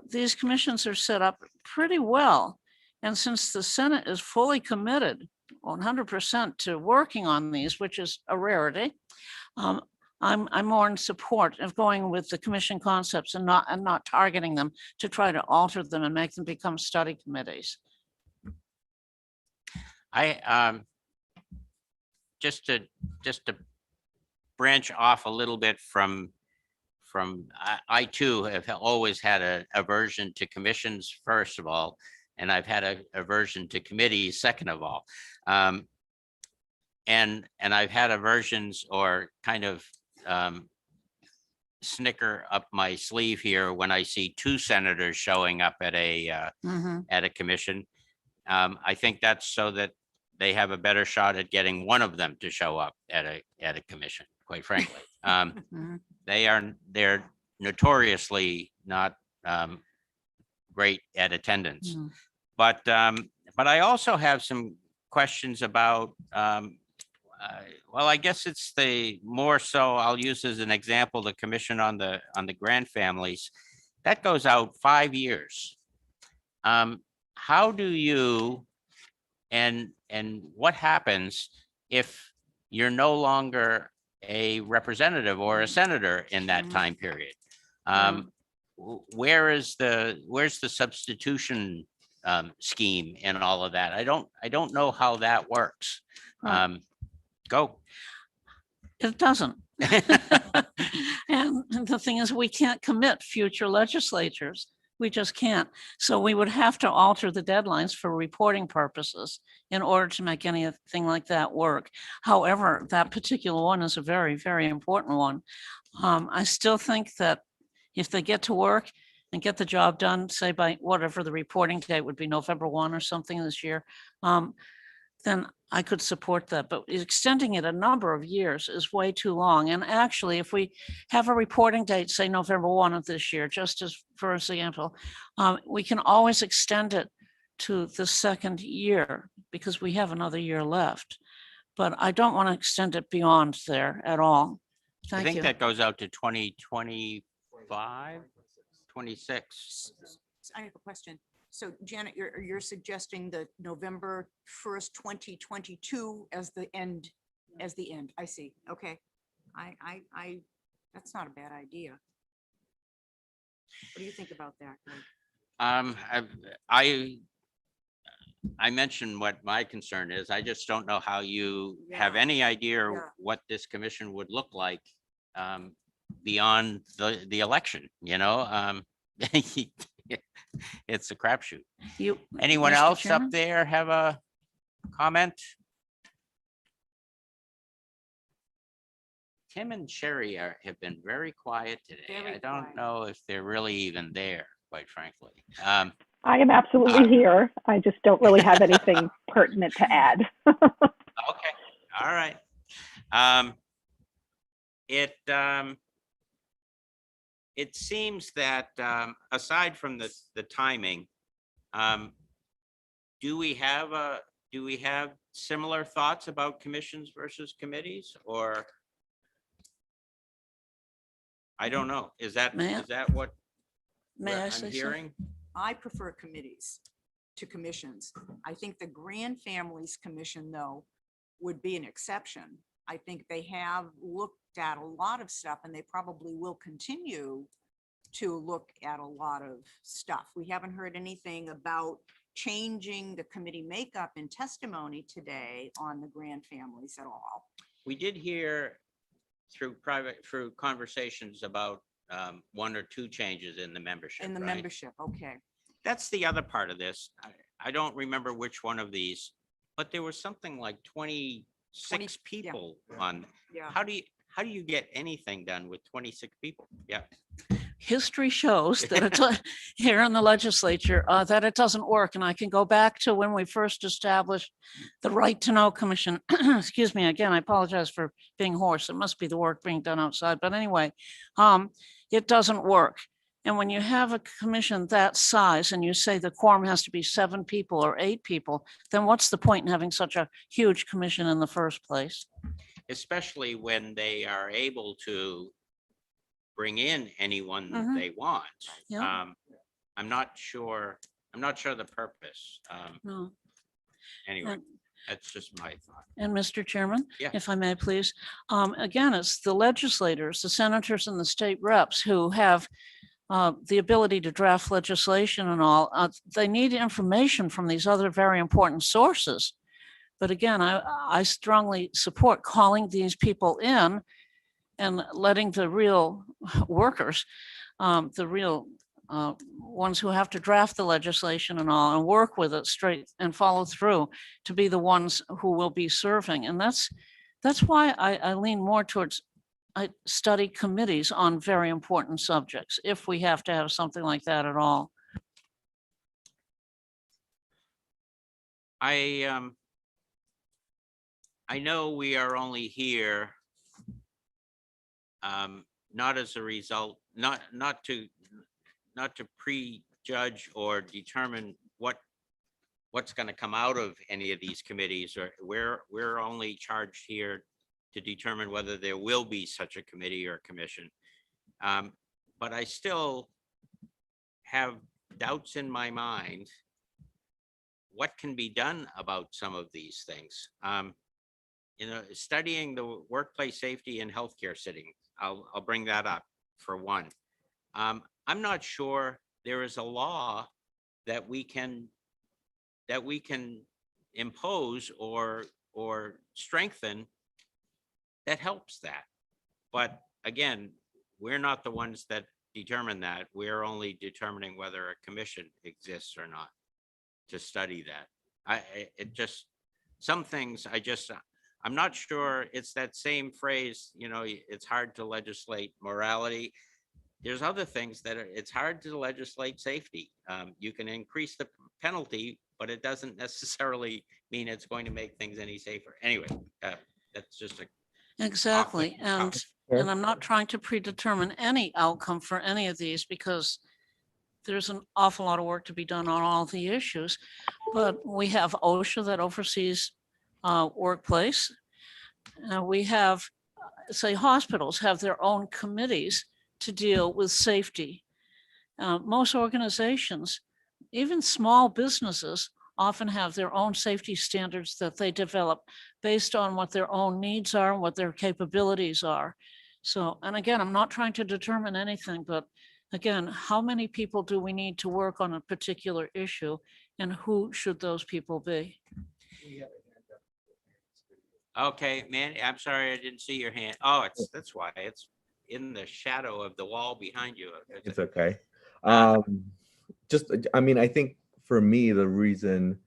[SPEAKER 17] these commissions are set up pretty well. And since the Senate is fully committed 100% to working on these, which is a rarity, I'm more in support of going with the commission concepts and not targeting them to try to alter them and make them become study committees.
[SPEAKER 1] Just to branch off a little bit from I too have always had a aversion to commissions, first of all, and I've had a aversion to committees, second of all. And I've had aversions or kind of snicker up my sleeve here when I see two senators showing up at a commission. I think that's so that they have a better shot at getting one of them to show up at a commission, quite frankly. They're notoriously not great at attendance. But I also have some questions about well, I guess it's the more so I'll use as an example the commission on the grant families that goes out 5 years. How do you and what happens if you're no longer a representative or a senator in that time period? Where's the substitution scheme in all of that? I don't know how that works. Go.
[SPEAKER 17] It doesn't. And the thing is, we can't commit future legislatures. We just can't. So we would have to alter the deadlines for reporting purposes in order to make anything like that work. However, that particular one is a very, very important one. I still think that if they get to work and get the job done, say by whatever the reporting date would be, November 1 or something this year, then I could support that. But extending it a number of years is way too long. And actually, if we have a reporting date, say November 1 of this year, just as for example, we can always extend it to the second year because we have another year left. But I don't want to extend it beyond there at all.
[SPEAKER 1] I
[SPEAKER 17] Thank
[SPEAKER 1] think
[SPEAKER 17] you.
[SPEAKER 1] that goes out to 2025, 26.
[SPEAKER 8] I have a question. So Janet, you're suggesting the November 1st, 2022 as the end, I see. Okay. That's not a bad idea. What do you think about that, Greg?
[SPEAKER 1] I mentioned what my concern is. I just don't know how you have
[SPEAKER 8] Yeah.
[SPEAKER 1] any idea
[SPEAKER 8] Yeah.
[SPEAKER 1] what this commission would look like beyond the election, you know? It's a crapshoot. Anyone
[SPEAKER 17] Mr.
[SPEAKER 1] else
[SPEAKER 17] Chairman?
[SPEAKER 1] up there have a comment? Tim and Sherry have been very quiet today.
[SPEAKER 8] Very
[SPEAKER 1] I don't
[SPEAKER 8] quiet.
[SPEAKER 1] know if they're really even there, quite frankly.
[SPEAKER 11] I am absolutely here. I just don't really have anything pertinent to add.
[SPEAKER 1] Okay, all right. It seems that aside from the timing, do we have similar thoughts about commissions versus committees, or? I don't know. Is that what
[SPEAKER 17] May I
[SPEAKER 1] I'm
[SPEAKER 17] say
[SPEAKER 1] hearing?
[SPEAKER 8] I prefer committees to commissions. I think the Grand Families Commission, though, would be an exception. I think they have looked at a lot of stuff and they probably will continue to look at a lot of stuff. We haven't heard anything about changing the committee makeup in testimony today on the Grand Families at all.
[SPEAKER 1] We did hear through conversations about one or two changes in the membership.
[SPEAKER 8] In the
[SPEAKER 1] right?
[SPEAKER 8] membership, okay.
[SPEAKER 1] That's the other part of this. I don't remember which one of these, but there was something like 26 people on.
[SPEAKER 8] Yeah.
[SPEAKER 1] How do you get anything done with 26 people? Yeah.
[SPEAKER 17] History shows that it's here in the legislature that it doesn't work. And I can go back to when we first established the Right to Know Commission. Excuse me, again, I apologize for being hoarse. It must be the work being done outside. But anyway, it doesn't work. And when you have a commission that size and you say the quorum has to be 7 people or 8 people, then what's the point in having such a huge commission in the first place?
[SPEAKER 1] Especially when they are able to bring in anyone
[SPEAKER 17] Mhm.
[SPEAKER 1] they want.
[SPEAKER 17] Yeah.
[SPEAKER 1] I'm not sure the purpose.
[SPEAKER 17] No.
[SPEAKER 1] Anyway,
[SPEAKER 17] And-
[SPEAKER 1] that's just my thought.
[SPEAKER 17] And Mr. Chairman,
[SPEAKER 1] Yeah.
[SPEAKER 17] if I may, please, again, it's the legislators, the senators and the state reps who have the ability to draft legislation and all. They need information from these other very important sources. But again, I strongly support calling these people in and letting the real workers, the real ones who have to draft the legislation and all and work with it straight and follow through to be the ones who will be serving. And that's why I lean more towards I study committees on very important subjects, if we have to have something like that at all.
[SPEAKER 1] I know we are only here not as a result, not to prejudge or determine what's going to come out of any of these committees, or we're only charged here to determine whether there will be such a committee or commission. But I still have doubts in my mind what can be done about some of these things. Studying the workplace safety and healthcare setting, I'll bring that up for one. I'm not sure there is a law that we can impose or strengthen that helps that. But again, we're not the ones that determine that. We're only determining whether a commission exists or not to study that. Some things I'm not sure. It's that same phrase, it's hard to legislate morality. There's other things that it's hard to legislate safety. You can increase the penalty but it doesn't necessarily mean it's going to make things any safer. Anyway, that's just a.
[SPEAKER 17] Exactly. And
[SPEAKER 3] Sure.
[SPEAKER 17] I'm not trying to predetermine any outcome for any of these because there's an awful lot of work to be done on all the issues. But we have OSHA that oversees workplace. We have, say, hospitals have their own committees to deal with safety. Most organizations, even small businesses, often have their own safety standards that they develop based on what their own needs are and what their capabilities are. So, and again, I'm not trying to determine anything, but again, how many people do we need to work on a particular issue and who should those people be?
[SPEAKER 1] Okay, man, I'm sorry, I didn't see your hand. Oh, that's why it's in the shadow of the wall behind you.
[SPEAKER 3] It's okay. Just, I mean, I think for me, the reason,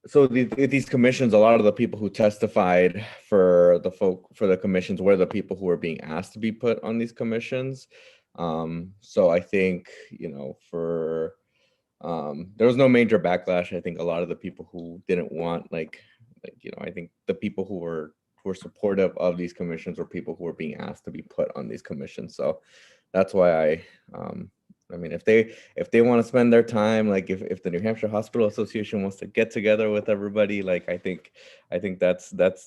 [SPEAKER 3] so these commissions, a lot of the people who testified for the commissions were the people who were being asked to be put on these commissions. So I think, you know, there was no major backlash. I think a lot of the people who didn't want, like, you know, I think the people who were supportive of these commissions were people who were being asked to be put on these commissions. So that's why I mean, if they want to spend their time, like if the New Hampshire Hospital Association wants to get together with everybody, like I think that's up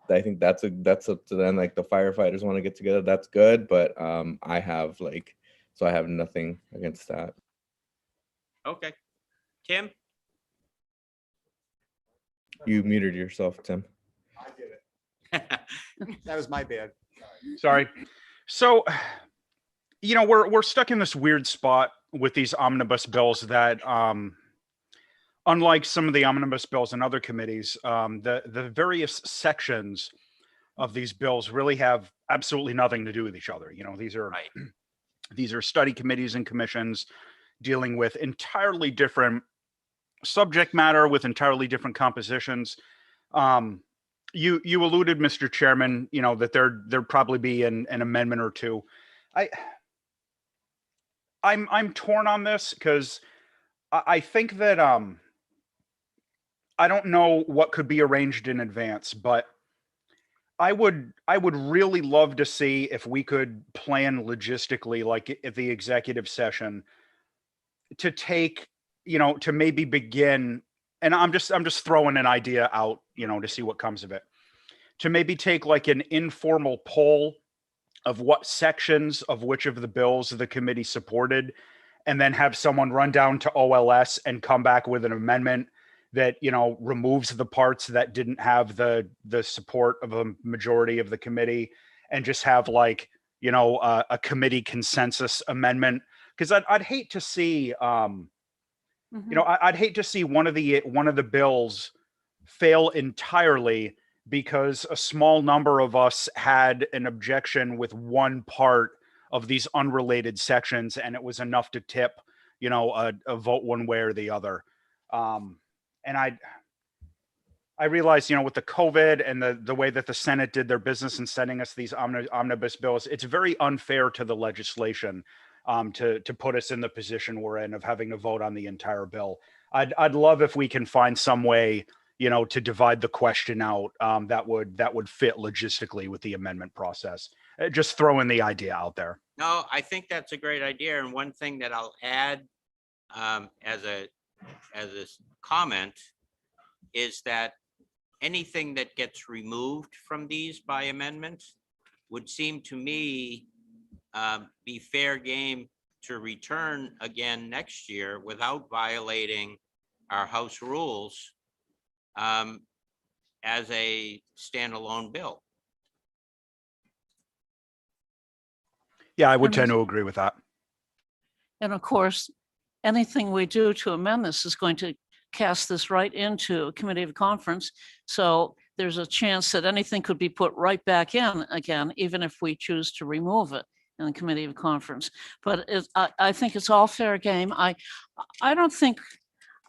[SPEAKER 3] to them. Like the firefighters want to get together, that's good. But I have nothing against that.
[SPEAKER 1] Okay, Tim?
[SPEAKER 3] You muted yourself, Tim.
[SPEAKER 5] I did it. That was my bad.
[SPEAKER 9] Sorry. So, you know, we're stuck in this weird spot with these omnibus bills that, unlike some of the omnibus bills in other committees, the various sections of these bills really have absolutely nothing to do with each other. You know, these are study committees and commissions dealing with entirely different subject matter with entirely different compositions. You alluded, Mr. Chairman, you know, that there'd probably be an amendment or two. I'm torn on this because I think that I don't know what could be arranged in advance, but I would really love to see if we could plan logistically, like at the executive session, to take, you know, to maybe begin, and I'm just throwing an idea out, you know, to see what comes of it, to maybe take like an informal poll of what sections of which of the bills the committee supported, and then have someone run down to OLS and come back with an amendment that, you know, removes the parts that didn't have the support of a majority of the committee, and just have like, you know, a committee consensus amendment. Because I'd hate to see, you know, I'd hate to see one of the bills fail entirely because a small number of us had an objection with one part of these unrelated sections, and it was enough to tip, you know, a vote one way or the other. And I realized, you know, with the COVID and the way that the Senate did their business in sending us these omnibus bills, it's very unfair to the legislation to put us in the position we're in of having to vote on the entire bill. I'd love if we can find some way, you know, to divide the question out that would fit logistically with the amendment process. Just throwing the idea out there.
[SPEAKER 1] No, I think that's a great idea. And one thing that I'll add as a comment is that anything that gets removed from these by amendment would seem to me be fair game to return again next year without violating our House rules as a standalone bill.
[SPEAKER 9] Yeah, I would tend to agree with that.
[SPEAKER 17] And of course, anything we do to amend this is going to cast this right into a committee of conference. So there's a chance that anything could be put right back in again, even if we choose to remove it in the committee of conference. But I think it's all fair game. I don't think,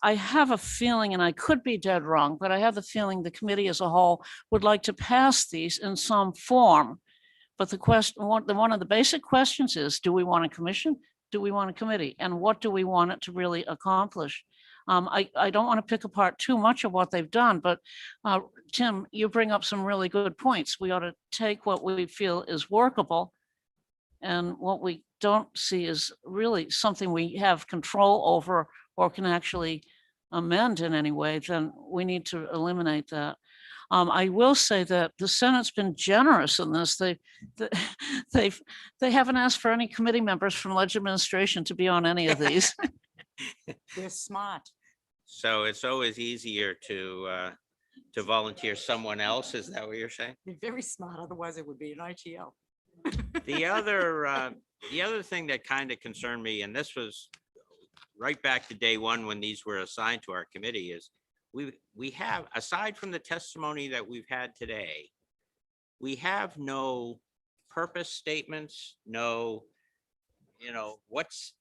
[SPEAKER 17] I have a feeling, and I could be dead wrong, but I have the feeling the committee as a whole would like to pass these in some form. But the question, one of the basic questions is, do we want a commission? Do we want a committee? And what do we want it to really accomplish? I don't want to pick apart too much of what they've done, but Tim, you bring up some really good points. We ought to take what we feel is workable, and what we don't see is really something we have control over or can actually amend in any way, then we need to eliminate that. I will say that the Senate's been generous in this. They haven't asked for any committee members from ledge administration to be on any of these.
[SPEAKER 8] They're smart.
[SPEAKER 1] So it's always easier to volunteer someone else. Is that what you're saying?
[SPEAKER 8] They're very smart, otherwise it would be an ITL.
[SPEAKER 1] The other thing that kind of concerned me, and this was right back to day one when these were assigned to our committee, is we have, aside from the testimony that we've had today, we have no purpose statements, no, what's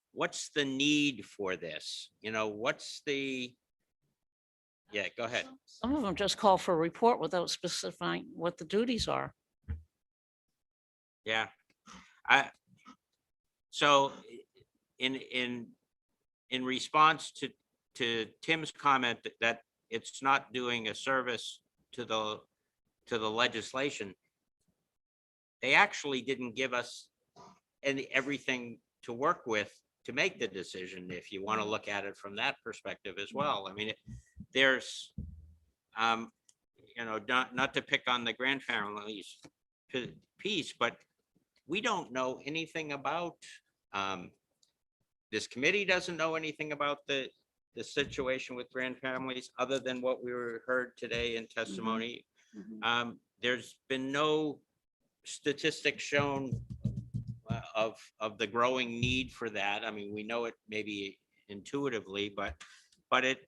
[SPEAKER 1] the need for this? What's the, yeah, go ahead.
[SPEAKER 17] Some of them just call for a report without specifying what the duties are.
[SPEAKER 1] Yeah. So in response to Tim's comment that it's not doing a service to the legislation, they actually didn't give us everything to work with to make the decision, if you want to look at it from that perspective as well. I mean, there's not to pick on the grandfamilies piece, but we don't know anything about, this committee doesn't know anything about the situation with grandfamilies other than what we heard today in testimony. There's been no statistics shown of the growing need for that. I mean, we know it maybe intuitively, but it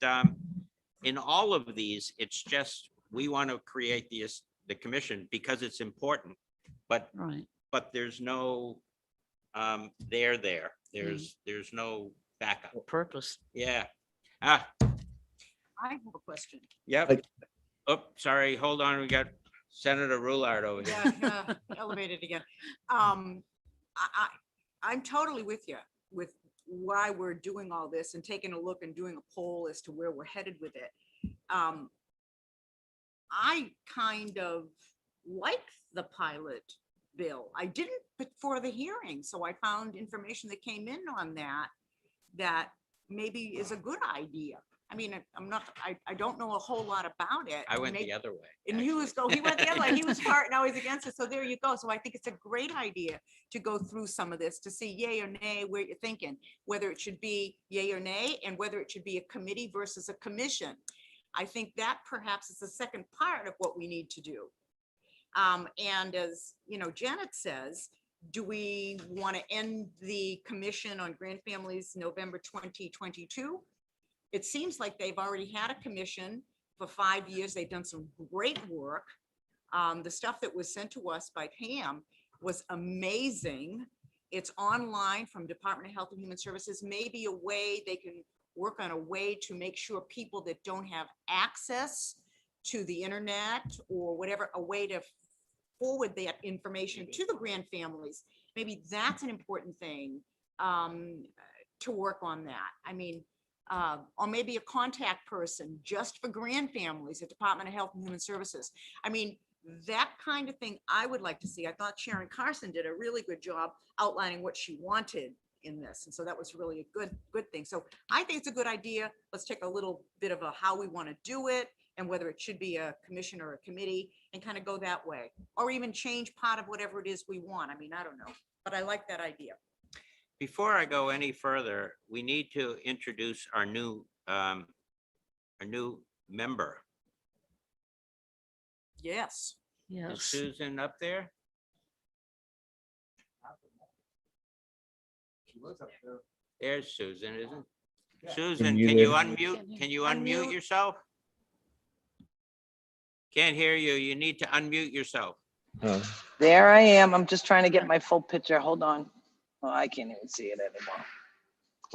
[SPEAKER 1] in all of these, it's just, we want to create the commission because it's important, but there's no there's no backup
[SPEAKER 17] purpose.
[SPEAKER 1] Yeah.
[SPEAKER 8] I have a question.
[SPEAKER 1] Yep. Oh, sorry, hold on, we got Senator Roulard over here.
[SPEAKER 8] Yeah, elevated again. I'm totally with you with why we're doing all this and taking a look and doing a poll as to where we're headed with it. I kind of like the pilot bill. I didn't before the hearing, so I found information that came in on that maybe is a good idea. I mean, I don't know a whole lot about it.
[SPEAKER 1] I went the other way.
[SPEAKER 8] And he went the other way. He was part, now he's against it. So there you go. So I think it's a great idea to go through some of this to see yay or nay, where you're thinking, whether it should be yay or nay, and whether it should be a committee versus a commission. I think that perhaps is the second part of what we need to do. And as Janet says, do we want to end the commission on grandfamilies November 2022? It seems like they've already had a commission for 5 years. They've done some great work. The stuff that was sent to us by Pam was amazing. It's online from Department of Health and Human Services. Maybe a way they can work on a way to make sure people that don't have access to the internet or whatever, a way to forward that information to the grandfamilies. Maybe that's an important thing to work on that. I mean, or maybe a contact person just for grandfamilies at Department of Health and Human Services. I mean, that kind of thing I would like to see. I thought Sharon Carson did a really good job outlining what she wanted in this. And so that was really a good thing. So I think it's a good idea. Let's take a little bit of a how we want to do it and whether it should be a commission or a committee and kind of go that way, or even change part of whatever it is we want. I mean, I don't know, but I like that idea.
[SPEAKER 1] Before I go any further, we need to introduce our new member.
[SPEAKER 8] Yes.
[SPEAKER 1] Is Susan up there? There's Susan, isn't it? Susan, can you unmute? Can you unmute yourself? Can't hear you. You need to unmute yourself.
[SPEAKER 16] There I am. I'm just trying to get my full picture. Hold on. Oh, I can't even see it anymore.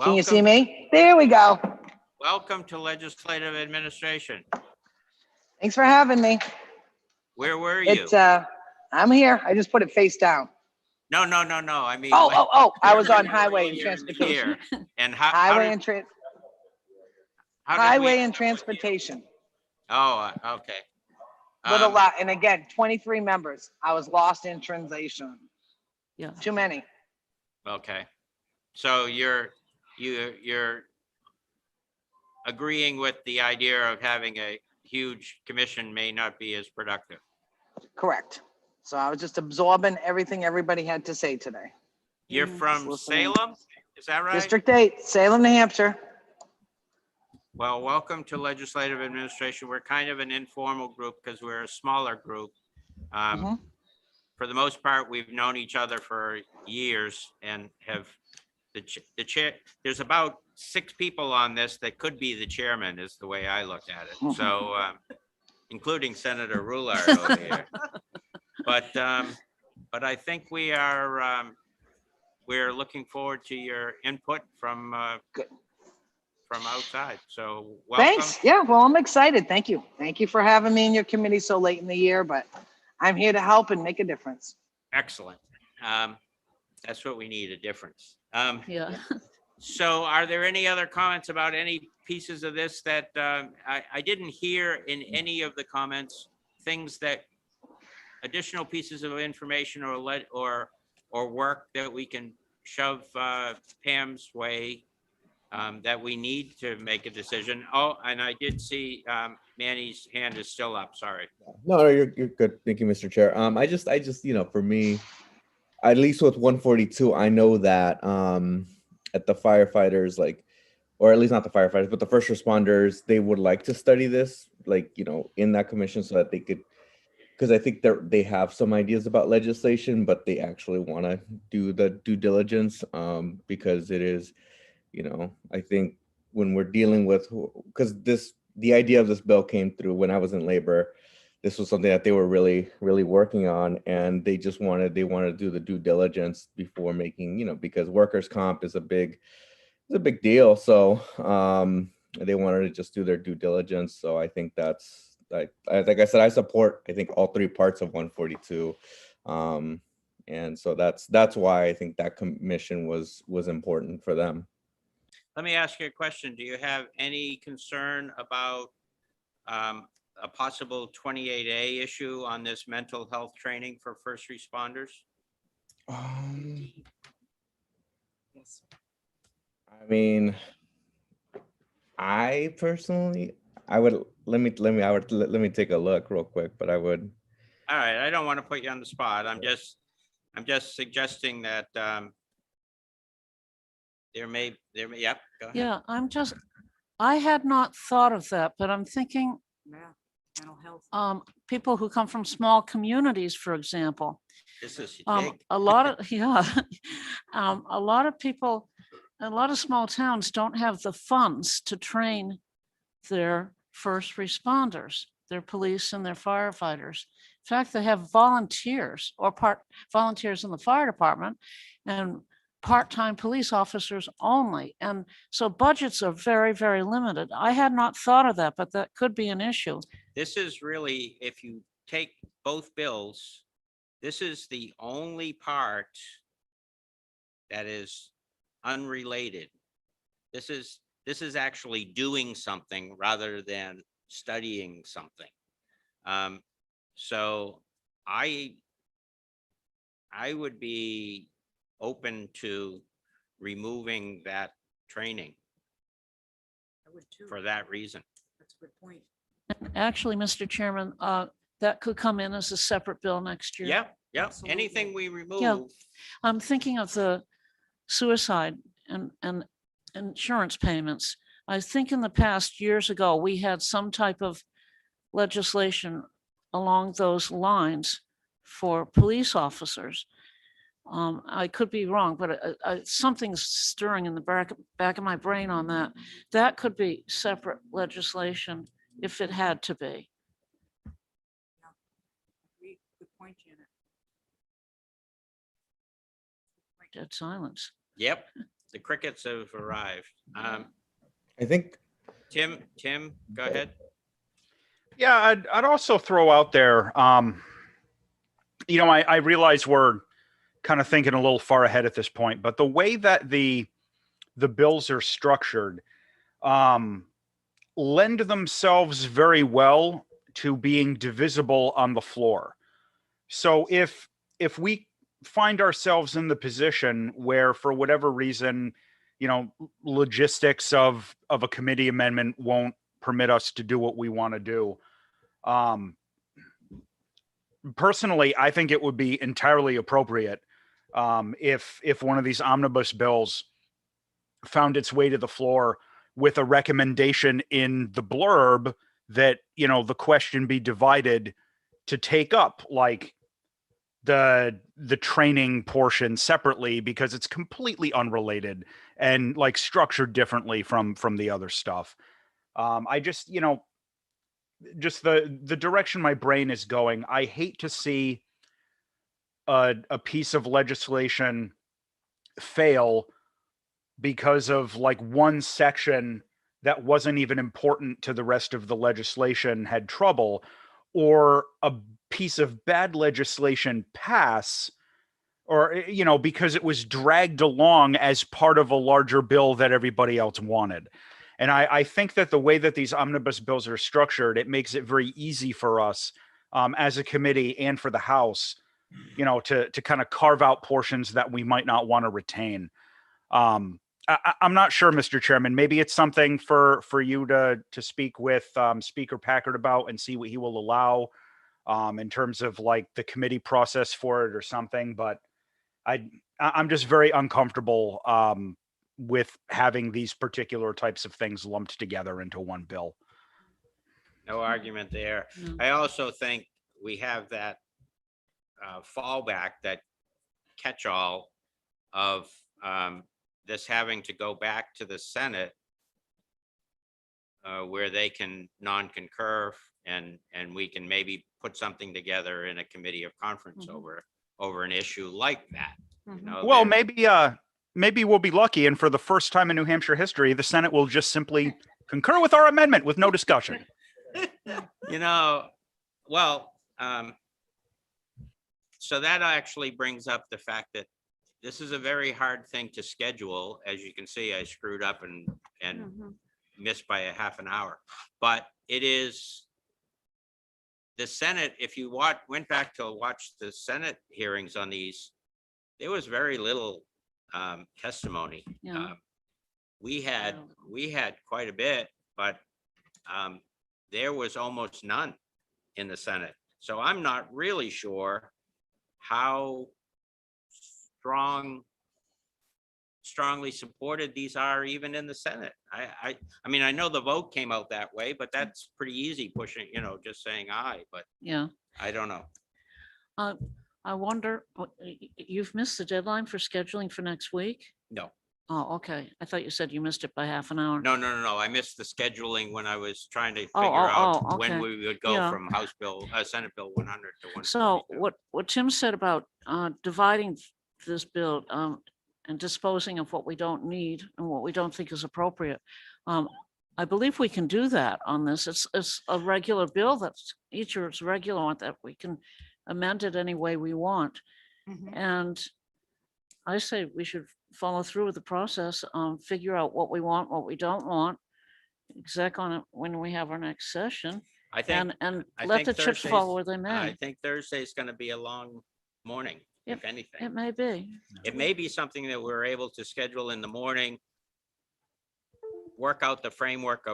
[SPEAKER 16] Can you see me? There we go.
[SPEAKER 1] Welcome to Legislative Administration.
[SPEAKER 16] Thanks for having me.
[SPEAKER 1] Where were you?
[SPEAKER 16] I'm here. I just put it face down.
[SPEAKER 1] No. I mean.
[SPEAKER 16] I was on highway and transportation.
[SPEAKER 1] And
[SPEAKER 16] how
[SPEAKER 1] How did we-
[SPEAKER 16] Highway and transportation.
[SPEAKER 1] Oh, okay.
[SPEAKER 16] With a lot, and again, 23 members. I was lost in translation.
[SPEAKER 17] Yeah.
[SPEAKER 16] Too many.
[SPEAKER 1] Okay. So you're agreeing with the idea of having a huge commission may not be as productive.
[SPEAKER 16] Correct. So I was just absorbing everything everybody had to say today.
[SPEAKER 1] You're from
[SPEAKER 16] listening.
[SPEAKER 1] Salem, is that right?
[SPEAKER 16] District 8, Salem, New Hampshire.
[SPEAKER 1] Well, welcome to Legislative Administration. We're kind of an informal group because we're a smaller group. For the most part, we've known each other for years and have the chair. There's about 6 people on this that could be the chairman, is the way I look at it. So, including Senator Roulard over here. But I think we are we're looking forward to your input from outside. So welcome.
[SPEAKER 16] Thanks. Yeah, well, I'm excited. Thank you. Thank you for having me in your committee so late in the year, but I'm here to help and make a difference.
[SPEAKER 1] Excellent. That's what we need, a difference.
[SPEAKER 17] Yeah.
[SPEAKER 1] So are there any other comments about any pieces of this that I didn't hear in any of the comments, things that additional pieces of information or work that we can shove Pam's way that we need to make a decision? Oh, and I did see Manny's hand is still up. Sorry.
[SPEAKER 3] No, you're good. Thank you, Mr. Chair. I just, for me, at least with 142, I know that at the firefighters, or at least not the firefighters, but the first responders, they would like to study this, in that commission so that they could, because I think they have some ideas about legislation, but they actually want to do the due diligence because it is, I think when we're dealing with, because the idea of this bill came through when I was in labor. This was something that they were really, really working on, and they wanted to do the due diligence before making, because workers' comp is a big deal. So they wanted to just do their due diligence. So I think that's, like I said, I support, I think, all 3 parts of 142. And so that's why I think that commission was important for them.
[SPEAKER 1] Let me ask you a question. Do you have any concern about a possible 28A issue on this mental health training for first responders?
[SPEAKER 3] I mean, I personally, let me take a look real quick, but I would.
[SPEAKER 1] All right, I don't want to put you on the spot. I'm just suggesting that there may, yep, go ahead.
[SPEAKER 17] Yeah, I had not thought of that, but I'm thinking
[SPEAKER 8] Mental health.
[SPEAKER 17] people who come from small communities, for example.
[SPEAKER 1] This is
[SPEAKER 17] A lot of people, a lot of small towns don't have the funds to train their first responders, their police and their firefighters. In fact, they have volunteers or volunteers in the fire department and part-time police officers only. And so budgets are very, very limited. I had not thought of that, but that could be an issue.
[SPEAKER 1] This is really, if you take both bills, this is the only part that is unrelated. This is actually doing something rather than studying something. So I would be open to removing that training
[SPEAKER 8] I would too.
[SPEAKER 1] for that reason.
[SPEAKER 8] That's a good point.
[SPEAKER 17] Actually, Mr. Chairman, that could come in as a separate bill next year.
[SPEAKER 1] Yeah, yeah.
[SPEAKER 8] Absolutely.
[SPEAKER 1] Anything we remove.
[SPEAKER 17] Yeah. I'm thinking of the suicide and insurance payments. I think in the past years ago, we had some type of legislation along those lines for police officers. I could be wrong, but something's stirring in the back of my brain on that. That could be separate legislation if it had to be.
[SPEAKER 8] Good point, Janet.
[SPEAKER 17] Dead silence.
[SPEAKER 1] Yep, the crickets have arrived.
[SPEAKER 3] I think.
[SPEAKER 1] Tim, go ahead.
[SPEAKER 9] Yeah, I'd also throw out there, I realize we're kind of thinking a little far ahead at this point, but the way that the bills are structured, lend themselves very well to being divisible on the floor. So if we find ourselves in the position where, for whatever reason, logistics of a committee amendment won't permit us to do what we want to do, personally, I think it would be entirely appropriate if one of these omnibus bills found its way to the floor with a recommendation in the blurb that, the question be divided to take up like the training portion separately, because it's completely unrelated and like structured differently from the other stuff. I just, just the direction my brain is going, I hate to see a piece of legislation fail because of like one section that wasn't even important to the rest of the legislation had trouble, or a piece of bad legislation pass, or, because it was dragged along as part of a larger bill that everybody else wanted. And I think that the way that these omnibus bills are structured, it makes it very easy for us as a committee and for the House, to kind of carve out portions that we might not want to retain. I'm not sure, Mr. Chairman. Maybe it's something for you to speak with Speaker Packard about and see what he will allow in terms of like the committee process for it or something. But I'm just very uncomfortable with having these particular types of things lumped together into one bill.
[SPEAKER 1] No argument there. I also think we have that fallback, that catch-all of this having to go back to the Senate where they can non-concur, and we can maybe put something together in a committee of conference over an issue like that.
[SPEAKER 9] Well, maybe we'll be lucky, and for the first time in New Hampshire history, the Senate will just simply concur with our amendment with no discussion.
[SPEAKER 1] So that actually brings up the fact that this is a very hard thing to schedule. As you can see, I screwed up and missed by a half an hour, but it is the Senate. If you went back to watch the Senate hearings on these, there was very little testimony. We had quite a bit, but there was almost none in the Senate. So I'm not really sure how strongly supported these are even in the Senate. I mean, I know the vote came out that way, but that's pretty easy pushing, just saying aye, but
[SPEAKER 17] Yeah.
[SPEAKER 1] I don't know.
[SPEAKER 17] I wonder, you've missed the deadline for scheduling for next week?
[SPEAKER 1] No.
[SPEAKER 17] Oh, okay. I thought you said you missed it by half an hour.
[SPEAKER 1] No. I missed the scheduling when I was trying to figure
[SPEAKER 17] Oh,
[SPEAKER 1] out when
[SPEAKER 17] okay.
[SPEAKER 1] we would go
[SPEAKER 17] Yeah.
[SPEAKER 1] from Senate Bill 100 to 142.
[SPEAKER 17] So what Tim said about dividing this bill and disposing of what we don't need and what we don't think is appropriate, I believe we can do that on this. It's a regular bill that's each of its regular one that we can amend it any way we want. And I say we should follow through with the process, figure out what we want, what we don't want, exec on it when we have our next session.
[SPEAKER 1] I think,
[SPEAKER 17] and
[SPEAKER 1] I
[SPEAKER 17] let
[SPEAKER 1] think
[SPEAKER 17] the chips fall where they
[SPEAKER 1] I
[SPEAKER 17] may.
[SPEAKER 1] think Thursday's going to be a long morning, if anything.
[SPEAKER 17] It may be.
[SPEAKER 1] It may be something that we're able to schedule in the morning, work out the framework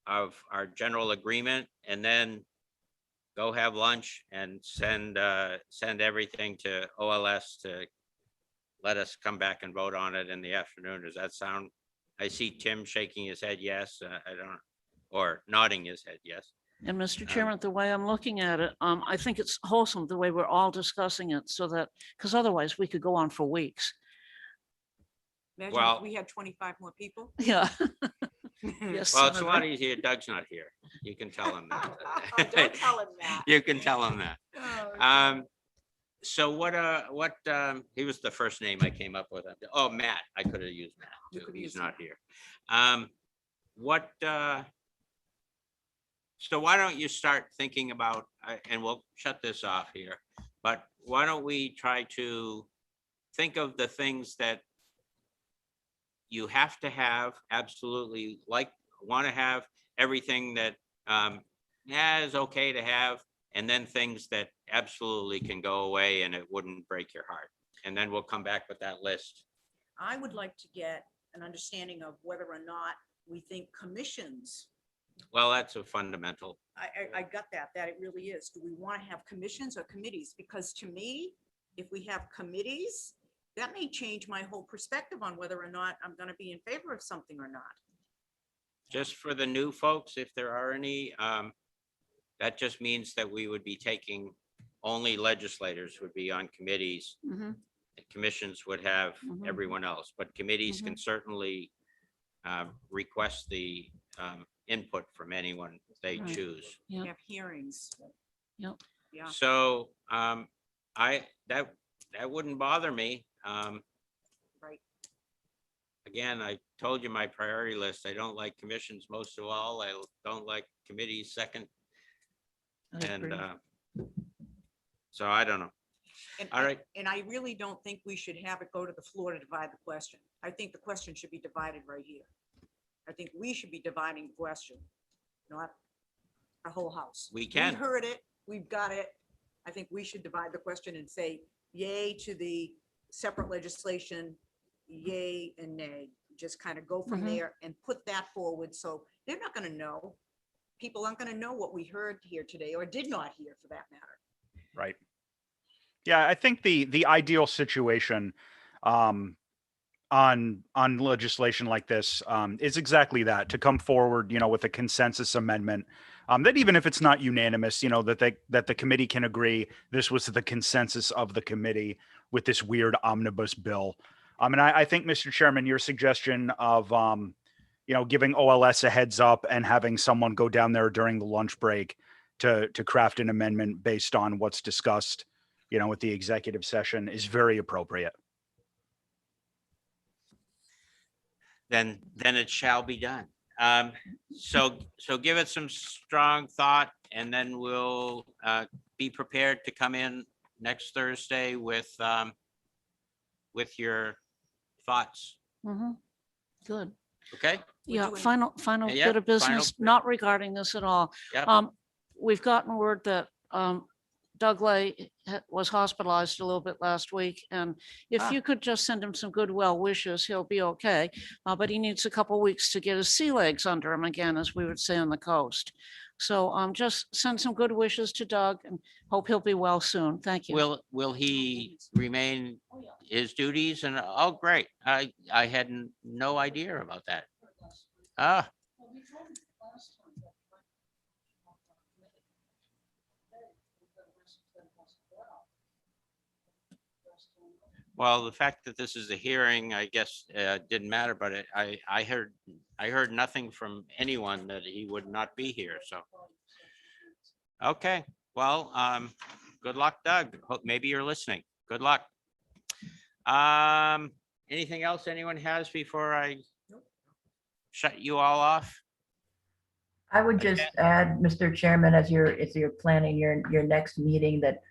[SPEAKER 1] of our general agreement, and then go have lunch and send everything to OLS to let us come back and vote on it in the afternoon. Does that sound? I see Tim shaking his head yes. I don't, or nodding his head yes.
[SPEAKER 17] And Mr. Chairman, the way I'm looking at it, I think it's wholesome the way we're all discussing it, so that, because otherwise we could go on for weeks.
[SPEAKER 8] Imagine
[SPEAKER 1] Well-
[SPEAKER 8] if we had 25 more people.
[SPEAKER 17] Yeah. Yes.
[SPEAKER 1] Well, it's a
[SPEAKER 17] Senator.
[SPEAKER 1] lot easier. Doug's not here. You can tell him that.
[SPEAKER 8] Don't tell him that.
[SPEAKER 1] You can tell him that.
[SPEAKER 8] Oh,
[SPEAKER 1] So what, he was the first name I came up with. Oh, Matt, I could have used Matt too. He's not here. So why don't you start thinking about, and we'll shut this off here, but why don't we try to think of the things that you have to have, absolutely want to have, everything that is okay to have, and then things that absolutely can go away and it wouldn't break your heart. And then we'll come back with that list.
[SPEAKER 8] I would like to get an understanding of whether or not we think commissions,
[SPEAKER 1] Well, that's a fundamental.
[SPEAKER 8] I got that it really is. Do we want to have commissions or committees? Because to me, if we have committees, that may change my whole perspective on whether or not I'm going to be in favor of something or not.
[SPEAKER 1] Just for the new folks, if there are any, that just means that we would be taking, only legislators would be on committees.
[SPEAKER 17] Mhm.
[SPEAKER 1] And commissions would have
[SPEAKER 17] Mhm.
[SPEAKER 1] everyone else, but committees can certainly request the input from anyone they
[SPEAKER 17] Right.
[SPEAKER 1] choose.
[SPEAKER 17] Yeah.
[SPEAKER 8] Have hearings.
[SPEAKER 17] Yep.
[SPEAKER 8] Yeah.
[SPEAKER 1] So that wouldn't bother me.
[SPEAKER 8] Right.
[SPEAKER 1] Again, I told you my priority list. I don't like commissions most of all. I don't like committees second.
[SPEAKER 17] I
[SPEAKER 1] And
[SPEAKER 17] agree.
[SPEAKER 1] so I don't know.
[SPEAKER 8] And,
[SPEAKER 1] All right.
[SPEAKER 8] and I really don't think we should have it go to the floor to divide the question. I think the question should be divided right here. I think we should be dividing the question, not a whole house.
[SPEAKER 1] We can.
[SPEAKER 8] We've heard it, we've got it. I think we should divide the question and say yay to the separate legislation, yay and nay. Just kind of go from
[SPEAKER 17] Mhm.
[SPEAKER 8] there and put that forward. So they're not going to know. People aren't going to know what we heard here today or did not hear for that matter.
[SPEAKER 9] Right. Yeah, I think the ideal situation on legislation like this is exactly that, to come forward, with a consensus amendment, that even if it's not unanimous, that the committee can agree this was the consensus of the committee with this weird omnibus bill. And I think, Mr. Chairman, your suggestion of giving OLS a heads up and having someone go down there during the lunch break to craft an amendment based on what's discussed, with the executive session is very appropriate.
[SPEAKER 1] Then it shall be done. So give it some strong thought, and then we'll be prepared to come in next Thursday with your thoughts.
[SPEAKER 17] Mhm. Good.
[SPEAKER 1] Okay?
[SPEAKER 17] Yeah,
[SPEAKER 8] doing-
[SPEAKER 17] final
[SPEAKER 1] Yeah,
[SPEAKER 17] bit of business,
[SPEAKER 1] final-
[SPEAKER 17] not regarding this at all.
[SPEAKER 1] Yep.
[SPEAKER 17] We've gotten word that Doug Lay was hospitalized a little bit last week, and if
[SPEAKER 1] Ah.
[SPEAKER 17] you could just send him some good well wishes, he'll be okay. But he needs a couple weeks to get his sea legs under him again, as we would say on the coast. So just send some good wishes to Doug and hope he'll be well soon. Thank you.
[SPEAKER 1] Will he remain his duties? And, oh, great. I had no idea about that. Ah, well, the fact that this is a hearing, I guess, didn't matter, but I heard nothing from anyone that he would not be here, so. Okay, well, good luck, Doug. Hope maybe you're listening. Good luck. Anything else anyone has before I shut you all off?
[SPEAKER 6] I would just add, Mr. Chairman, as you're planning your next meeting, that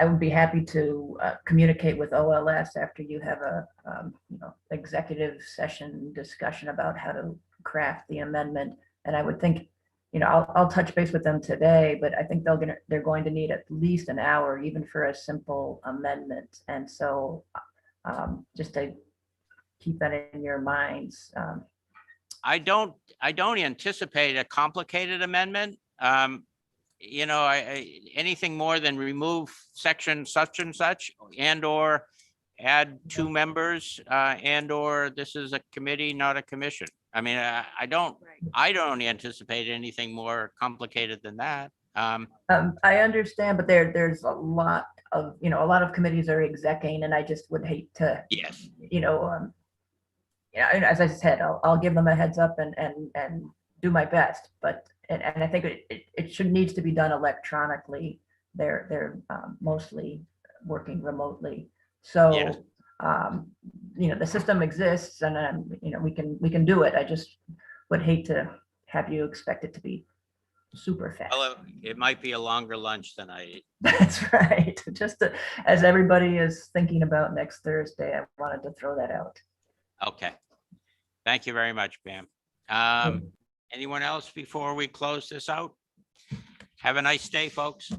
[SPEAKER 6] I would be happy to communicate with OLS after you have a executive session discussion about how to craft the amendment. And I would think, I'll touch base with them today, but I think they're going to need at least an hour even for a simple amendment. And so just to keep that in your minds.
[SPEAKER 1] I don't anticipate a complicated amendment. Anything more than remove section such and such, and or add 2 members, and or this is a committee, not a commission. I mean, I don't anticipate anything more complicated than that.
[SPEAKER 6] I understand, but there's a lot of committees are execing, and I just would hate to,
[SPEAKER 1] Yes.
[SPEAKER 6] As I said, I'll give them a heads up and do my best, but and I think it needs to be done electronically. They're mostly working remotely, so
[SPEAKER 1] Yes.
[SPEAKER 6] the system exists, and we can do it. I just would hate to have you expect it to be super fast.
[SPEAKER 1] Well, it might be a longer lunch than I ate.
[SPEAKER 6] That's right. Just as everybody is thinking about next Thursday, I wanted to throw that out.
[SPEAKER 1] Okay. Thank you very much, Pam. Anyone else before we close this out? Have a nice day, folks.